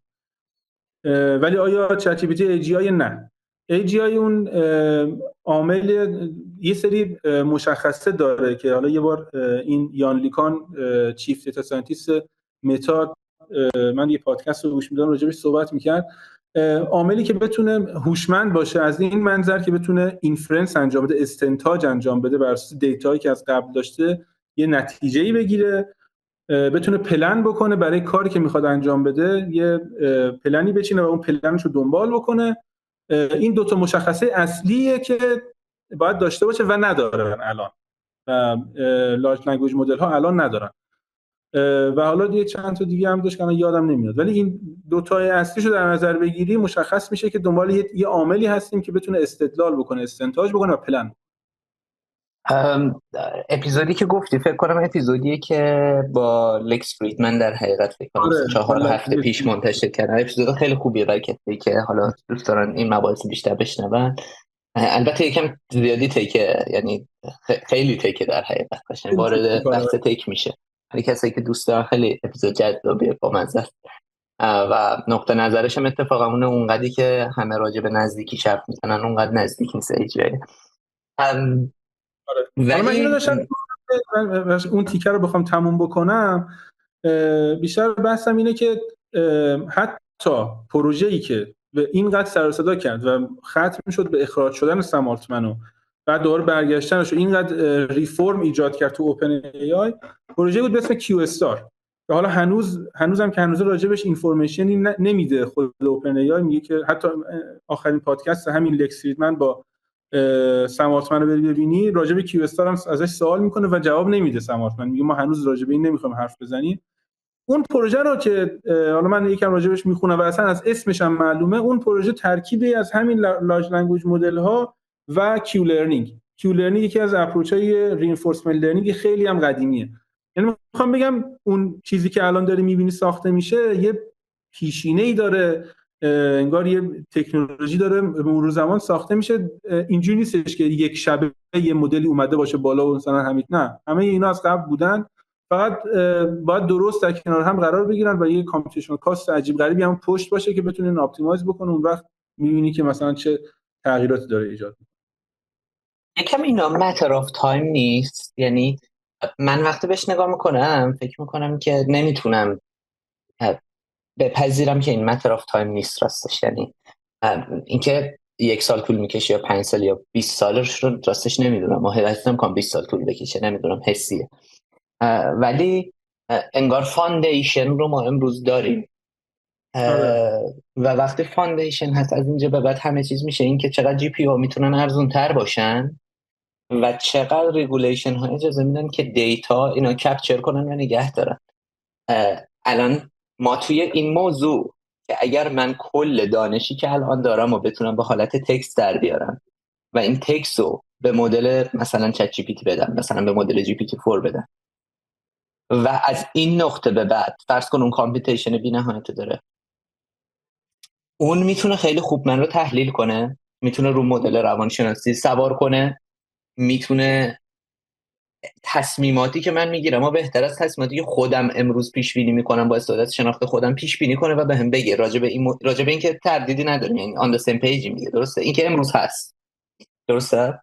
ولی آیا چت جی پی تی ای جی آی؟ نه. ای جی آی اون عامل یه سری مشخصه داره که حالا یه بار این یان لیکان چیف دیتا ساینتیست متا، من یه پادکست رو گوش میدم راجع بهش صحبت میکرد. عاملی که بتونه هوشمند باشه از این منظر که بتونه اینفرنس انجام بده، استنتاج انجام بده بر اساس دیتایی که از قبل داشته، یه نتیجه‌ای بگیره، بتونه پلن بکنه برای کاری که میخواد انجام بده، یه پلنی بچینه و اون پلنش رو دنبال بکنه. این دوتا مشخصه اصلیه که باید داشته باشه و ندارن الان، و لارج لنگویج مدل ها الان ندارن. و حالا یه چند تا دیگه هم داشت که الان یادم نمیاد، ولی این دو تای اصلیشو در نظر بگیری مشخص میشه که دنبال یه عاملی هستیم که بتونه استدلال بکنه، استنتاج بکنه و پلن. اپیزودی که گفتی فکر کنم اپیزودیه که با لکس فریدمن در حقیقت فکر کنم 4 هفته پیش منتشر کردن. اپیزود خیلی خوبیه برای کسی که حالا دوست دارن این مباحث بیشتر بشنون. البته یکم زیادی تیکه، یعنی خیلی تیکه در حقیقت باشه، وارد بحث تیک میشه. ولی کسی که دوست دارن خیلی اپیزود جذابیه، با مزه است و نقطه نظرش هم اتفاقا اونقدی که همه راجع به نزدیکی حرف میزنن اونقدر نزدیک نیست هیچ جایی. ولی من اینو داشتم اون تیکه رو بخوام تموم بکنم، بیشتر بحثم اینه که حتی پروژه‌ای که به اینقدر سر و صدا کرد و ختم شد به اخراج شدن سم آلتمن و بعد دوباره برگشتنش و اینقدر ریفورم ایجاد کرد تو اوپن ای آی، پروژه بود به اسم کیو استار که حالا هنوزم که هنوز راجبش اینفورمیشنی نمیده. خود اوپن ای آی میگه که حتی آخرین پادکست همین لکس فریدمن با سم آلتمن رو ببینی راجب کیو استار هم ازش سوال میکنه و جواب نمیده. سم آلتمن میگه ما هنوز راجب این نمیخوایم حرف بزنیم. اون پروژه رو که حالا من یکم راجبش میخونم و اصلا از اسمش هم معلومه، اون پروژه ترکیبی از همین لارج لنگویج مدل ها و کیو لرنینگ. کیو لرنینگ یکی از اپروچ های رینفورسمنت لرنینگ خیلی هم قدیمیه. یعنی میخوام بگم اون چیزی که الان داری میبینی ساخته میشه یه پیشینه‌ای داره، انگار یه تکنولوژی داره به مرور زمان ساخته میشه. اینجوری نیستش که یک شبه یه مدلی اومده باشه بالا و مثلا همین، نه، همه اینا از قبل بودن، فقط باید درست در کنار هم قرار بگیرن و یه کامپیوتیشنال کاست عجیب غریبی هم پشت باشه که بتونه این اپتیمایز بکنه. اون وقت می‌بینی که مثلا چه تغییراتی داره ایجاد می‌کنه. یکم اینا ماتر آف تایم نیست. یعنی من وقتی بهش نگاه میکنم فکر میکنم که نمیتونم بپذیرم که این ماتر آف تایم نیست راستش. یعنی اینکه 1 سال طول میکشه یا 5 سال یا 20 سالش رو راستش نمیدونم. ما حسم کنم 20 سال طول بکشه، نمیدونم، حسیه. ولی انگار فاندیشن رو ما امروز داریم و وقتی فاندیشن هست از اینجا به بعد همه چیز میشه این که چقدر جی پی ها میتونن ارزون تر باشن و چقدر ریگولیشن ها اجازه میدن که دیتا اینا کپچر کنن و نگه دارن. الان ما توی این موضوع که اگر من کل دانشی که الان دارم و بتونم به حالت تکست در بیارم و این تکست رو به مدل مثلا چت جی پی تی بدم، مثلا به مدل جی پی تی 4 بدم و از این نقطه به بعد فرض کن اون کامپیوتیشن بی‌نهایت داره، اون میتونه خیلی خوب من رو تحلیل کنه، میتونه رو مدل روانشناسی سوار کنه، میتونه تصمیماتی که من میگیرم و بهتر از تصمیماتی که خودم امروز پیش بینی میکنم با استفاده از شناخت خودم پیش بینی کنه و بهم بگه راجع به این که تردیدی نداریم، یعنی آن د سیم پیج میگه درسته این که امروز هست، درسته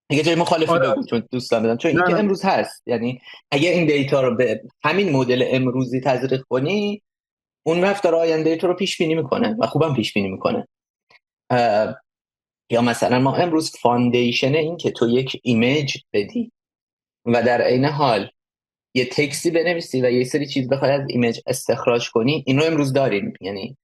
اگه جای مخالفی بگو چون دوستان بدم، چون این که امروز هست. یعنی اگه این دیتا رو به همین مدل امروزی تزریق کنی اون رفتار آینده تو رو پیش بینی میکنه و خوبم پیش بینی میکنه. یا مثلا ما امروز فاندیشن این که تو یک ایمیج بدی و در عین حال یه تکستی بنویسی و یه سری چیز بخوای از ایمیج استخراج کنی، این رو امروز داریم. یعنی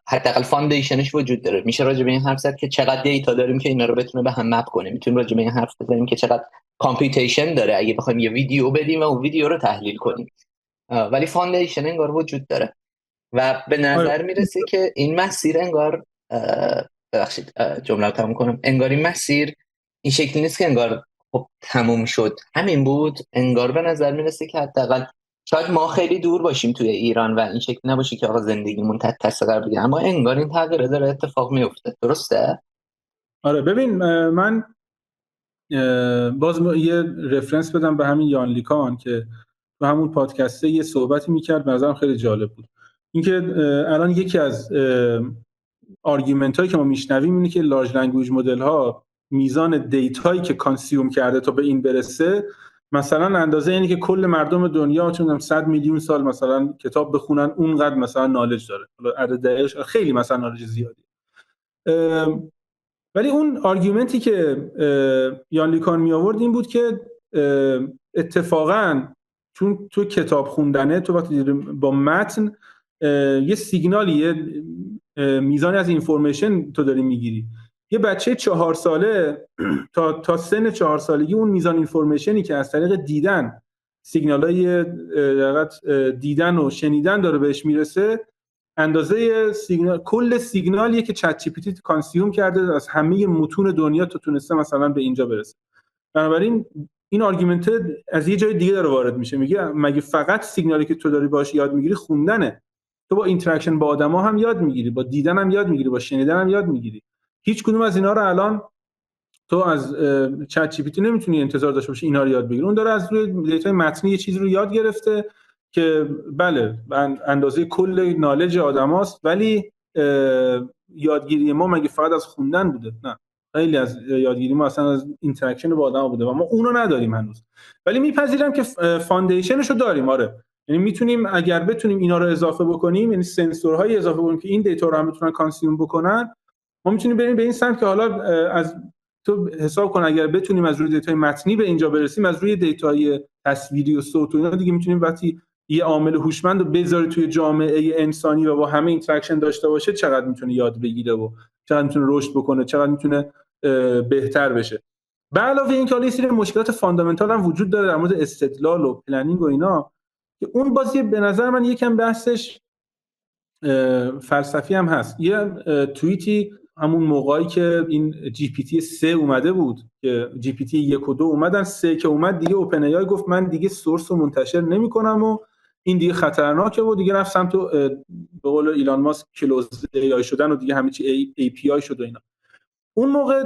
حداقل فاندیشنش وجود داره. میشه راجع به این حرف زد که چقدر دیتا داریم که اینا رو بتونه به هم مپ کنه. میتونیم راجع به این حرف بزنیم که چقدر کامپیوتیشن داره اگه بخوایم یه ویدیو بدیم و اون ویدیو رو تحلیل کنیم. ولی فاندیشن انگار وجود داره و به نظر میرسه که این مسیر انگار ببخشید جمله رو تموم کنم، انگار این مسیر این شکلی نیست که انگار خب تموم شد همین بود. انگار به نظر میرسه که حداقل شاید ما خیلی دور باشیم توی ایران و این شکلی نباشه که آقا زندگیمون تحت تاثیر قرار بگیره، اما انگار این تغییر داره اتفاق میفته. درسته؟ آره ببین، من باز یه رفرنس بدم به همین یان لیکان که تو همون پادکسته یه صحبتی میکرد، به نظرم خیلی جالب بود. اینکه الان یکی از آرگومنت هایی که ما میشنویم اینه که لارج لنگویج مدل ها میزان دیتایی که کانسیوم کرده تا به این برسه مثلا اندازه اینی که کل مردم دنیا چون 100 میلیون سال مثلا کتاب بخونن اونقدر مثلا نالج داره. حالا عدد دقیقش خیلی مثلا نالج زیادی. ولی اون آرگومنتی که یان لیکان می آورد این بود که اتفاقاً چون تو کتاب خوندنه تو وقتی با متن یه سیگنالی یه میزانی از اینفورمیشن تو داری میگیری. یه بچه 4 ساله تا سن 4 سالگی اون میزان اینفورمیشنی که از طریق دیدن سیگنالای دیدن و شنیدن داره بهش میرسه اندازه سیگنال کل سیگنالیه که چت جی پی تی کانسیوم کرده از همه متون دنیا تا تونسته مثلا به اینجا برسه. بنابراین این آرگومنت از یه جای دیگه داره وارد میشه، میگه مگه فقط سیگنالی که تو داری باهاش یاد میگیری خوندنه؟ تو با اینتراکشن با آدما هم یاد میگیری، با دیدن هم یاد میگیری، با شنیدن هم یاد میگیری. هیچ کدوم از اینا رو الان تو از چت جی پی تی نمیتونی انتظار داشته باشی اینا رو یاد بگیری. اون داره از روی دیتای متنی یه چیزی رو یاد گرفته که بله اندازه کل نالج آدماست، ولی یادگیری ما مگه فقط از خوندن بوده؟ نه، خیلی از یادگیری ما اصلا از اینتراکشن با آدما بوده و ما اونو نداریم هنوز. ولی میپذیرم که فاندیشنش رو داریم. آره، یعنی میتونیم اگر بتونیم اینا رو اضافه بکنیم، یعنی سنسورهای اضافه بکنیم که این دیتا رو هم بتونن کانسیوم بکنن، ما میتونیم بریم به این سمت که حالا از تو حساب کن اگر بتونیم از روی دیتای متنی به اینجا برسیم، از روی دیتای تصویری و صوت و اینا دیگه میتونیم وقتی یه عامل هوشمند رو بذاری توی جامعه انسانی و با همه اینتراکشن داشته باشه چقدر میتونه یاد بگیره و چقدر میتونه رشد بکنه، چقدر میتونه بهتر بشه. به علاوه این که حالا یه سری مشکلات فاندامنتال هم وجود داره در مورد استدلال و پلنینگ و اینا که اون بازی به نظر من یکم بحثش فلسفی هم هست. یه توییتی همون موقعی که این جی پی تی 3 اومده بود که جی پی تی 1 و 2 اومدن، 3 که اومد دیگه اوپن ای آی گفت من دیگه سورس رو منتشر نمی‌کنم و این دیگه خطرناکه و دیگه رفت سمت به قول ایلان ماسک کلوز ای آی شدن و دیگه همه چی ای پی آی شد و اینا. اون موقع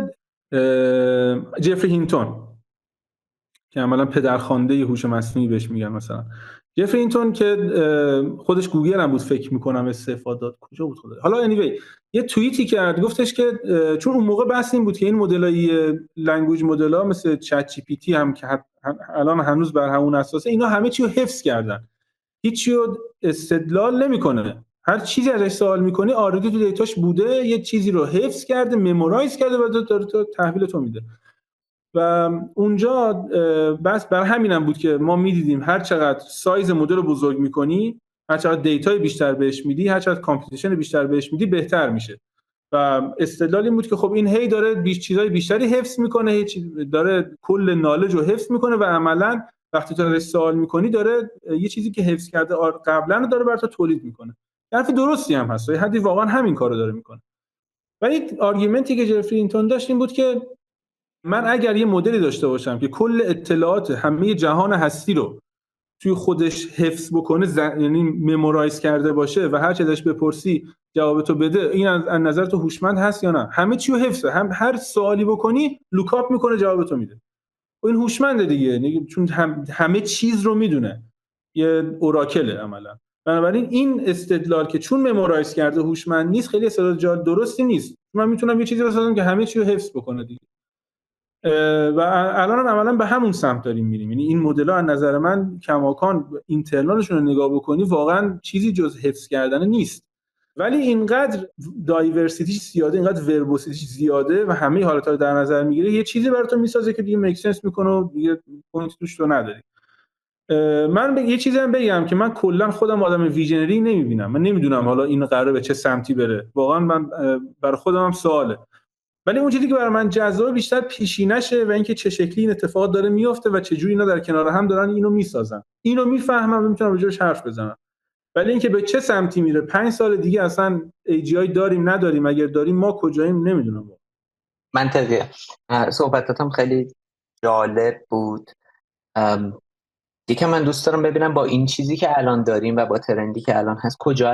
جفری هینتون که عملاً پدرخوانده هوش مصنوعی بهش میگن، مثلا جفری هینتون که خودش گوگل هم بود فکر میکنم استفاده داد، کجا بود خدا، حالا anyway یه توییتی کرد گفتش که چون اون موقع بحث این بود که این مدلای لنگویج مدل‌ها مثل چت جی پی تی هم که الان هنوز بر همون اساسه، اینا همه چی رو حفظ کردن، هیچی رو استدلال نمیکنه، هر چیزی ازش سوال میکنی آردی تو دیتاش بوده، یه چیزی رو حفظ کرده، ممورایز کرده و داره تو تحویل تو میده. و اونجا بس بر همینم بود که ما میدیدیم هر چقدر سایز مدل رو بزرگ میکنی، هر چقدر دیتای بیشتر بهش میدی، هر چقدر کامپیوتیشن بیشتر بهش میدی بهتر میشه. و استدلال این بود که خب این هی داره چیزای بیشتری حفظ میکنه، هی داره کل نالج رو حفظ میکنه و عملاً وقتی تو ازش سوال میکنی داره یه چیزی که حفظ کرده قبلا رو داره برات تولید میکنه. حرف درستی هم هست، حدی واقعا همین کارو داره میکنه. ولی آرگومنتی که جفری هینتون داشت این بود که من اگر یه مدلی داشته باشم که کل اطلاعات همه جهان هستی رو توی خودش حفظ بکنه، یعنی ممورایز کرده باشه و هر چه ازش بپرسی جواب تو بده، این از نظر تو هوشمند هست یا نه؟ همه چی رو حفظه، هر سوالی بکنی لوکاپ میکنه جواب تو میده. و این هوشمنده دیگه، چون همه چیز رو میدونه، یه اوراکله عملا. بنابراین این استدلال که چون ممورایز کرده هوشمند نیست خیلی استدلال درستی نیست. من میتونم یه چیزی بسازم که همه چی رو حفظ بکنه دیگه. و الان هم عملا به همون سمت داریم میریم. یعنی این مدل‌ها از نظر من کماکان اینترنالشون رو نگاه بکنی واقعا چیزی جز حفظ کردن نیست، ولی اینقدر دایورسیتیش زیاده، اینقدر وربوسیتیش زیاده و همه حالت‌ها رو در نظر میگیره، یه چیزی براتون میسازه که دیگه میک سنس میکنه و دیگه پوینت توش تو نداری. من یه چیزی هم بگم که من کلا خودم آدم ویژنری نمیبینم، من نمیدونم حالا این قراره به چه سمتی بره، واقعا من برای خودم هم سواله. ولی اون چیزی که برای من جذاب بیشتر پیشینشه و اینکه چه شکلی این اتفاقات داره میفته و چه جوری اینا در کنار هم دارن اینو میسازن. اینو میفهمم و میتونم راجعش حرف بزنم. ولی اینکه به چه سمتی میره 5 سال دیگه اصلا AGI داریم نداریم، اگر داریم ما کجاییم نمیدونم. منطقیه. صحبتاتم خیلی جالب بود. دیگه من دوست دارم ببینم با این چیزی که الان داریم و با ترندی که الان هست کجا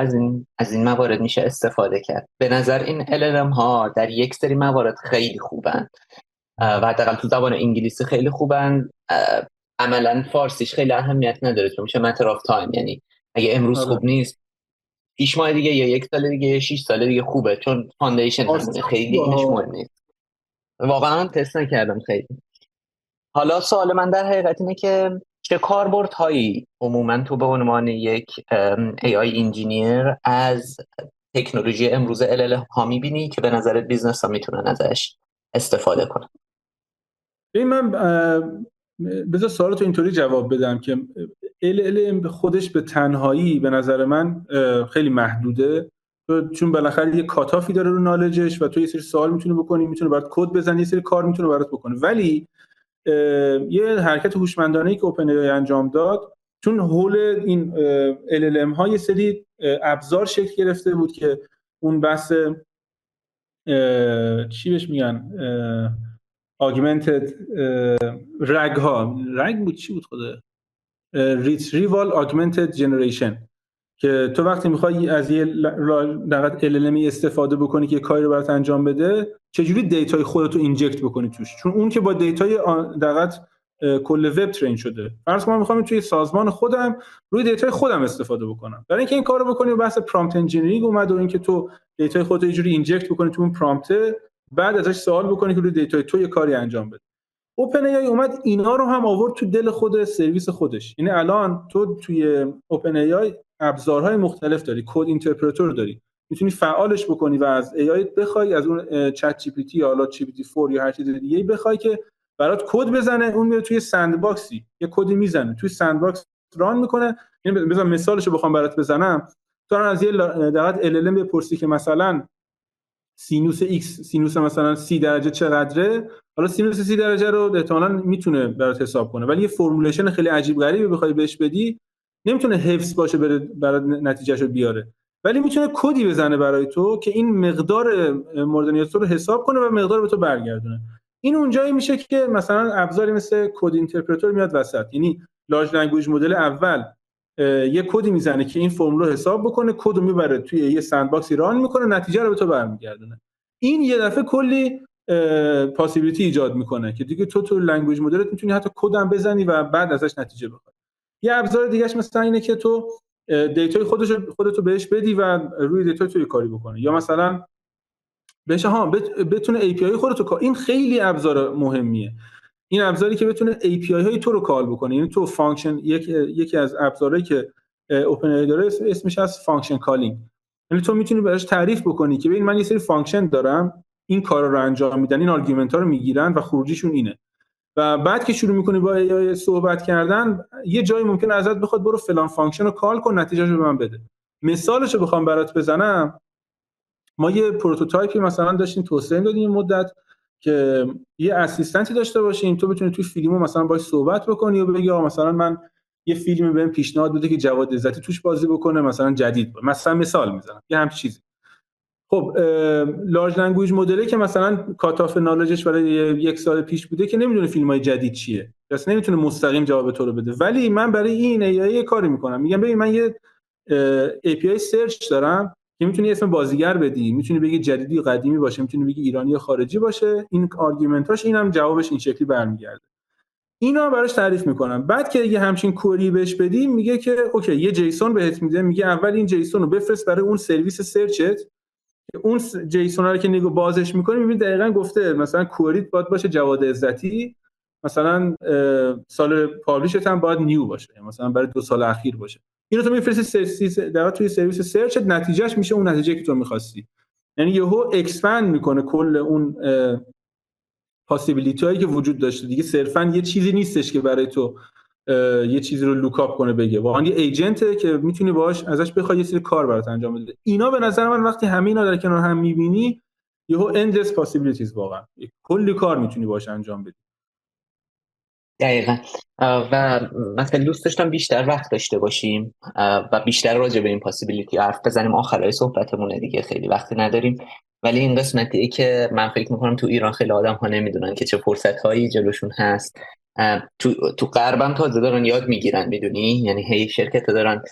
از این موارد میشه استفاده کرد. به نظر این LLM ها در یک سری موارد خیلی خوبن و حداقل تو زبان انگلیسی خیلی خوبن، عملا فارسیش خیلی اهمیت نداره چون میشه matter of time، یعنی اگه امروز خوب نیست 6 ماه دیگه یا 1 سال دیگه یا 6 سال دیگه خوبه، چون فاندیشن همونه، خیلی اینش مهم نیست. واقعا تست نکردم خیلی. حالا سوال من در حقیقت اینه که چه کاربردهایی عموما تو به عنوان یک AI انجینیر از تکنولوژی امروز LLM ها میبینی که به نظر بیزنس ها میتونن ازش استفاده کنن؟ من بذار سوالتو اینطوری جواب بدم که LLM خودش به تنهایی به نظر من خیلی محدوده، چون بالاخره یه کاتافی داره رو نالجش و تو یه سری سوال میتونه بکنی، میتونه برات کد بزنی، یه سری کار میتونه برات بکنه. ولی یه حرکت هوشمندانه‌ای که اوپن ای انجام داد، چون حول این LLM ها یه سری ابزار شکل گرفته بود که اون بحث چی بهش میگن augmented رگ بود، چی بود خدا، retrieval augmented generation، که تو وقتی میخوای از یه لغت LLM استفاده بکنی که یه کاری رو برات انجام بده، چجوری دیتای خودتو اینجکت بکنی توش، چون اون که با دیتای لغت کل وب ترین شده. فرض کن میخوام توی سازمان خودم روی دیتای خودم استفاده بکنم. برای اینکه این کارو بکنی بحث پرامپت انجینیرینگ اومد و اینکه تو دیتای خودت یه جوری اینجکت بکنی تو اون پرامپت، بعد ازش سوال بکنی که روی دیتای تو یه کاری انجام بده. اوپن ای اومد اینا رو هم آورد تو دل خود سرویس خودش. یعنی الان تو توی اوپن ای ابزارهای مختلف داری، کد اینترپرتور داری، میتونی فعالش بکنی و از ای آی بخوای از اون چت جی پی تی یا حالا جی پی تی 4 یا هر چیز دیگه بخوای که برات کد بزنه، اون میره توی سند باکسی یه کدی میزنه، توی سند باکس ران میکنه. یعنی مثلا مثالشو بخوام برات بزنم، تو از یه دقت ال ال ام بپرسی که مثلا سینوس ایکس، سینوس مثلا 30 درجه چقدره، حالا سینوس 30 درجه رو احتمالاً میتونه برات حساب کنه، ولی یه فرمولیشن خیلی عجیب غریبی بخوای بهش بدی نمیتونه حفظ باشه بره برات نتیجهشو بیاره، ولی میتونه کدی بزنه برای تو که این مقدار مورد نیاز تو رو حساب کنه و مقدار به تو برگردونه. این اونجایی میشه که مثلا ابزاری مثل کد اینترپرتور میاد وسط. یعنی لارج لنگویج مدل اول یه کدی میزنه که این فرمول رو حساب بکنه، کدو میبره توی یه سند باکسی ران میکنه، نتیجه رو به تو برمیگردونه. این یه دفعه کلی پاسیبیلیتی ایجاد میکنه که دیگه تو لنگویج مدلت میتونی حتی کدم بزنی و بعد ازش نتیجه بخوای. یه ابزار دیگهش مثلا اینه که تو دیتای خودتو بهش بدی و روی دیتای تو کاری بکنه، یا مثلا بهش بتونه ای پی آی خودتو، این خیلی ابزار مهمیه. این ابزاری که بتونه ای پی آی های تو رو کال بکنه، یعنی تو فانکشن، یکی از ابزارهایی که اوپن ای داره اسمش از فانکشن کالینگ. یعنی تو میتونی بهش تعریف بکنی که ببین من یه سری فانکشن دارم، این کارا رو انجام میدن، این آرگومنت ها رو میگیرن و خروجیشون اینه، و بعد که شروع میکنی با ای آی صحبت کردن، یه جایی ممکنه ازت بخواد برو فلان فانکشن رو کال کن، نتیجهشو به من بده. مثالشو بخوام برات بزنم، ما یه پروتوتایپی مثلا داشتیم توسعه دادیم مدت که یه اسیستنتی داشته باشیم، تو بتونی توی فیلمو مثلا باهاش صحبت بکنی و بگی آقا مثلا من یه فیلمی بهم پیشنهاد بده که جواد عزتی توش بازی بکنه، مثلا جدید بود، مثلا مثال میزنم یه همچین چیزی. خب لارج لنگویج مدلی که مثلا کاتاف نالجش برای یک سال پیش بوده که نمیدونه فیلم‌های جدید چیه، پس نمیتونه مستقیم جواب تو رو بده. ولی من برای این ای کاری میکنم، میگم ببین من یه ای پی آی سرچ دارم که میتونی اسم بازیگر بدی، میتونی بگی جدیدی و قدیمی باشه، میتونی بگی ایرانی یا خارجی باشه، این آرگومنتاش اینم جوابش این شکلی برمیگرده. اینا براش تعریف میکنم. بعد که یه همچین کوری بهش بدی، میگه که اوکی یه جیسون بهت میده، میگه اول این جیسون رو بفرست برای اون سرویس سرچت، اون جیسون رو که نگو بازش میکنی میبینی دقیقاً گفته مثلا کوریت باید باشه جواد عزتی، مثلا سال پابلیشت هم باید نیو باشه، مثلا برای 2 سال اخیر باشه. اینو تو میفرستی در توی سرویس سرچ، نتیجهش میشه اون نتیجه که تو می‌خواستی. یعنی یهو اکسپند میکنه کل اون پاسیبیلیتی هایی که وجود داشته دیگه. صرفا یه چیزی نیستش که برای تو یه چیزی رو لوکاپ کنه بگه، واقعا یه ایجنته که میتونی باهاش ازش بخوای یه سری کار برات انجام بده. اینا به نظر من وقتی همه اینا در کنار هم میبینی، یهو endless possibilities، واقعا کلی کار میتونی باهاش انجام بدی. دقیقا. و مثلا دوست داشتم بیشتر وقت داشته باشیم و بیشتر راجع به این پاسیبیلیتی حرف بزنیم. آخرای صحبتمونه دیگه، خیلی وقت نداریم. ولی این قسمتیه که من فکر میکنم تو ایران خیلی آدم ها نمیدونن که چه فرصت هایی جلوشون هست. تو غربم تازه دارن یاد میگیرن، میدونی، یعنی هی شرکت دارن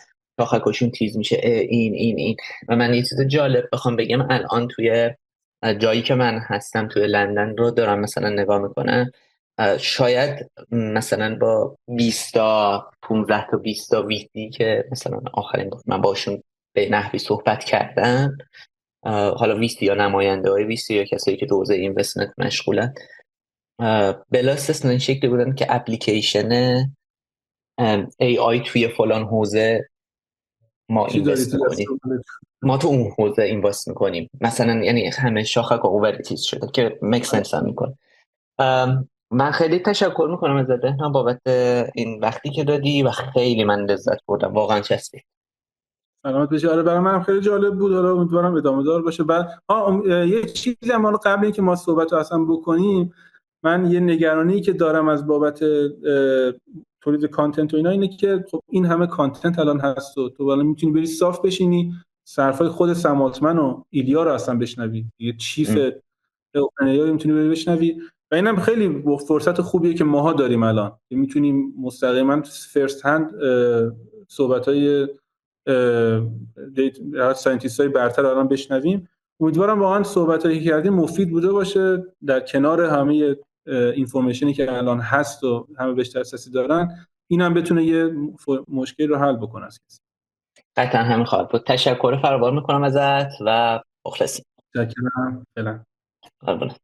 شاخکشون تیز میشه، این. و من یه چیز جالب بخوام بگم، الان توی جایی که من هستم توی لندن رو دارم مثلا نگاه میکنم، شاید مثلا با 20 تا 15 تا 20 تا ویدی که مثلا آخرین بار من باشون به نحوی صحبت کردم، حالا ویستی یا نماینده های ویستی یا کسایی که تو حوزه اینوستمنت مشغولن، بلا استثنا این شکلی بودن که اپلیکیشن AI توی فلان حوزه ما چی داری اینوست تو دست؟ میکنیم، ما تو اون حوزه اینوست میکنیم مثلا، یعنی همه شاخه کوبرتیز شده که میک سنس هم میکنه. من خیلی تشکر میکنم از بهنام بابت این وقتی که دادی و خیلی من لذت بردم، واقعا چسبید. سلامت بشی. آره برای منم خیلی جالب بود، حالا امیدوارم ادامه دار باشه. بعد یه چیزی هم حالا قبل اینکه ما صحبت رو اصلا بکنیم، من یه نگرانی که دارم از بابت تولید کانتنت و اینا اینه که خب این همه کانتنت الان هست و تو الان میتونی بری صاف بشینی صرفای خود سماتمن و ایلیا رو اصلا بشنوی، یه چیف اوپن ای آی میتونی بری بشنوی و اینم خیلی فرصت خوبیه که ماها داریم الان، میتونیم مستقیما فرست هند صحبت‌های ساینتیست‌های برتر الان بشنویم. امیدوارم واقعا صحبتایی که کردیم مفید بوده باشه، در کنار همه اینفورمیشنی که الان هست و همه بهش دسترسی دارن، اینم بتونه یه مشکل رو حل بکنه از کسی. قطعا همین خواهد بود. تشکر فراوان میکنم ازت و مخلصیم. متشکرم. فعلا. قربونت.